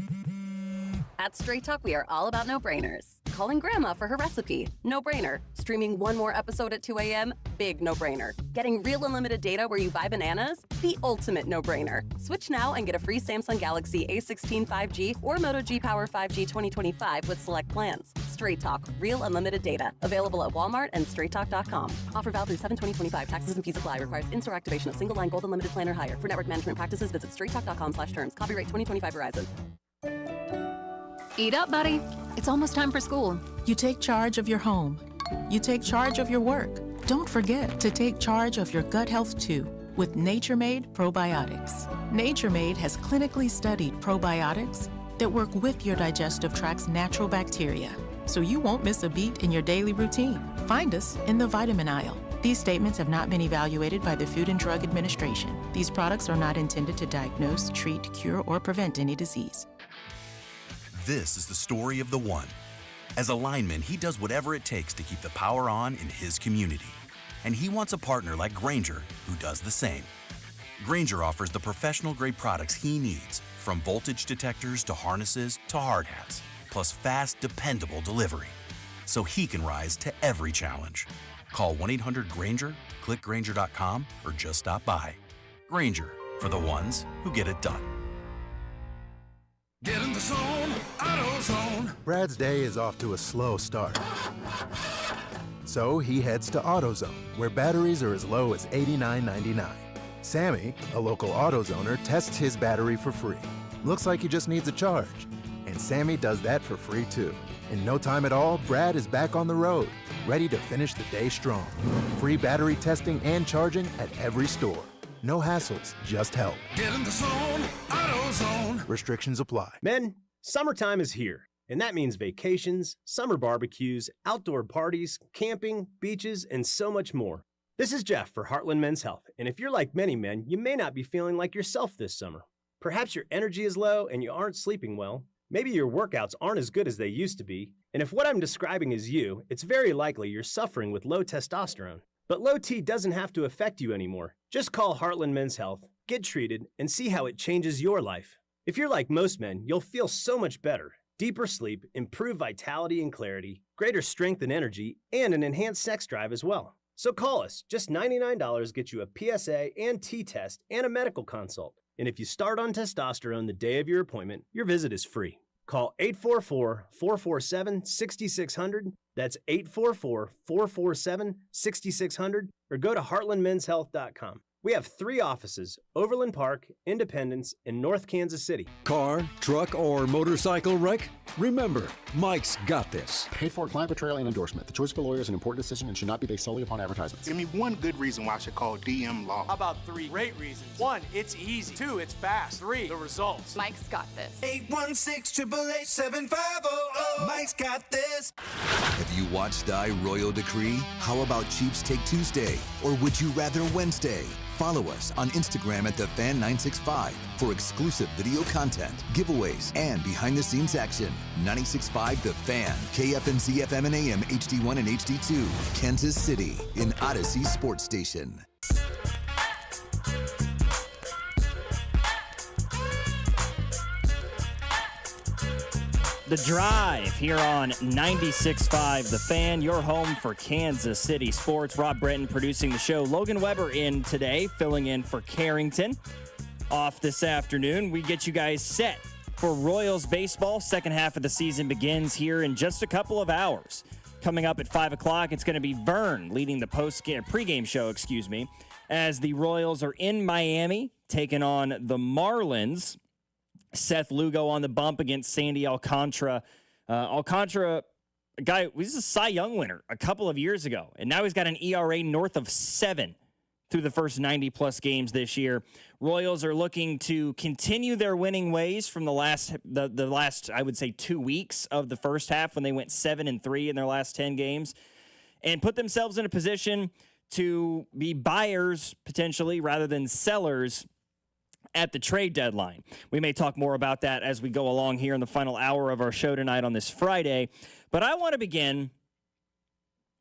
At Straight Talk, we are all about no-brainers. Calling Grandma for her recipe, no-brainer. Streaming one more episode at 2 a.m., big no-brainer. Getting real unlimited data where you buy bananas, the ultimate no-brainer. Switch now and get a free Samsung Galaxy A16 5G or Moto G Power 5G 2025 with select plans. Straight Talk, real unlimited data. Available at Walmart and straighttalk.com. Offer valid through 7/20/25. Taxes and fees apply. Requires in-store activation of single line gold unlimited plan or higher. For network management practices, visit straighttalk.com/terms. Copyright 2025 Verizon.
Eat up, buddy. It's almost time for school.
You take charge of your home. You take charge of your work. Don't forget to take charge of your gut health too with Nature Made Probiotics. Nature Made has clinically studied probiotics that work with your digestive tract's natural bacteria, so you won't miss a beat in your daily routine. Find us in the vitamin aisle. These statements have not been evaluated by the Food and Drug Administration. These products are not intended to diagnose, treat, cure, or prevent any disease.
This is the story of the one. As a lineman, he does whatever it takes to keep the power on in his community. And he wants a partner like Grainger who does the same. Grainger offers the professional-grade products he needs, from voltage detectors to harnesses to hard hats, plus fast, dependable delivery, so he can rise to every challenge. Call 1-800-GRAINGER, click Grainger.com, or just stop by. Grainger, for the ones who get it done.
Get in the zone, AutoZone.
Brad's day is off to a slow start. So he heads to AutoZone, where batteries are as low as $89.99. Sammy, a local AutoZoner, tests his battery for free. Looks like he just needs a charge. And Sammy does that for free too. In no time at all, Brad is back on the road, ready to finish the day strong. Free battery testing and charging at every store. No hassles, just help.
Get in the zone, AutoZone.
Restrictions apply.
Men, summertime is here, and that means vacations, summer barbecues, outdoor parties, camping, beaches, and so much more. This is Jeff for Heartland Men's Health, and if you're like many men, you may not be feeling like yourself this summer. Perhaps your energy is low and you aren't sleeping well. Maybe your workouts aren't as good as they used to be, and if what I'm describing is you, it's very likely you're suffering with low testosterone. But low T doesn't have to affect you anymore. Just call Heartland Men's Health, get treated, and see how it changes your life. If you're like most men, you'll feel so much better. Deeper sleep, improved vitality and clarity, greater strength and energy, and an enhanced sex drive as well. So call us. Just $99 gets you a PSA and T-test and a medical consult. And if you start on testosterone the day of your appointment, your visit is free. Call 844-447-6600. That's 844-447-6600. Or go to heartlandmenshealth.com. We have 3 offices: Overland Park, Independence, and North Kansas City.
Car, truck, or motorcycle wreck? Remember, Mike's got this.
Paid for client portrayal and endorsement. The choice of a lawyer is an important decision and should not be based solely upon advertisements.
Give me one good reason why I should call DM Law.
How about 3 great reasons? 1, it's easy. 2, it's fast. 3, the results.
Mike's got this.
816-888-7500. Mike's got this. Have you watched Die Royal Decree? How about Chiefs Take Tuesday? Or would you rather Wednesday? Follow us on Instagram at TheFan965 for exclusive video content, giveaways, and behind-the-scenes action. 96.5 The Fan, KFNC FM and AM, HD1 and HD2, Kansas City, in Odyssey Sports Station.
The Drive here on 96.5 The Fan, your home for Kansas City sports. Rob Brenton producing the show. Logan Weber in today, filling in for Carrington. Off this afternoon, we get you guys set for Royals baseball. Second half of the season begins here in just a couple of hours. Coming up at 5 o'clock, it's going to be Vern leading the pregame show, as the Royals are in Miami taking on the Marlins. Seth Lugo on the bump against Sandy Alcantara. Alcantara, a guy, he's a Cy Young winner a couple of years ago, and now he's got an ERA north of 7 through the first 90-plus games this year. Royals are looking to continue their winning ways from the last, I would say, 2 weeks of the first half when they went 7-3 in their last 10 games, and put themselves in a position to be buyers, potentially, rather than sellers at the trade deadline. We may talk more about that as we go along here in the final hour of our show tonight on this Friday. But I want to begin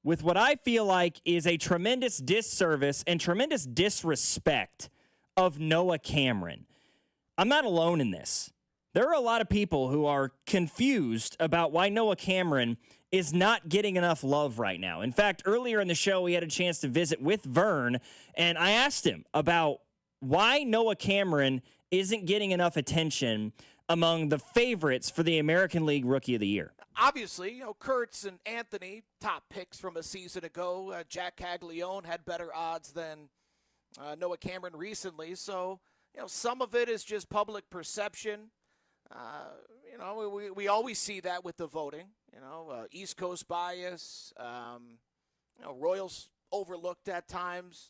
with what I feel like is a tremendous disservice and tremendous disrespect of Noah Cameron. I'm not alone in this. There are a lot of people who are confused about why Noah Cameron is not getting enough love right now. In fact, earlier in the show, we had a chance to visit with Vern, and I asked him about why Noah Cameron isn't getting enough attention among the favorites for the American League Rookie of the Year.
Obviously, Kurtz and Anthony, top picks from a season ago. Jack Caglione had better odds than Noah Cameron recently. So, some of it is just public perception. We always see that with the voting. East Coast bias. Royals overlooked at times.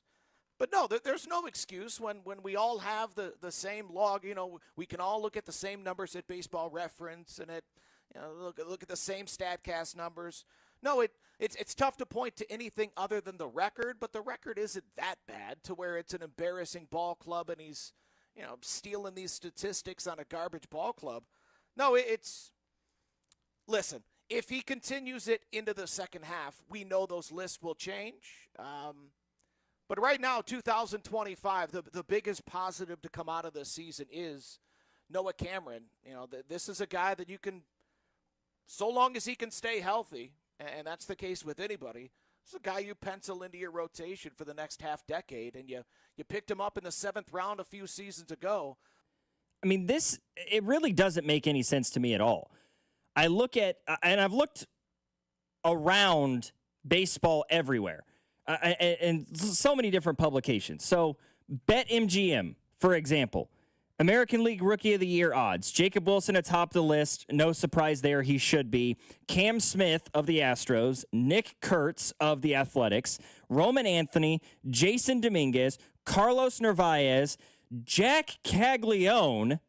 But no, there's no excuse when we all have the same log. We can all look at the same numbers at Baseball Reference and look at the same StatCast numbers. No, it's tough to point to anything other than the record, but the record isn't that bad to where it's an embarrassing ball club and he's stealing these statistics on a garbage ball club. No, listen, if he continues it into the second half, we know those lists will change. But right now, 2025, the biggest positive to come out of this season is Noah Cameron. This is a guy that you can, so long as he can stay healthy, and that's the case with anybody, this is a guy you pencil into your rotation for the next half decade, and you picked him up in the 7th round a few seasons ago.
I mean, it really doesn't make any sense to me at all. I look at, and I've looked around baseball everywhere. And so many different publications. So BetMGM, for example, American League Rookie of the Year odds. Jacob Wilson atop the list. No surprise there. He should be. Cam Smith of the Astros. Nick Kurtz of the Athletics. Roman Anthony. Jason Dominguez. Carlos Narvaez. Jack Caglione.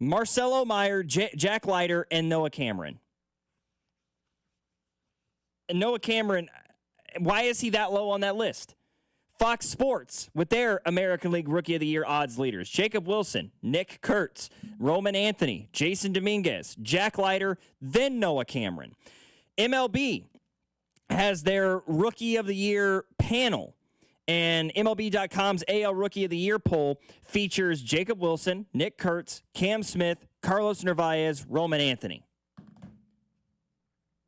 Marcelo Meyer. Jack Leiter. And Noah Cameron. And Noah Cameron, why is he that low on that list? Fox Sports with their American League Rookie of the Year odds leaders. Jacob Wilson, Nick Kurtz, Roman Anthony, Jason Dominguez, Jack Leiter, then Noah Cameron. MLB has their Rookie of the Year panel, and MLB.com's AL Rookie of the Year poll features Jacob Wilson, Nick Kurtz, Cam Smith, Carlos Narvaez, Roman Anthony.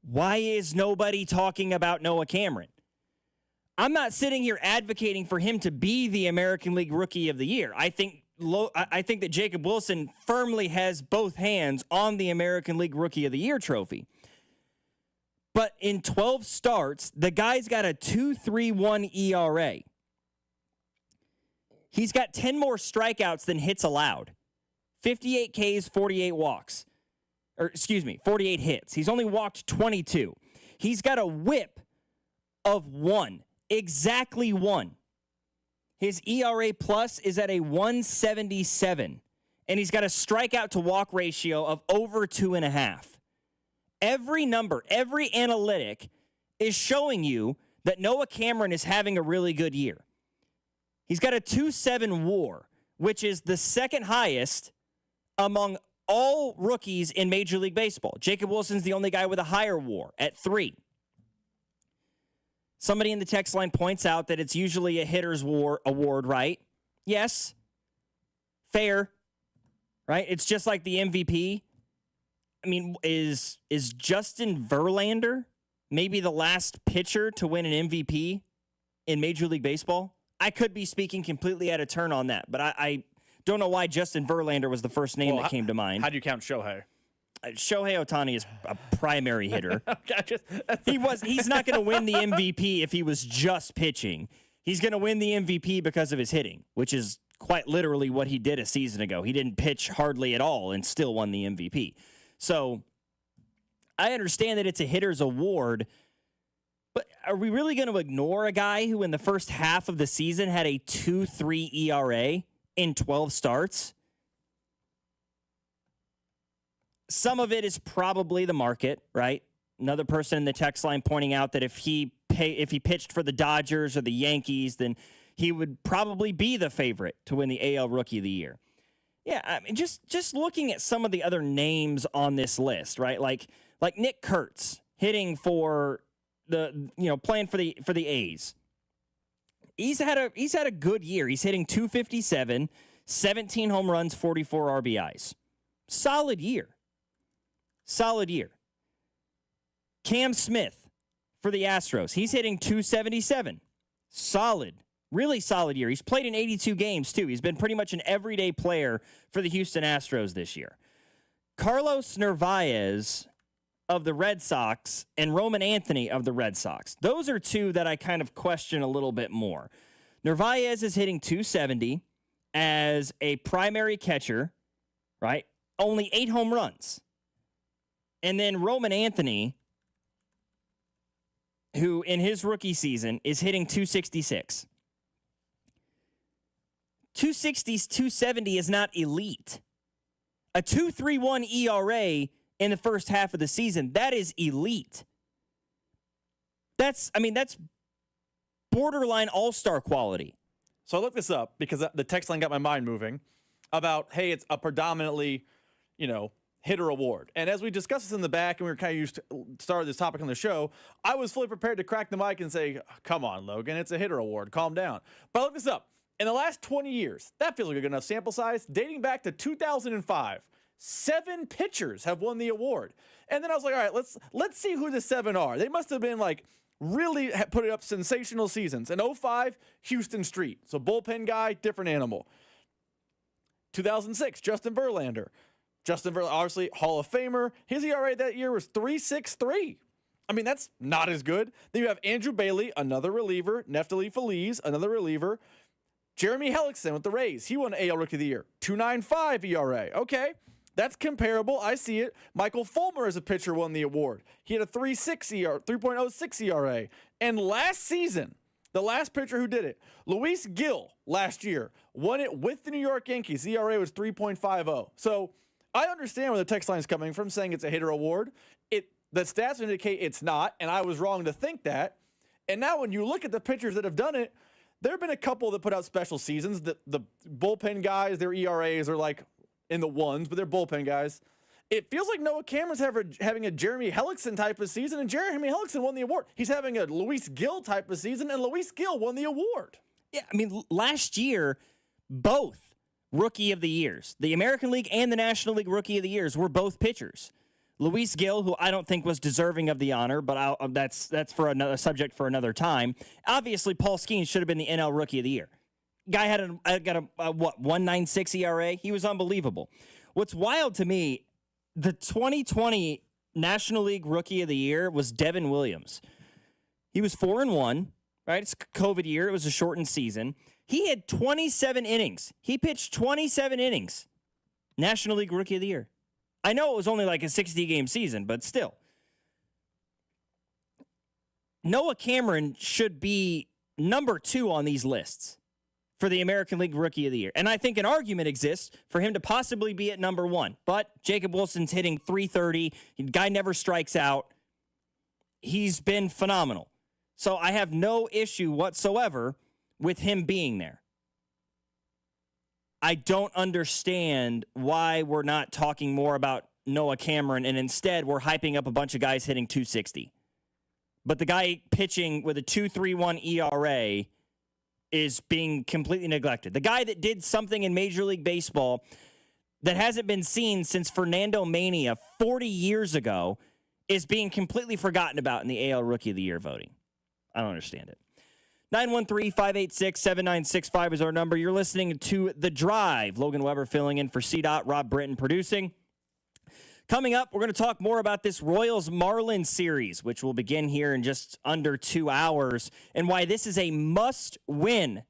Why is nobody talking about Noah Cameron? I'm not sitting here advocating for him to be the American League Rookie of the Year. I think that Jacob Wilson firmly has both hands on the American League Rookie of the Year trophy. But in 12 starts, the guy's got a 2.31 ERA. He's got 10 more strikeouts than hits allowed. 58 Ks, 48 walks. 48 hits. He's only walked 22. He's got a whip of 1. Exactly 1. His ERA plus is at a 177. And he's got a strikeout to walk ratio of over 2.5. Every number, every analytic is showing you that Noah Cameron is having a really good year. He's got a 2.7 WAR, which is the second highest among all rookies in Major League Baseball. Jacob Wilson's the only guy with a higher WAR at 3. Somebody in the text line points out that it's usually a hitter's WAR award, right? Yes. Fair. Right? It's just like the MVP. I mean, is Justin Verlander maybe the last pitcher to win an MVP in Major League Baseball? I could be speaking completely out of turn on that, but I don't know why Justin Verlander was the first name that came to mind.
How do you count Shohei?
Shohei Ohtani is a primary hitter. He's not going to win the MVP if he was just pitching. He's going to win the MVP because of his hitting, which is quite literally what he did a season ago. He didn't pitch hardly at all and still won the MVP. So I understand that it's a hitter's award, but are we really going to ignore a guy who in the first half of the season had a 2.3 ERA in 12 starts? Some of it is probably the market, right? Another person in the text line pointing out that if he pitched for the Dodgers or the Yankees, then he would probably be the favorite to win the AL Rookie of the Year. Yeah, I mean, just looking at some of the other names on this list, right? Like Nick Kurtz hitting for playing for the A's. He's had a good year. He's hitting 257, 17 home runs, 44 RBIs. Solid year. Cam Smith for the Astros. He's hitting 277. Solid. Really solid year. He's played in 82 games, too. He's been pretty much an everyday player for the Houston Astros this year. Carlos Narvaez of the Red Sox and Roman Anthony of the Red Sox. Those are two that I kind of question a little bit more. Narvaez is hitting 270 as a primary catcher, right? Only 8 home runs. And then Roman Anthony, who in his rookie season is hitting 266. 270 is not elite. A 2.31 ERA in the first half of the season, that is elite. That's borderline all-star quality.
So I looked this up because the text line got my mind moving about, hey, it's a predominantly, hitter award. And as we discussed this in the back and we were kind of started this topic on the show, I was fully prepared to crack the mic and say, come on, Logan, it's a hitter award. Calm down. But I looked this up. In the last 20 years, that feels like a good enough sample size, dating back to 2005, 7 pitchers have won the award. And then I was like, all right, let's see who the 7 are. They must have been really put up sensational seasons. In 05, Houston Street. So bullpen guy, different animal. 2006, Justin Verlander. Obviously Hall of Famer. His ERA that year was 3.63. I mean, that's not as good. Then you have Andrew Bailey, another reliever. Neftali Feliz, another reliever. Jeremy Hellickson with the Rays. He won AL Rookie of the Year. 2.95 ERA. Okay, that's comparable. I see it. Michael Fulmer as a pitcher won the award. He had a 3.06 ERA. And last season, the last pitcher who did it, Luis Gil, last year, won it with the New York Yankees. ERA was 3.50. So I understand where the text line is coming from, saying it's a hitter award. The stats indicate it's not, and I was wrong to think that. And now when you look at the pitchers that have done it, there have been a couple that put out special seasons. The bullpen guys, their ERAs are in the ones, but they're bullpen guys. It feels like Noah Cameron's having a Jeremy Hellickson type of season, and Jeremy Hellickson won the award. He's having a Luis Gil type of season, and Luis Gil won the award.
Yeah, I mean, last year, both Rookie of the Years, the American League and the National League Rookie of the Years, were both pitchers. Luis Gil, who I don't think was deserving of the honor, but that's for another subject for another time. Obviously, Paul Skeens should have been the NL Rookie of the Year. Guy got a 1.96 ERA. He was unbelievable. What's wild to me, the 2020 National League Rookie of the Year was Devin Williams. He was 4-1, right? It's COVID year. It was a shortened season. He had 27 innings. He pitched 27 innings. National League Rookie of the Year. I know it was only like a 60-game season, but still. Noah Cameron should be number 2 on these lists for the American League Rookie of the Year. And I think an argument exists for him to possibly be at number 1. But Jacob Wilson's hitting .330. The guy never strikes out. He's been phenomenal. So I have no issue whatsoever with him being there. I don't understand why we're not talking more about Noah Cameron and instead we're hyping up a bunch of guys hitting .260. But the guy pitching with a 2.31 ERA is being completely neglected. The guy that did something in Major League Baseball that hasn't been seen since Fernando Mania 40 years ago is being completely forgotten about in the AL Rookie of the Year voting. I don't understand it. 913-586-7965 is our number. You're listening to The Drive. Logan Weber filling in for C-Dot, Rob Britton producing. Coming up, we're going to talk more about this Royals-Marlins series, which will begin here in just under 2 hours, and why this is a must-win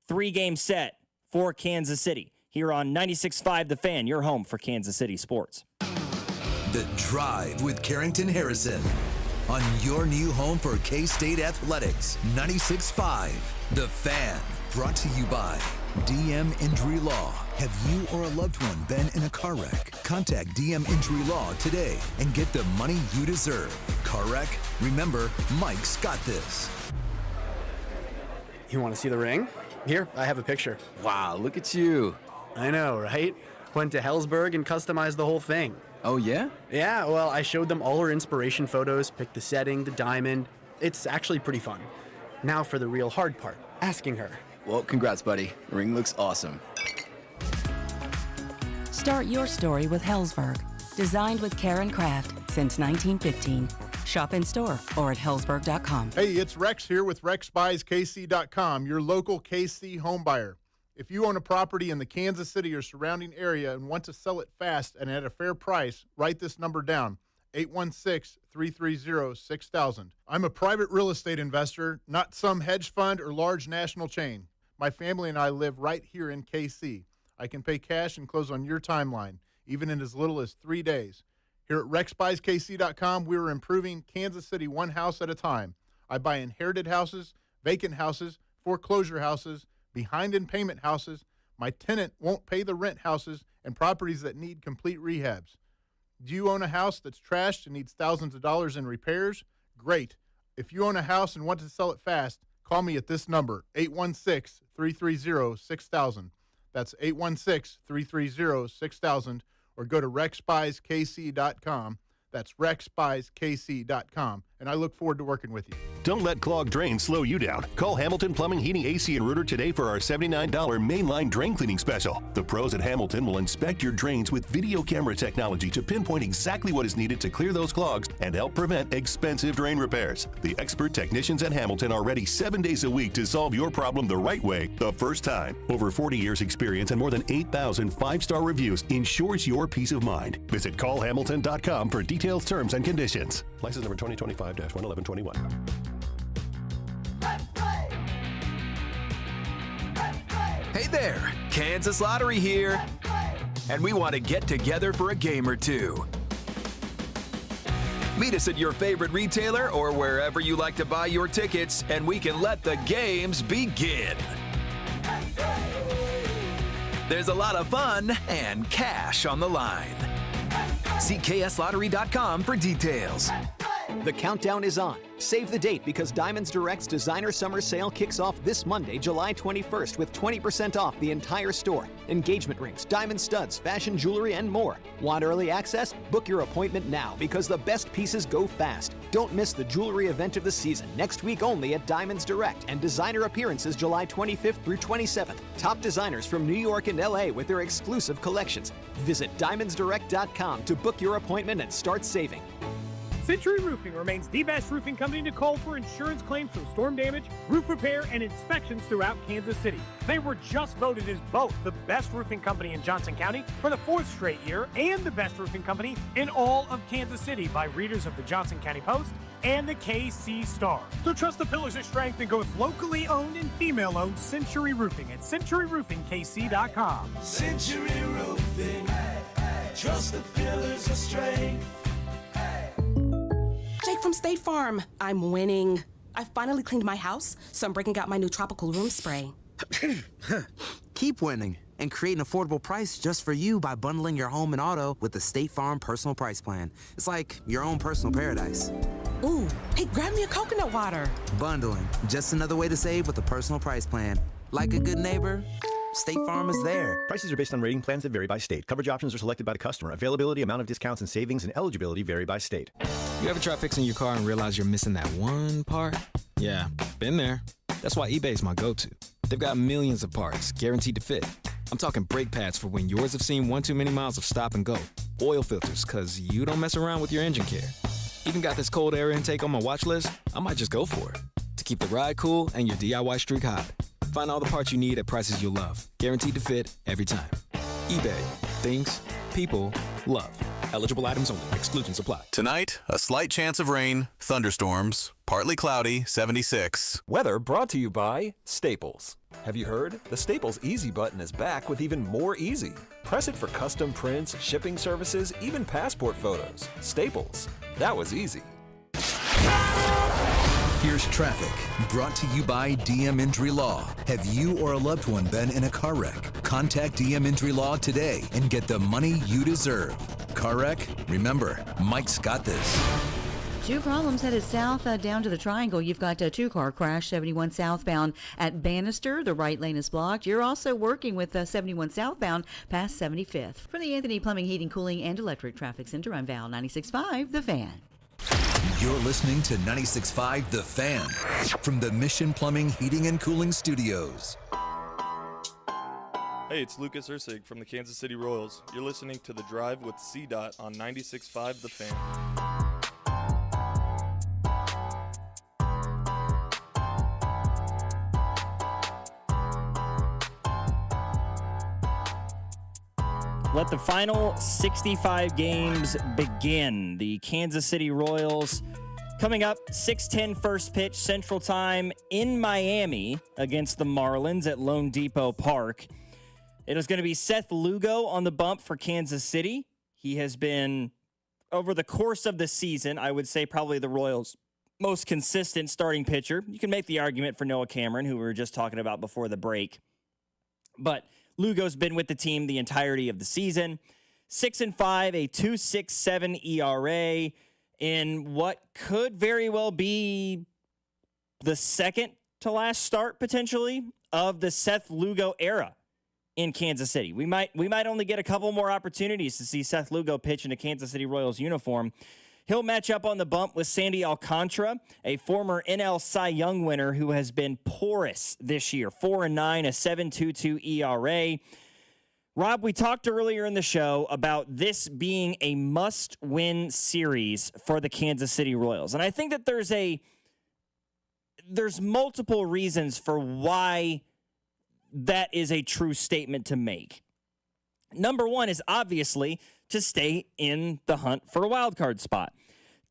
3-game set for Kansas City. Here on 96.5 The Fan, your home for Kansas City sports.
The Drive with Carrington Harrison on your new home for K-State Athletics, 96.5 The Fan. Brought to you by DM Injury Law. Have you or a loved one been in a car wreck? Contact DM Injury Law today and get the money you deserve. Car wreck? Remember, Mike's got this.
You want to see the ring? Here, I have a picture.
Wow, look at you.
I know, right? Went to Hellsberg and customized the whole thing.
Oh, yeah?
Yeah, well, I showed them all our inspiration photos, picked the setting, the diamond. It's actually pretty fun. Now for the real hard part, asking her.
Well, congrats, buddy. The ring looks awesome.
Start your story with Hellsberg. Designed with care and craft since 1915. Shop in store or at hellsberg.com.
Hey, it's Rex here with RexBuysKC.com, your local KC home buyer. If you own a property in the Kansas City or surrounding area and want to sell it fast and at a fair price, write this number down, 816-330-6000. I'm a private real estate investor, not some hedge fund or large national chain. My family and I live right here in KC. I can pay cash and close on your timeline, even in as little as 3 days. Here at RexBuysKC.com, we are improving Kansas City one house at a time. I buy inherited houses, vacant houses, foreclosure houses, behind in payment houses, my tenant won't pay the rent houses, and properties that need complete rehabs. Do you own a house that's trashed and needs thousands of dollars in repairs? Great. If you own a house and want to sell it fast, call me at this number, 816-330-6000. That's 816-330-6000, or go to RexBuysKC.com. That's RexBuysKC.com, and I look forward to working with you.
Don't let clogged drains slow you down. Call Hamilton Plumbing, Heating, AC, and Rooter today for our $79 mainline drain cleaning special. The pros at Hamilton will inspect your drains with video camera technology to pinpoint exactly what is needed to clear those clogs and help prevent expensive drain repairs. The expert technicians at Hamilton are ready 7 days a week to solve your problem the right way, the first time. Over 40 years experience and more than 8,000 five-star reviews ensures your peace of mind. Visit callhamilton.com for details, terms, and conditions. License number 2025-11121.
Hey there, Kansas Lottery here. And we want to get together for a game or two. Meet us at your favorite retailer or wherever you like to buy your tickets, and we can let the games begin. There's a lot of fun and cash on the line. See KSLottery.com for details.
The countdown is on. Save the date because Diamonds Direct's Designer Summer Sale kicks off this Monday, July 21st with 20% off the entire store. Engagement rings, diamond studs, fashion jewelry, and more. Want early access? Book your appointment now because the best pieces go fast. Don't miss the jewelry event of the season next week only at Diamonds Direct, and designer appearances July 25th through 27th. Top designers from New York and LA with their exclusive collections. Visit diamondsdirect.com to book your appointment and start saving.
Century Roofing remains the best roofing company to call for insurance claims from storm damage, roof repair, and inspections throughout Kansas City. They were just voted as both the best roofing company in Johnson County for the 4th straight year and the best roofing company in all of Kansas City by readers of the Johnson County Post and the KC Star. So trust the pillars of strength and go with locally owned and female-owned Century Roofing at centuryroofingkc.com.
Century Roofing. Trust the pillars of strength.
Jake from State Farm. I'm winning. I finally cleaned my house, so I'm breaking out my new tropical room spray.
Keep winning and create an affordable price just for you by bundling your home and auto with the State Farm Personal Price Plan. It's like your own personal paradise.
Ooh, hey, grab me a coconut water.
Bundling, just another way to save with a personal price plan. Like a good neighbor, State Farm is there.
Prices are based on rating plans that vary by state. Coverage options are selected by the customer. Availability, amount of discounts and savings, and eligibility vary by state.
You ever try fixing your car and realize you're missing that one part? Yeah, been there. That's why eBay's my go-to. They've got millions of parts, guaranteed to fit. I'm talking brake pads for when yours have seen one too many miles of stop and go. Oil filters, because you don't mess around with your engine care. Even got this cold air intake on my watch list. I might just go for it. To keep the ride cool and your DIY streak hot. Find all the parts you need at prices you'll love. Guaranteed to fit every time. eBay. Things people love. Eligible items only. Exclusions apply.
Tonight, a slight chance of rain, thunderstorms, partly cloudy, 76.
Weather brought to you by Staples. Have you heard? The Staples Easy button is back with even more easy. Press it for custom prints, shipping services, even passport photos. Staples. That was easy.
Here's traffic, brought to you by DM Injury Law. Have you or a loved one been in a car wreck? Contact DM Injury Law today and get the money you deserve. Car wreck? Remember, Mike's got this.
Two problems headed south down to the Triangle. You've got a two-car crash, 71 southbound at Bannister. The right lane is blocked. You're also working with 71 southbound past 75th. For the Anthony Plumbing, Heating, Cooling, and Electric Traffic Center, I'm Val, 96.5, The Fan.
You're listening to 96.5 The Fan from the Mission Plumbing, Heating, and Cooling Studios.
Hey, it's Lucas Ursig from the Kansas City Royals. You're listening to The Drive with C-Dot on 96.5 The Fan.
Let the final 65 games begin. The Kansas City Royals coming up 6:10 first pitch Central Time in Miami against the Marlins at Lone Depot Park. It is going to be Seth Lugo on the bump for Kansas City. He has been, over the course of the season, I would say probably the Royals' most consistent starting pitcher. You can make the argument for Noah Cameron, who we were just talking about before the break. But Lugo's been with the team the entirety of the season. 6-5, a 2.67 ERA in what could very well be the second to last start potentially of the Seth Lugo era in Kansas City. We might only get a couple more opportunities to see Seth Lugo pitch in a Kansas City Royals uniform. He'll match up on the bump with Sandy Alcantara, a former NL Cy Young winner who has been porous this year. 4-9, a 7.22 ERA. Rob, we talked earlier in the show about this being a must-win series for the Kansas City Royals. And I think that there's multiple reasons for why that is a true statement to make. Number one is obviously to stay in the hunt for a wild card spot.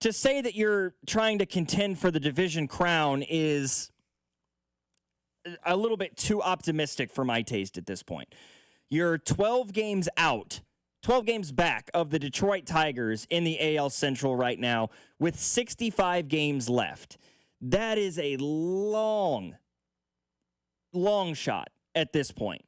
To say that you're trying to contend for the division crown is a little bit too optimistic for my taste at this point. You're 12 games out, 12 games back of the Detroit Tigers in the AL Central right now with 65 games left. That is a long shot at this point,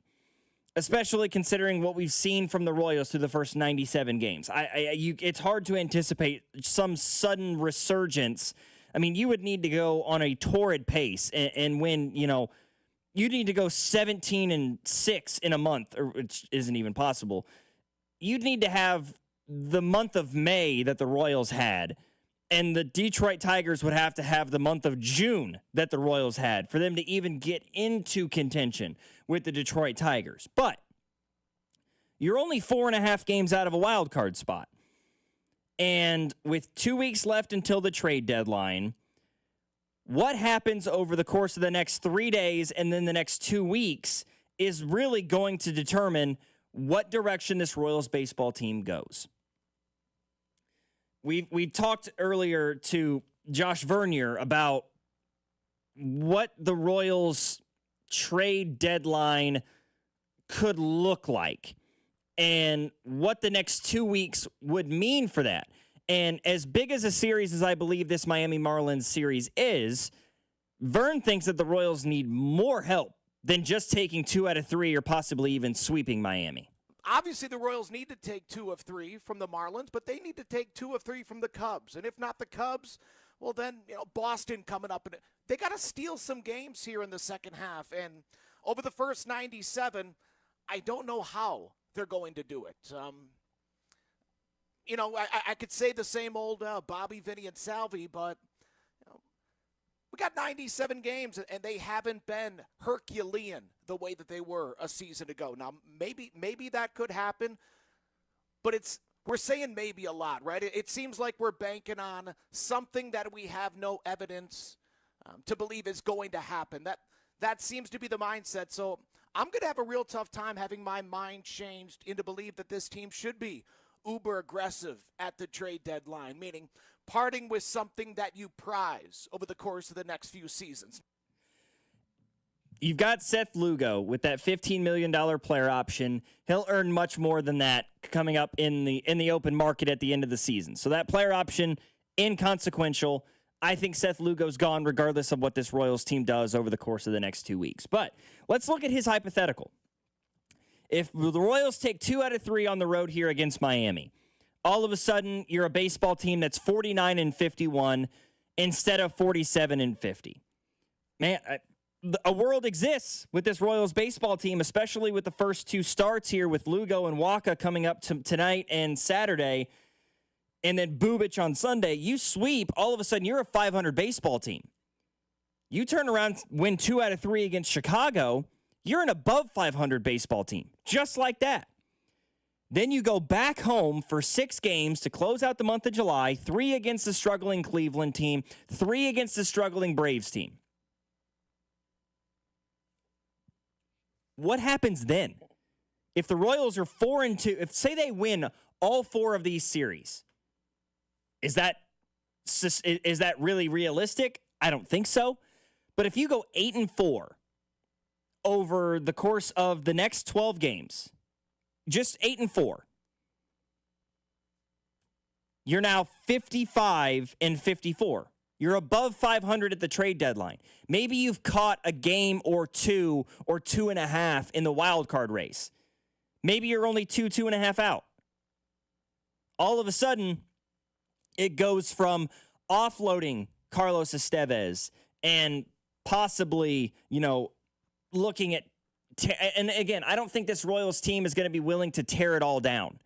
especially considering what we've seen from the Royals through the first 97 games. It's hard to anticipate some sudden resurgence. I mean, you would need to go on a torrid pace and win, you need to go 17-6 in a month, which isn't even possible. You'd need to have the month of May that the Royals had, and the Detroit Tigers would have to have the month of June that the Royals had for them to even get into contention with the Detroit Tigers. But you're only 4.5 games out of a wild card spot. And with 2 weeks left until the trade deadline, what happens over the course of the next 3 days and then the next 2 weeks is really going to determine what direction this Royals baseball team goes. We've talked earlier to Josh Vernier about what the Royals trade deadline could look like and what the next 2 weeks would mean for that. And as big as a series as I believe this Miami Marlins series is, Vern thinks that the Royals need more help than just taking 2 out of 3 or possibly even sweeping Miami.
Obviously, the Royals need to take 2 of 3 from the Marlins, but they need to take 2 of 3 from the Cubs. And if not the Cubs, well, then, Boston coming up. And they got to steal some games here in the second half. And over the first 97, I don't know how they're going to do it. I could say the same old Bobby, Vinny, and Salvi, but we got 97 games, and they haven't been Herculean the way that they were a season ago. Now, maybe that could happen, but we're saying maybe a lot, right? It seems like we're banking on something that we have no evidence to believe is going to happen. That seems to be the mindset. So I'm going to have a real tough time having my mind changed into believe that this team should be uber aggressive at the trade deadline, meaning parting with something that you prize over the course of the next few seasons.
You've got Seth Lugo with that $15 million player option. He'll earn much more than that coming up in the open market at the end of the season. So that player option, inconsequential. I think Seth Lugo's gone regardless of what this Royals team does over the course of the next 2 weeks. But let's look at his hypothetical. If the Royals take 2 out of 3 on the road here against Miami, all of a sudden you're a baseball team that's 49-51 instead of 47-50. Man, a world exists with this Royals baseball team, especially with the first 2 starts here with Lugo and Waka coming up tonight and Saturday, and then Bubic on Sunday. You sweep, all of a sudden you're a 500 baseball team. You turn around, win 2 out of 3 against Chicago, you're an above 500 baseball team, just like that. Then you go back home for 6 games to close out the month of July, 3 against the struggling Cleveland team, 3 against the struggling Braves team. What happens then? If the Royals are 4-2, if say they win all 4 of these series, is that really realistic? I don't think so. But if you go 8-4 over the course of the next 12 games, just 8-4, you're now 55-54. You're above 500 at the trade deadline. Maybe you've caught a game or 2 or 2.5 in the wild card race. Maybe you're only 2.5 out. All of a sudden, it goes from offloading Carlos Estevez and possibly, looking at, and again, I don't think this Royals team is going to be willing to tear it all down.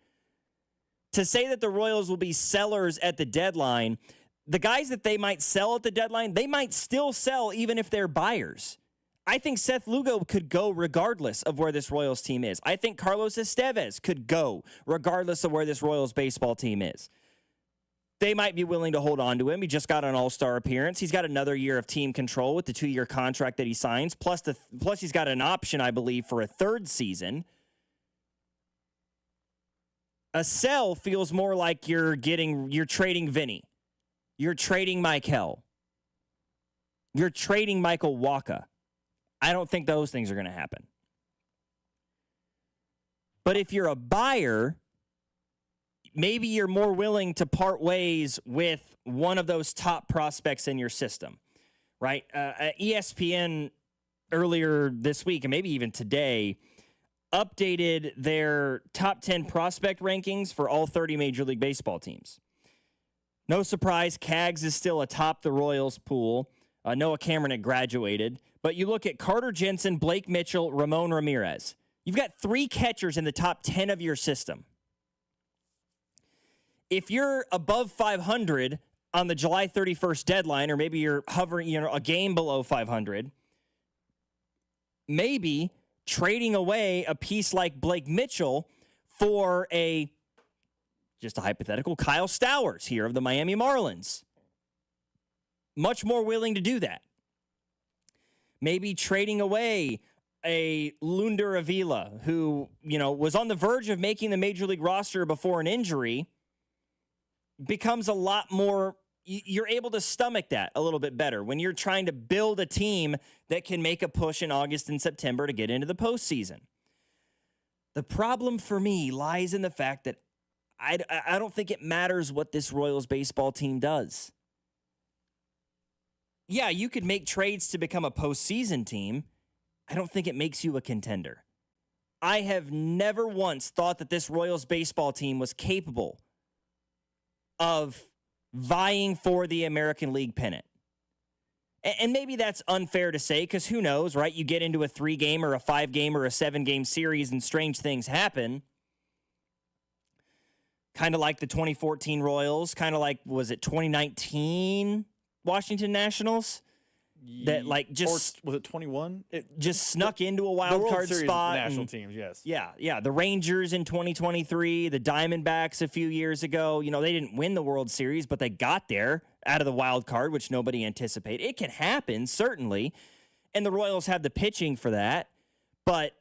To say that the Royals will be sellers at the deadline, the guys that they might sell at the deadline, they might still sell even if they're buyers. I think Seth Lugo could go regardless of where this Royals team is. I think Carlos Estevez could go regardless of where this Royals baseball team is. They might be willing to hold on to him. He just got an all-star appearance. He's got another year of team control with the 2-year contract that he signs. Plus he's got an option, I believe, for a 3rd season. A sell feels more like you're trading Vinny. You're trading Michael. You're trading Michael Waka. I don't think those things are going to happen. But if you're a buyer, maybe you're more willing to part ways with one of those top prospects in your system, right? ESPN earlier this week, and maybe even today, updated their top 10 prospect rankings for all 30 Major League Baseball teams. No surprise, Cags is still atop the Royals pool. Noah Cameron had graduated. But you look at Carter Jensen, Blake Mitchell, Ramon Ramirez. You've got 3 catchers in the top 10 of your system. If you're above 500 on the July 31st deadline, or maybe you're hovering, a game below 500, maybe trading away a piece like Blake Mitchell for just a hypothetical, Kyle Stowers here of the Miami Marlins. Much more willing to do that. Maybe trading away a Lunder Avila who, was on the verge of making the Major League roster before an injury, becomes a lot more you're able to stomach that a little bit better when you're trying to build a team that can make a push in August and September to get into the postseason. The problem for me lies in the fact that I don't think it matters what this Royals baseball team does. Yeah, you could make trades to become a postseason team. I don't think it makes you a contender. I have never once thought that this Royals baseball team was capable of vying for the American League pennant. And maybe that's unfair to say because who knows, right? You get into a 3-game or a 5-game or a 7-game series and strange things happen. Kind of like the 2014 Royals, kind of like, was it 2019 Washington Nationals? That just...
Or was it 21?
It just snuck into a wild card spot.
National teams, yes.
Yeah. The Rangers in 2023, the Diamondbacks a few years ago. They didn't win the World Series, but they got there out of the wild card, which nobody anticipated. It can happen, certainly. And the Royals have the pitching for that. But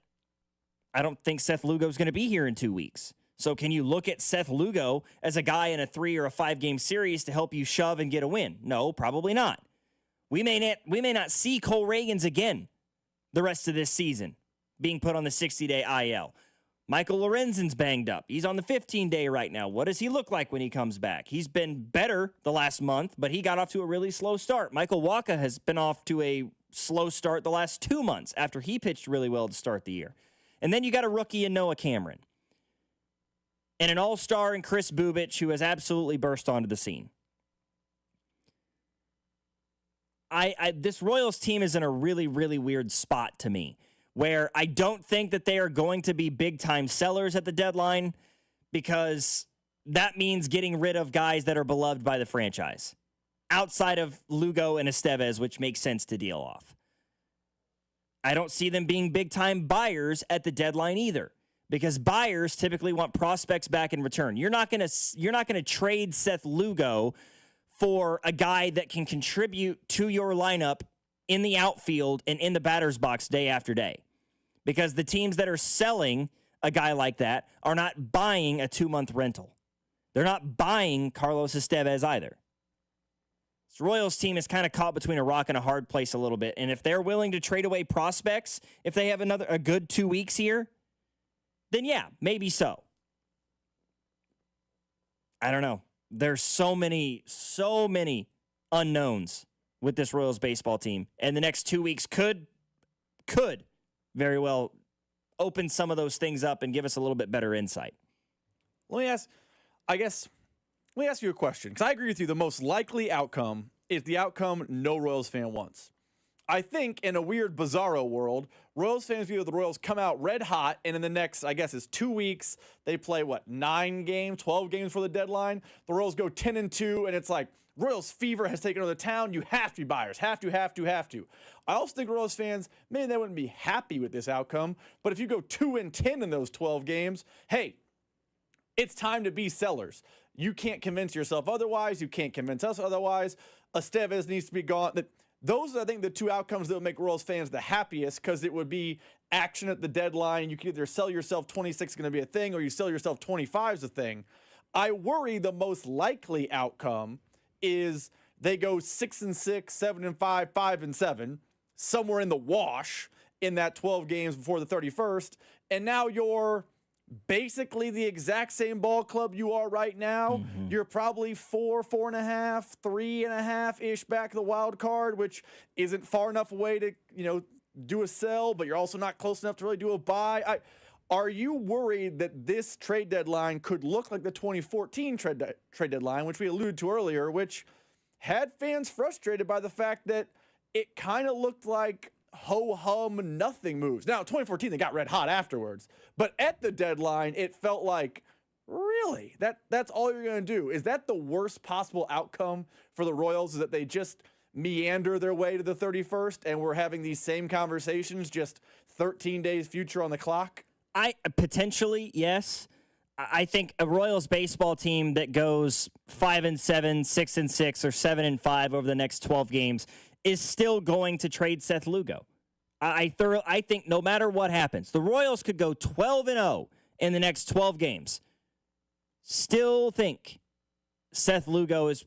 I don't think Seth Lugo's going to be here in 2 weeks. So can you look at Seth Lugo as a guy in a 3 or a 5-game series to help you shove and get a win? No, probably not. We may not see Cole Reagans again the rest of this season being put on the 60-day IL. Michael Lorenzen's banged up. He's on the 15-day right now. What does he look like when he comes back? He's been better the last month, but he got off to a really slow start. Michael Wacha has been off to a slow start the last 2 months after he pitched really well to start the year. And then you got a rookie in Noah Cameron. And an all-star in Chris Bubich, who has absolutely burst onto the scene. This Royals team is in a really, really weird spot to me, where I don't think that they are going to be big-time sellers at the deadline because that means getting rid of guys that are beloved by the franchise, outside of Lugo and Estevez, which makes sense to deal off. I don't see them being big-time buyers at the deadline either, because buyers typically want prospects back in return. You're not going to trade Seth Lugo for a guy that can contribute to your lineup in the outfield and in the batter's box day after day. Because the teams that are selling a guy like that are not buying a 2-month rental. They're not buying Carlos Estevez either. This Royals team is kind of caught between a rock and a hard place a little bit. And if they're willing to trade away prospects, if they have a good 2 weeks here, then yeah, maybe so. I don't know. There's so many unknowns with this Royals baseball team. And the next 2 weeks could very well open some of those things up and give us a little bit better insight.
Let me ask you a question, because I agree with you. The most likely outcome is the outcome no Royals fan wants. I think in a weird, bizarro world, Royals fans view the Royals come out red hot, and in the next, I guess, it's 2 weeks, they play, 9 games, 12 games for the deadline. The Royals go 10-2, and it's like, Royals fever has taken over the town. You have to be buyers. Have to. I also think Royals fans, maybe they wouldn't be happy with this outcome, but if you go 2-10 in those 12 games, hey, it's time to be sellers. You can't convince yourself otherwise. You can't convince us otherwise. Estevez needs to be gone. Those are, I think, the two outcomes that would make Royals fans the happiest, because it would be action at the deadline. You can either sell yourself 26 is going to be a thing, or you sell yourself 25 is a thing. I worry the most likely outcome is they go 6-6, 7-5, 5-7, somewhere in the wash in that 12 games before the 31st, and now you're basically the exact same ball club you are right now. Mm-hmm. You're probably 4.5, 3.5-ish back the wild card, which isn't far enough away to, do a sell, but you're also not close enough to really do a buy. Are you worried that this trade deadline could look like the 2014 trade deadline, which we alluded to earlier, which had fans frustrated by the fact that it kind of looked like ho-hum nothing moves? Now, 2014, they got red hot afterwards, but at the deadline, it felt like, really? That's all you're going to do? Is that the worst possible outcome for the Royals, is that they just meander their way to the 31st and we're having these same conversations just 13 days future on the clock?
Potentially, yes. I think a Royals baseball team that goes 5-7, 6-6, or 7-5 over the next 12 games is still going to trade Seth Lugo. I think no matter what happens, the Royals could go 12-0 in the next 12 games. Still think Seth Lugo is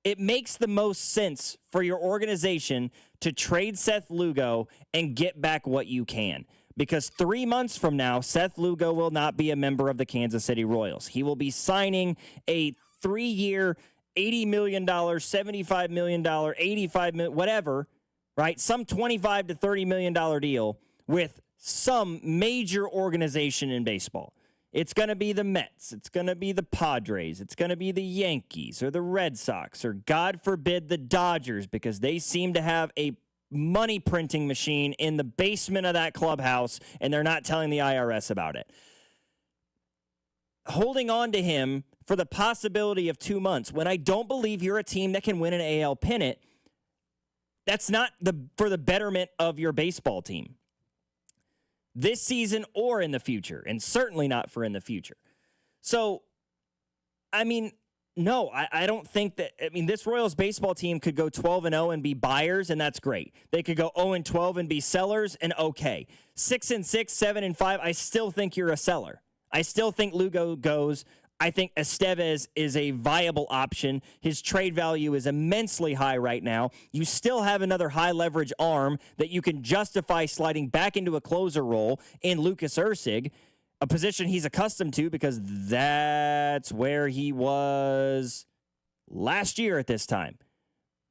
it makes the most sense for your organization to trade Seth Lugo and get back what you can. Because 3 months from now, Seth Lugo will not be a member of the Kansas City Royals. He will be signing a 3-year, $80 million, $75 million, $85 million, whatever, right? Some $25 to $30 million deal with some major organization in baseball. It's going to be the Mets. It's going to be the Padres. It's going to be the Yankees or the Red Sox or, God forbid, the Dodgers, because they seem to have a money printing machine in the basement of that clubhouse, and they're not telling the IRS about it. Holding on to him for the possibility of 2 months, when I don't believe you're a team that can win an AL pennant, that's not for the betterment of your baseball team this season or in the future, and certainly not for in the future. So, I mean, no, I don't think that. I mean, this Royals baseball team could go 12-0 and be buyers, and that's great. They could go 0-12 and be sellers, and okay. 6-6, 7-5, I still think you're a seller. I still think Lugo goes. I think Estevez is a viable option. His trade value is immensely high right now. You still have another high-leverage arm that you can justify sliding back into a closer role in Lucas Erceg, a position he's accustomed to because that's where he was last year at this time.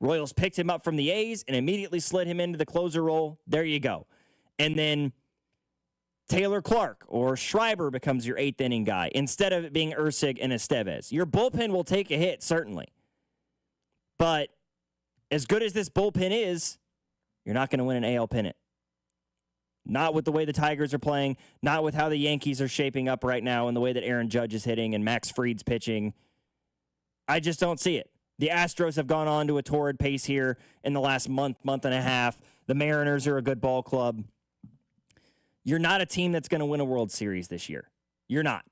Royals picked him up from the A's and immediately slid him into the closer role. There you go. And then Taylor Clark or Schreiber becomes your 8th inning guy instead of it being Erceg and Estevez. Your bullpen will take a hit, certainly. But as good as this bullpen is, you're not going to win an AL pennant. Not with the way the Tigers are playing, not with how the Yankees are shaping up right now and the way that Aaron Judge is hitting and Max Fried's pitching. I just don't see it. The Astros have gone on to a torrid pace here in the last month and a half. The Mariners are a good ball club. You're not a team that's going to win a World Series this year. You're not.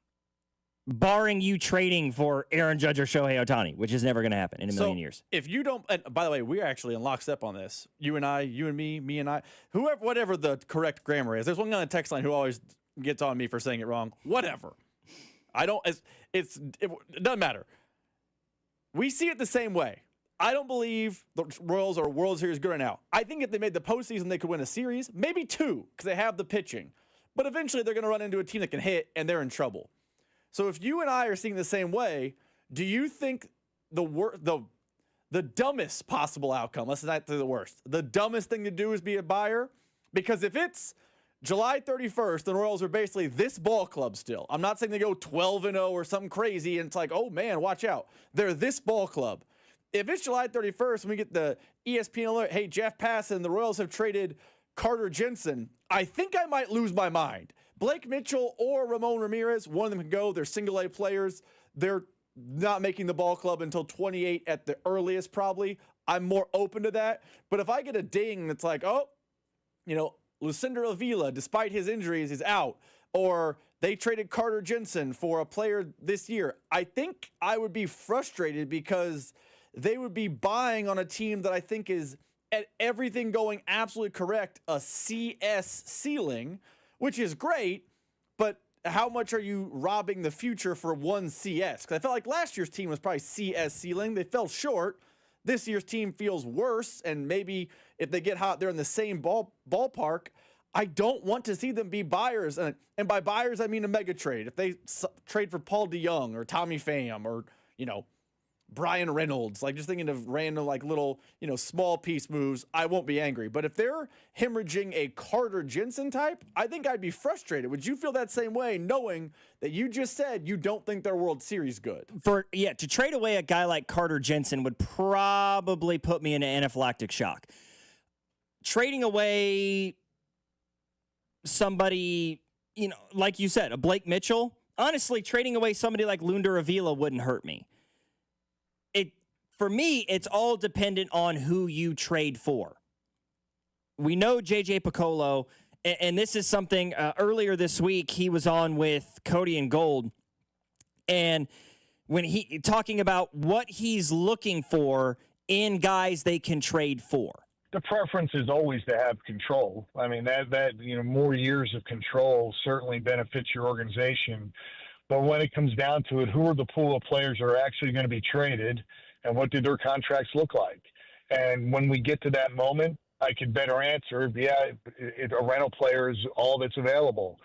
Barring you trading for Aaron Judge or Shohei Ohtani, which is never going to happen in a million years.
If you don't, and by the way, we're actually in lockstep on this. You and I, you and me and I, whoever, whatever the correct grammar is. There's one guy on the text line who always gets on me for saying it wrong. Whatever. It doesn't matter. We see it the same way. I don't believe the Royals are World Series good right now. I think if they made the postseason, they could win a series, maybe 2, because they have the pitching. But eventually, they're going to run into a team that can hit, and they're in trouble. So if you and I are seeing the same way, do you think the dumbest possible outcome, let's not do the worst, the dumbest thing to do is be a buyer? Because if it's July 31st, the Royals are basically this ball club still. I'm not saying they go 12-0 or something crazy, and it's like, oh, man, watch out. They're this ball club. If it's July 31st and we get the ESPN alert, hey, Jeff Passan, the Royals have traded Carter Jensen, I think I might lose my mind. Blake Mitchell or Ramon Ramirez, one of them can go. They're single-A players. They're not making the ball club until 28 at the earliest, probably. I'm more open to that. But if I get a ding that's like, oh, Lucinder Avila, despite his injuries, is out, or they traded Carter Jensen for a player this year, I think I would be frustrated because they would be buying on a team that I think is at everything going absolutely correct, a CS ceiling, which is great, but how much are you robbing the future for one CS? Because I felt like last year's team was probably CS ceiling. They fell short. This year's team feels worse, and maybe if they get hot, they're in the same ballpark. I don't want to see them be buyers, and by buyers, I mean a mega trade. If they trade for Paul DeYoung or Tommy Pham or, Brian Reynolds, just thinking of random, little, small piece moves, I won't be angry. But if they're hemorrhaging a Carter Jensen type, I think I'd be frustrated. Would you feel that same way, knowing that you just said you don't think they're World Series good?
To trade away a guy like Carter Jensen would probably put me in an anaphylactic shock. Trading away somebody, like you said, a Blake Mitchell, honestly, trading away somebody like Lunder Avila wouldn't hurt me. For me, it's all dependent on who you trade for. We know J.J. Piccolo, and this is something earlier this week he was on with Cody and Gold, and when he talking about what he's looking for in guys they can trade for.
The preference is always to have control. I mean, that more years of control certainly benefits your organization. But when it comes down to it, who are the pool of players that are actually going to be traded? and what did their contracts look like? And when we get to that moment, I can better answer, a rental player is all that's available.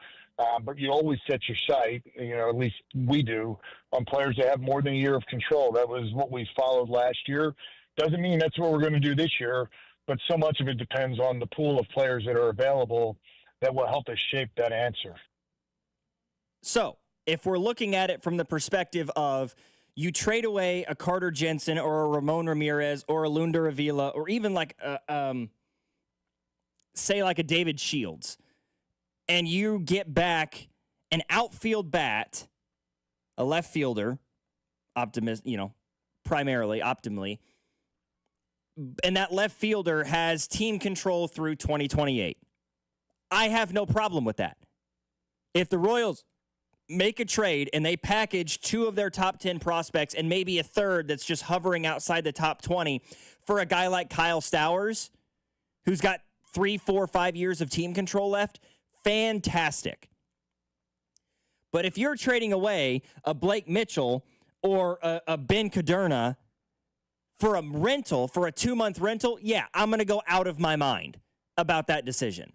But you always set your sight, at least we do, on players that have more than a year of control. That was what we followed last year. Doesn't mean that's what we're going to do this year, but so much of it depends on the pool of players that are available that will help us shape that answer.
So, if we're looking at it from the perspective of you trade away a Carter Jensen or a Ramon Ramirez or a Lunda Avila or even like say like a David Shields, and you get back an outfield bat, a left fielder, primarily, optimally, and that left fielder has team control through 2028. I have no problem with that. If the Royals make a trade and they package 2 of their top 10 prospects and maybe a third that's just hovering outside the top 20 for a guy like Kyle Stowers, who's got 3, 4, 5 years of team control left, fantastic. But if you're trading away a Blake Mitchell or a Ben Caderna for a rental, for a 2-month rental, yeah, I'm going to go out of my mind about that decision.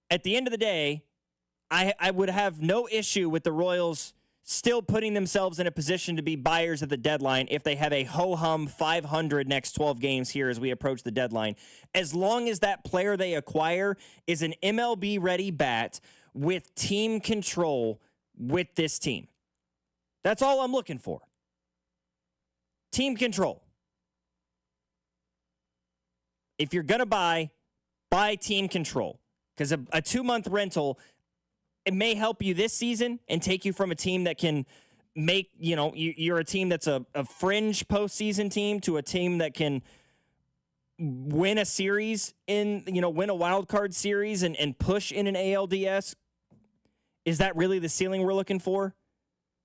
At the end of the day, I would have no issue with the Royals still putting themselves in a position to be buyers at the deadline if they have a ho-hum 500 next 12 games here as we approach the deadline, as long as that player they acquire is an MLB-ready bat with team control with this team. That's all I'm looking for. Team control. If you're going to buy team control. Because a 2-month rental, it may help you this season and take you from a team that can make, you're a team that's a fringe postseason team to a team that can win a series win a wild card series and push in an ALDS. Is that really the ceiling we're looking for?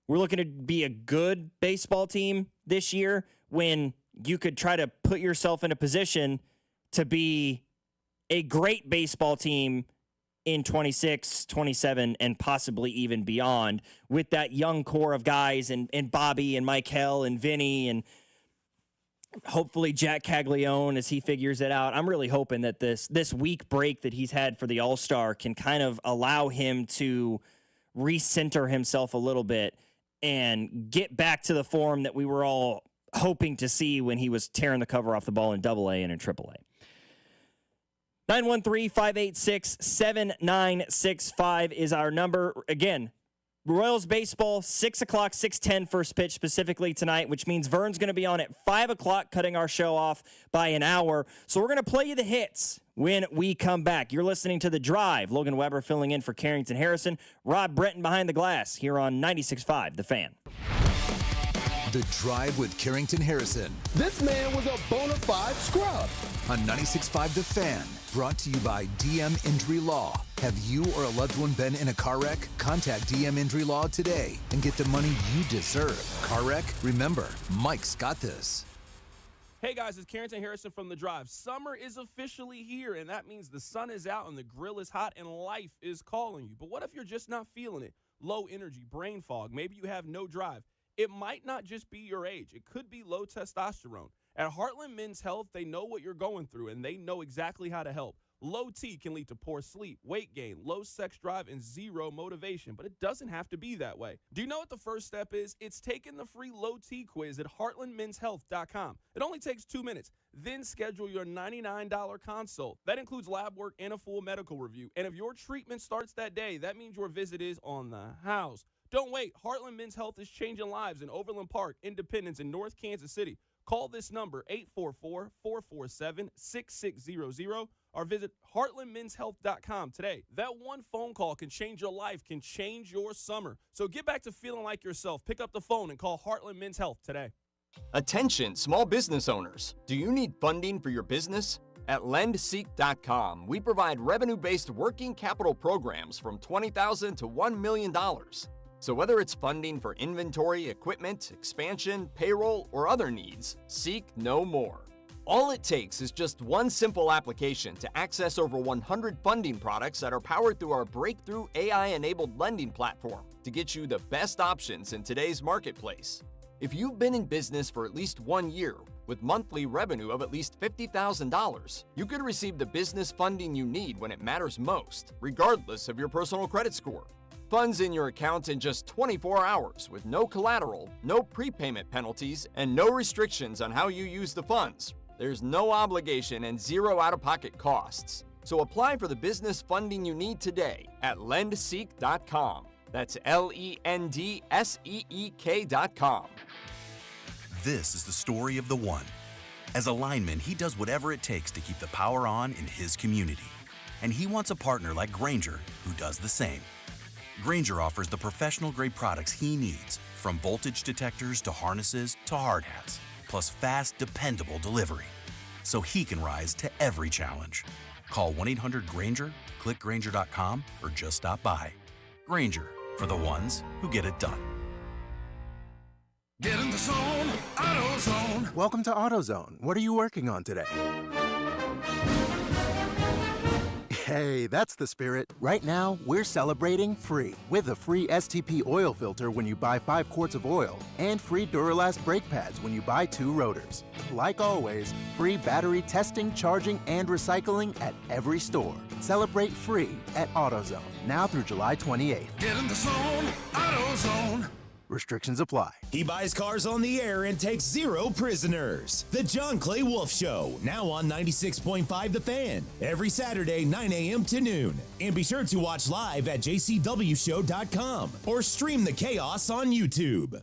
We're looking to be a good baseball team this year when you could try to put yourself in a position to be a great baseball team in 26, 27, and possibly even beyond with that young core of guys and Bobby and Michael and Vinny and hopefully Jack Caglione as he figures it out. I'm really hoping that this week break that he's had for the All-Star can kind of allow him to recenter himself a little bit and get back to the form that we were all hoping to see when he was tearing the cover off the ball in AA and in AAA. 913-586-7965 is our number. Again, Royals baseball, 6 o'clock, 6:10 first pitch specifically tonight, which means Vern's going to be on at 5 o'clock, cutting our show off by an hour. So we're going to play you the hits when we come back. You're listening to The Drive. Logan Weber filling in for Carrington Harrison. Rob Brenton behind the glass here on 96.5 The Fan.
The Drive with Carrington Harrison.
This man was a bona fide scrub.
On 96.5 The Fan. Brought to you by DM Injury Law. Have you or a loved one been in a car wreck? Contact DM Injury Law today and get the money you deserve. Car wreck? Remember, Mike's got this.
Hey guys, it's Carrington Harrison from The Drive. Summer is officially here, and that means the sun is out and the grill is hot and life is calling you. But what if you're just not feeling it? Low energy, brain fog, maybe you have no drive. It might not just be your age. It could be low testosterone. At Heartland Men's Health, they know what you're going through, and they know exactly how to help. Low T can lead to poor sleep, weight gain, low sex drive, and zero motivation, but it doesn't have to be that way. Do you know what the first step is? It's taking the free Low T quiz at heartlandmenshealth.com. It only takes 2 minutes. Then schedule your $99 consult. That includes lab work and a full medical review. And if your treatment starts that day, that means your visit is on the house. Don't wait. Heartland Men's Health is changing lives in Overland Park, Independence, and North Kansas City. Call this number, 844-447-6600, or visit heartlandmenshealth.com today. That one phone call can change your life, can change your summer. So get back to feeling like yourself. Pick up the phone and call Heartland Men's Health today.
Attention, small business owners. Do you need funding for your business? At lendseek.com, we provide revenue-based working capital programs from $20,000 to $1 million. So whether it's funding for inventory, equipment, expansion, payroll, or other needs, seek no more. All it takes is just one simple application to access over 100 funding products that are powered through our breakthrough AI-enabled lending platform to get you the best options in today's marketplace. If you've been in business for at least 1 year, with monthly revenue of at least $50,000, you could receive the business funding you need when it matters most, regardless of your personal credit score. Funds in your account in just 24 hours with no collateral, no prepayment penalties, and no restrictions on how you use the funds. There's no obligation and zero out-of-pocket costs. So apply for the business funding you need today at lendseek.com. That's LENDSEEK.com.
This is the story of the one. As a lineman, he does whatever it takes to keep the power on in his community. And he wants a partner like Grainger who does the same. Grainger offers the professional-grade products he needs, from voltage detectors to harnesses to hard hats, plus fast, dependable delivery, so he can rise to every challenge. Call 1-800-GRAINGER, click Grainger.com, or just stop by. Grainger, for the ones who get it done.
Get in the zone, AutoZone.
Welcome to AutoZone. What are you working on today? Hey, that's the spirit. Right now, we're celebrating free with a free STP oil filter when you buy 5 quarts of oil and free Duralast brake pads when you buy 2 rotors. Like always, free battery testing, charging, and recycling at every store. Celebrate free at AutoZone, now through July 28th.
Get in the zone, AutoZone.
Restrictions apply.
He buys cars on the air and takes 0 prisoners. The John Clay Wolf Show, now on 96.5 The Fan, every Saturday, 9 a.m. to noon. And be sure to watch live at jcwshow.com or stream the chaos on YouTube.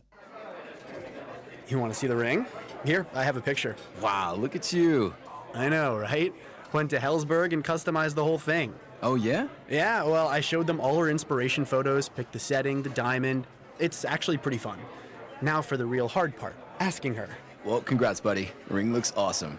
You want to see the ring? Here, I have a picture. Wow, look at you. I know, right? Went to Hellsberg and customized the whole thing. Oh, yeah? Yeah, well, I showed them all her inspiration photos, picked the setting, the diamond. It's actually pretty fun. Now for the real hard part, asking her.
Well, congrats, buddy. The ring looks awesome.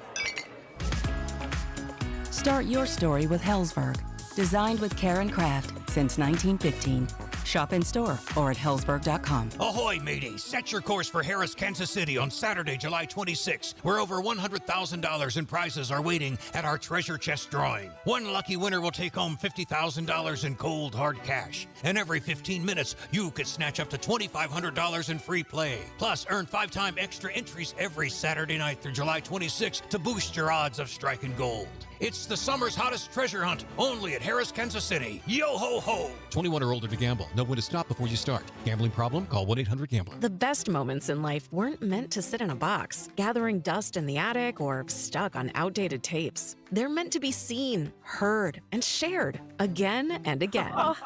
Start your story with Hellsberg. Designed with care and craft since 1915. Shop in store or at hellsberg.com.
Ahoy, mateys! Set your course for Harris, Kansas City on Saturday, July 26th, where over $100,000 in prizes are waiting at our treasure chest drawing. One lucky winner will take home $50,000 in cold, hard cash. And every 15 minutes, you could snatch up to $2,500 in free play. Plus, earn 5-time extra entries every Saturday night through July 26th to boost your odds of striking gold. It's the summer's hottest treasure hunt, only at Harris, Kansas City. Yo-ho-ho!
21 or older to gamble. Know when to stop before you start. Gambling problem? Call 1-800-GAMBLER.
The best moments in life weren't meant to sit in a box, gathering dust in the attic or stuck on outdated tapes. They're meant to be seen, heard, and shared again and again.
Oh,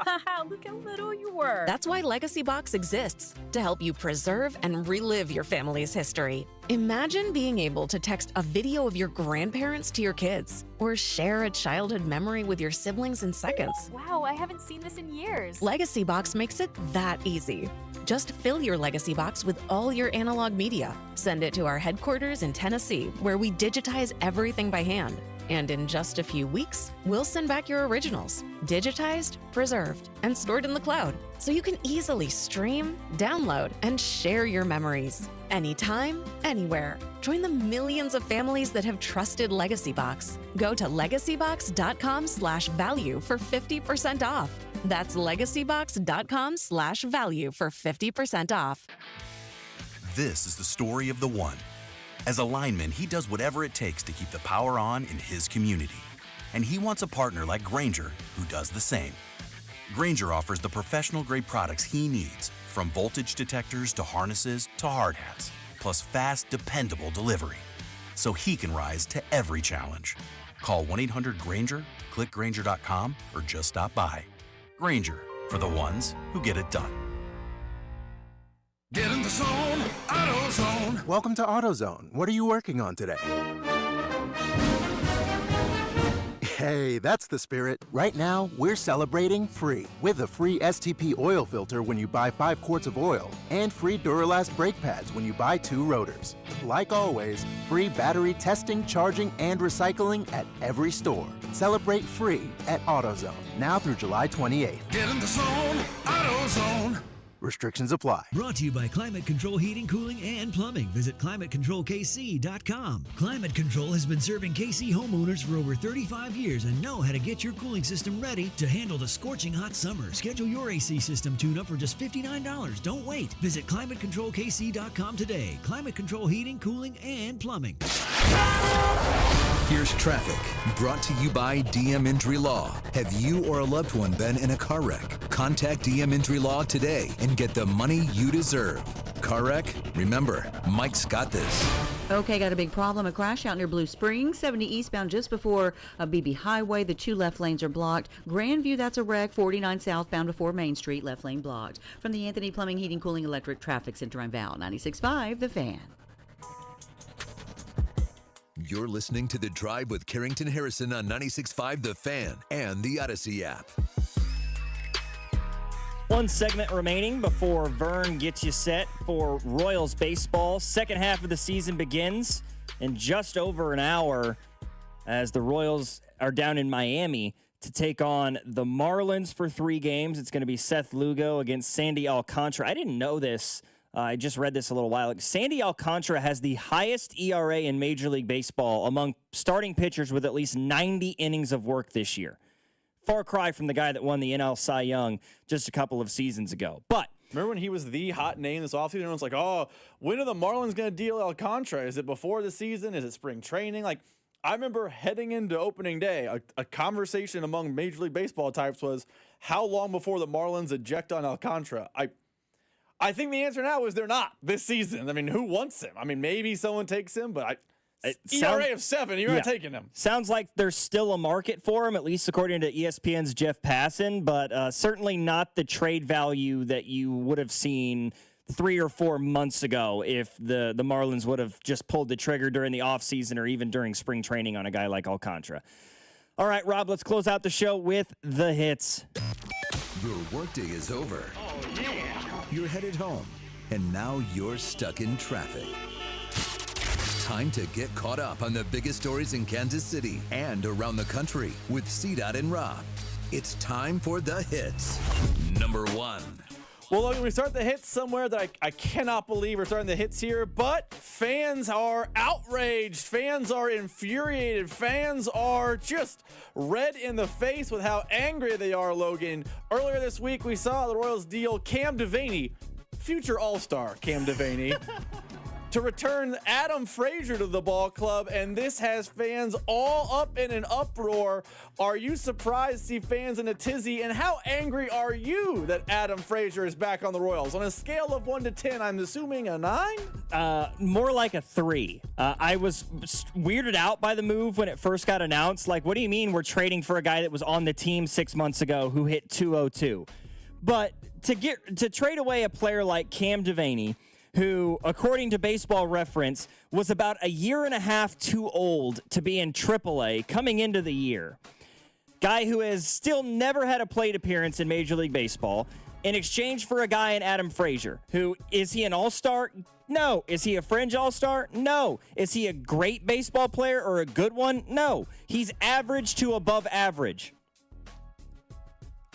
look how little you were.
That's why Legacy Box exists, to help you preserve and relive your family's history. Imagine being able to text a video of your grandparents to your kids, or share a childhood memory with your siblings in seconds.
Wow, I haven't seen this in years.
Legacy Box makes it that easy. Just fill your Legacy Box with all your analog media. Send it to our headquarters in Tennessee, where we digitize everything by hand. And in just a few weeks, we'll send back your originals, digitized, preserved, and stored in the cloud, so you can easily stream, download, and share your memories. Anytime, anywhere. Join the millions of families that have trusted Legacy Box. Go to legacybox.com/value for 50% off. That's legacybox.com/value for 50% off.
This is the story of the one. As a lineman, he does whatever it takes to keep the power on in his community. And he wants a partner like Grainger who does the same. Grainger offers the professional-grade products he needs, from voltage detectors to harnesses to hard hats, plus fast, dependable delivery, so he can rise to every challenge. Call 1-800-GRAINGER, click Grainger.com, or just stop by. Grainger, for the ones who get it done.
Get in the zone, AutoZone.
Welcome to AutoZone. What are you working on today? Hey, that's the spirit. Right now, we're celebrating free with a free STP oil filter when you buy 5 quarts of oil and free Duralast brake pads when you buy 2 rotors. Like always, free battery testing, charging, and recycling at every store. Celebrate free at AutoZone, now through July 28th.
Get in the zone, AutoZone.
Restrictions apply.
Brought to you by Climate Control Heating, Cooling, and Plumbing. Visit ClimateControlKC.com. Climate Control has been serving KC homeowners for over 35 years and know how to get your cooling system ready to handle the scorching hot summer. Schedule your AC system tune-up for just $59. Don't wait. Visit ClimateControlKC.com today. Climate Control Heating, Cooling, and Plumbing.
Here's traffic, brought to you by DM Injury Law. Have you or a loved one been in a car wreck? Contact DM Injury Law today and get the money you deserve. Car wreck? Remember, Mike's got this.
Okay, got a big problem. A crash out near Blue Springs, 70 eastbound just before BB Highway. The 2 left lanes are blocked. Grandview, that's a wreck. 49 southbound before Main Street, left lane blocked. From the Anthony Plumbing, Heating, Cooling, Electric Traffic Center, I'm Val, 96.5, The Fan.
You're listening to The Drive with Carrington Harrison on 96.5 The Fan and the Odyssey app.
One segment remaining before Vern gets you set for Royals baseball. Second half of the season begins in just over an hour as the Royals are down in Miami to take on the Marlins for 3 games. It's going to be Seth Lugo against Sandy Alcantara. I didn't know this. I just read this a little while ago. Sandy Alcantara has the highest ERA in Major League Baseball among starting pitchers with at least 90 innings of work this year. Far cry from the guy that won the NL Cy Young just a couple of seasons ago. But
remember when he was the hot name this offseason? Everyone's like, oh, when are the Marlins going to deal Alcantara? Is it before the season? Is it spring training? Like, I remember heading into opening day, a conversation among Major League Baseball types was, how long before the Marlins eject on Alcantara? I think the answer now is they're not this season. I mean, who wants him? I mean, maybe someone takes him, but ERA of 7, you're not taking him.
Sounds like there's still a market for him, at least according to ESPN's Jeff Passan, but certainly not the trade value that you would have seen 3 or 4 months ago if the Marlins would have just pulled the trigger during the offseason or even during spring training on a guy like Alcantara. All right, Rob, let's close out the show with the hits.
Your workday is over. You're headed home, and now you're stuck in traffic. Time to get caught up on the biggest stories in Kansas City and around the country with CDOT and Rob. It's time for the hits. Number 1.
Well, Logan, we start the hits somewhere that I cannot believe we're starting the hits here, but fans are outraged. Fans are infuriated. Fans are just red in the face with how angry they are, Logan. Earlier this week, we saw the Royals deal Cam Devaney, future All-Star Cam Devaney, to return Adam Frazier to the ball club, and this has fans all up in an uproar. Are you surprised to see fans in a tizzy, and how angry are you that Adam Frazier is back on the Royals? On a scale of 1 to 10, I'm assuming a 9?
More like a 3. I was weirded out by the move when it first got announced. Like, what do you mean we're trading for a guy that was on the team 6 months ago who hit .202? But to trade away a player like Cam Devaney, who, according to Baseball Reference, was about a year and a half too old to be in AAA coming into the year. Guy who has still never had a plate appearance in Major League Baseball, in exchange for a guy in Adam Frazier, who, is he an all-star? No. Is he a fringe all-star? No. Is he a great baseball player or a good one? No. He's average to above average.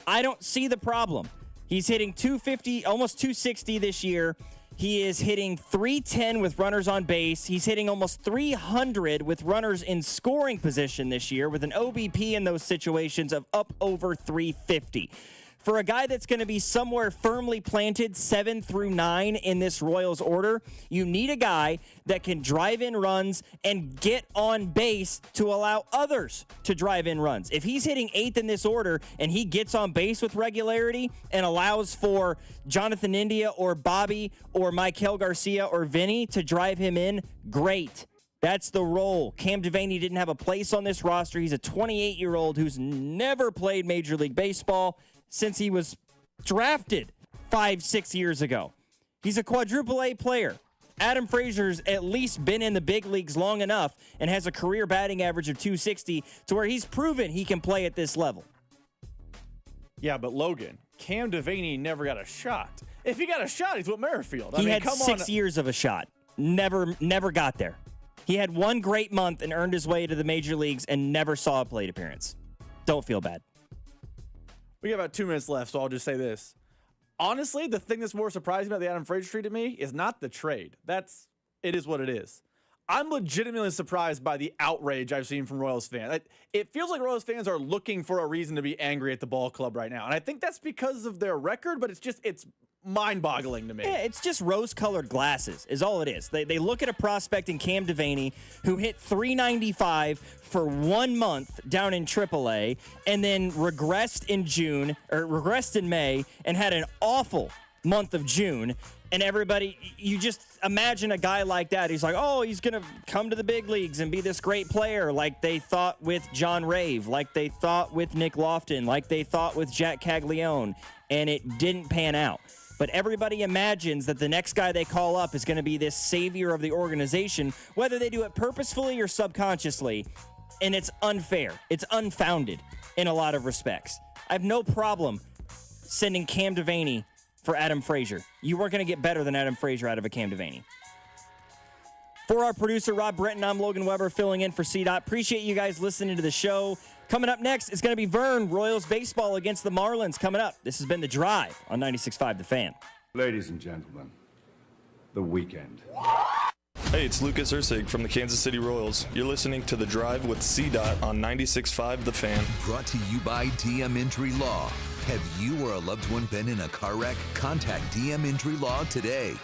I don't see the problem. He's hitting 250, almost 260 this year. He is hitting 310 with runners on base. He's hitting almost 300 with runners in scoring position this year with an OBP in those situations of up over 350. For a guy that's going to be somewhere firmly planted 7 through 9 in this Royals order, you need a guy that can drive in runs and get on base to allow others to drive in runs. If he's hitting 8th in this order and he gets on base with regularity and allows for Jonathan India or Bobby or Maikel Garcia or Vinny to drive him in, great. That's the role. Cam Devaney didn't have a place on this roster. He's a 28-year-old who's never played Major League Baseball since he was drafted 5-6 years ago. He's a quadruple A player. Adam Frazier's at least been in the big leagues long enough and has a career batting average of 260 to where he's proven he can play at this level.
Yeah, but Logan, Cam Devaney never got a shot. If he got a shot, he's with Merrifield.
He had 6 years of a shot. Never got there. He had one great month and earned his way to the major leagues and never saw a plate appearance. Don't feel bad.
We got about 2 minutes left, so I'll just say this. honestly, the thing that's more surprising about the Adam Frazier trade to me is not the trade. It is what it is. I'm legitimately surprised by the outrage I've seen from Royals fans. It feels like Royals fans are looking for a reason to be angry at the ball club right now. And I think that's because of their record, but it's mind-boggling to me.
Yeah, it's just rose-colored glasses is all it is. They look at a prospect in Cam Devaney who hit .395 for 1 month down in AAA and then regressed in May and had an awful month of June. And everybody, you just imagine a guy like that. He's like, oh, he's going to come to the big leagues and be this great player like they thought with John Rave, like they thought with Nick Lofton, like they thought with Jack Caglione. And it didn't pan out. But everybody imagines that the next guy they call up is going to be this savior of the organization, whether they do it purposefully or subconsciously. And it's unfair. It's unfounded in a lot of respects. I have no problem sending Cam Devaney for Adam Frazier. You weren't going to get better than Adam Frazier out of a Cam Devaney. For our producer, Rob Brenton, I'm Logan Weber filling in for CDOT. Appreciate you guys listening to the show. Coming up next is going to be Vern, Royals baseball against the Marlins coming up. This has been The Drive on 96.5 The Fan.
Ladies and gentlemen, the weekend.
Hey, it's Lucas Ursig from the Kansas City Royals. You're listening to The Drive with CDOT on 96.5 The Fan.
Brought to you by DM Injury Law. Have you or a loved one been in a car wreck? Contact DM Injury Law today.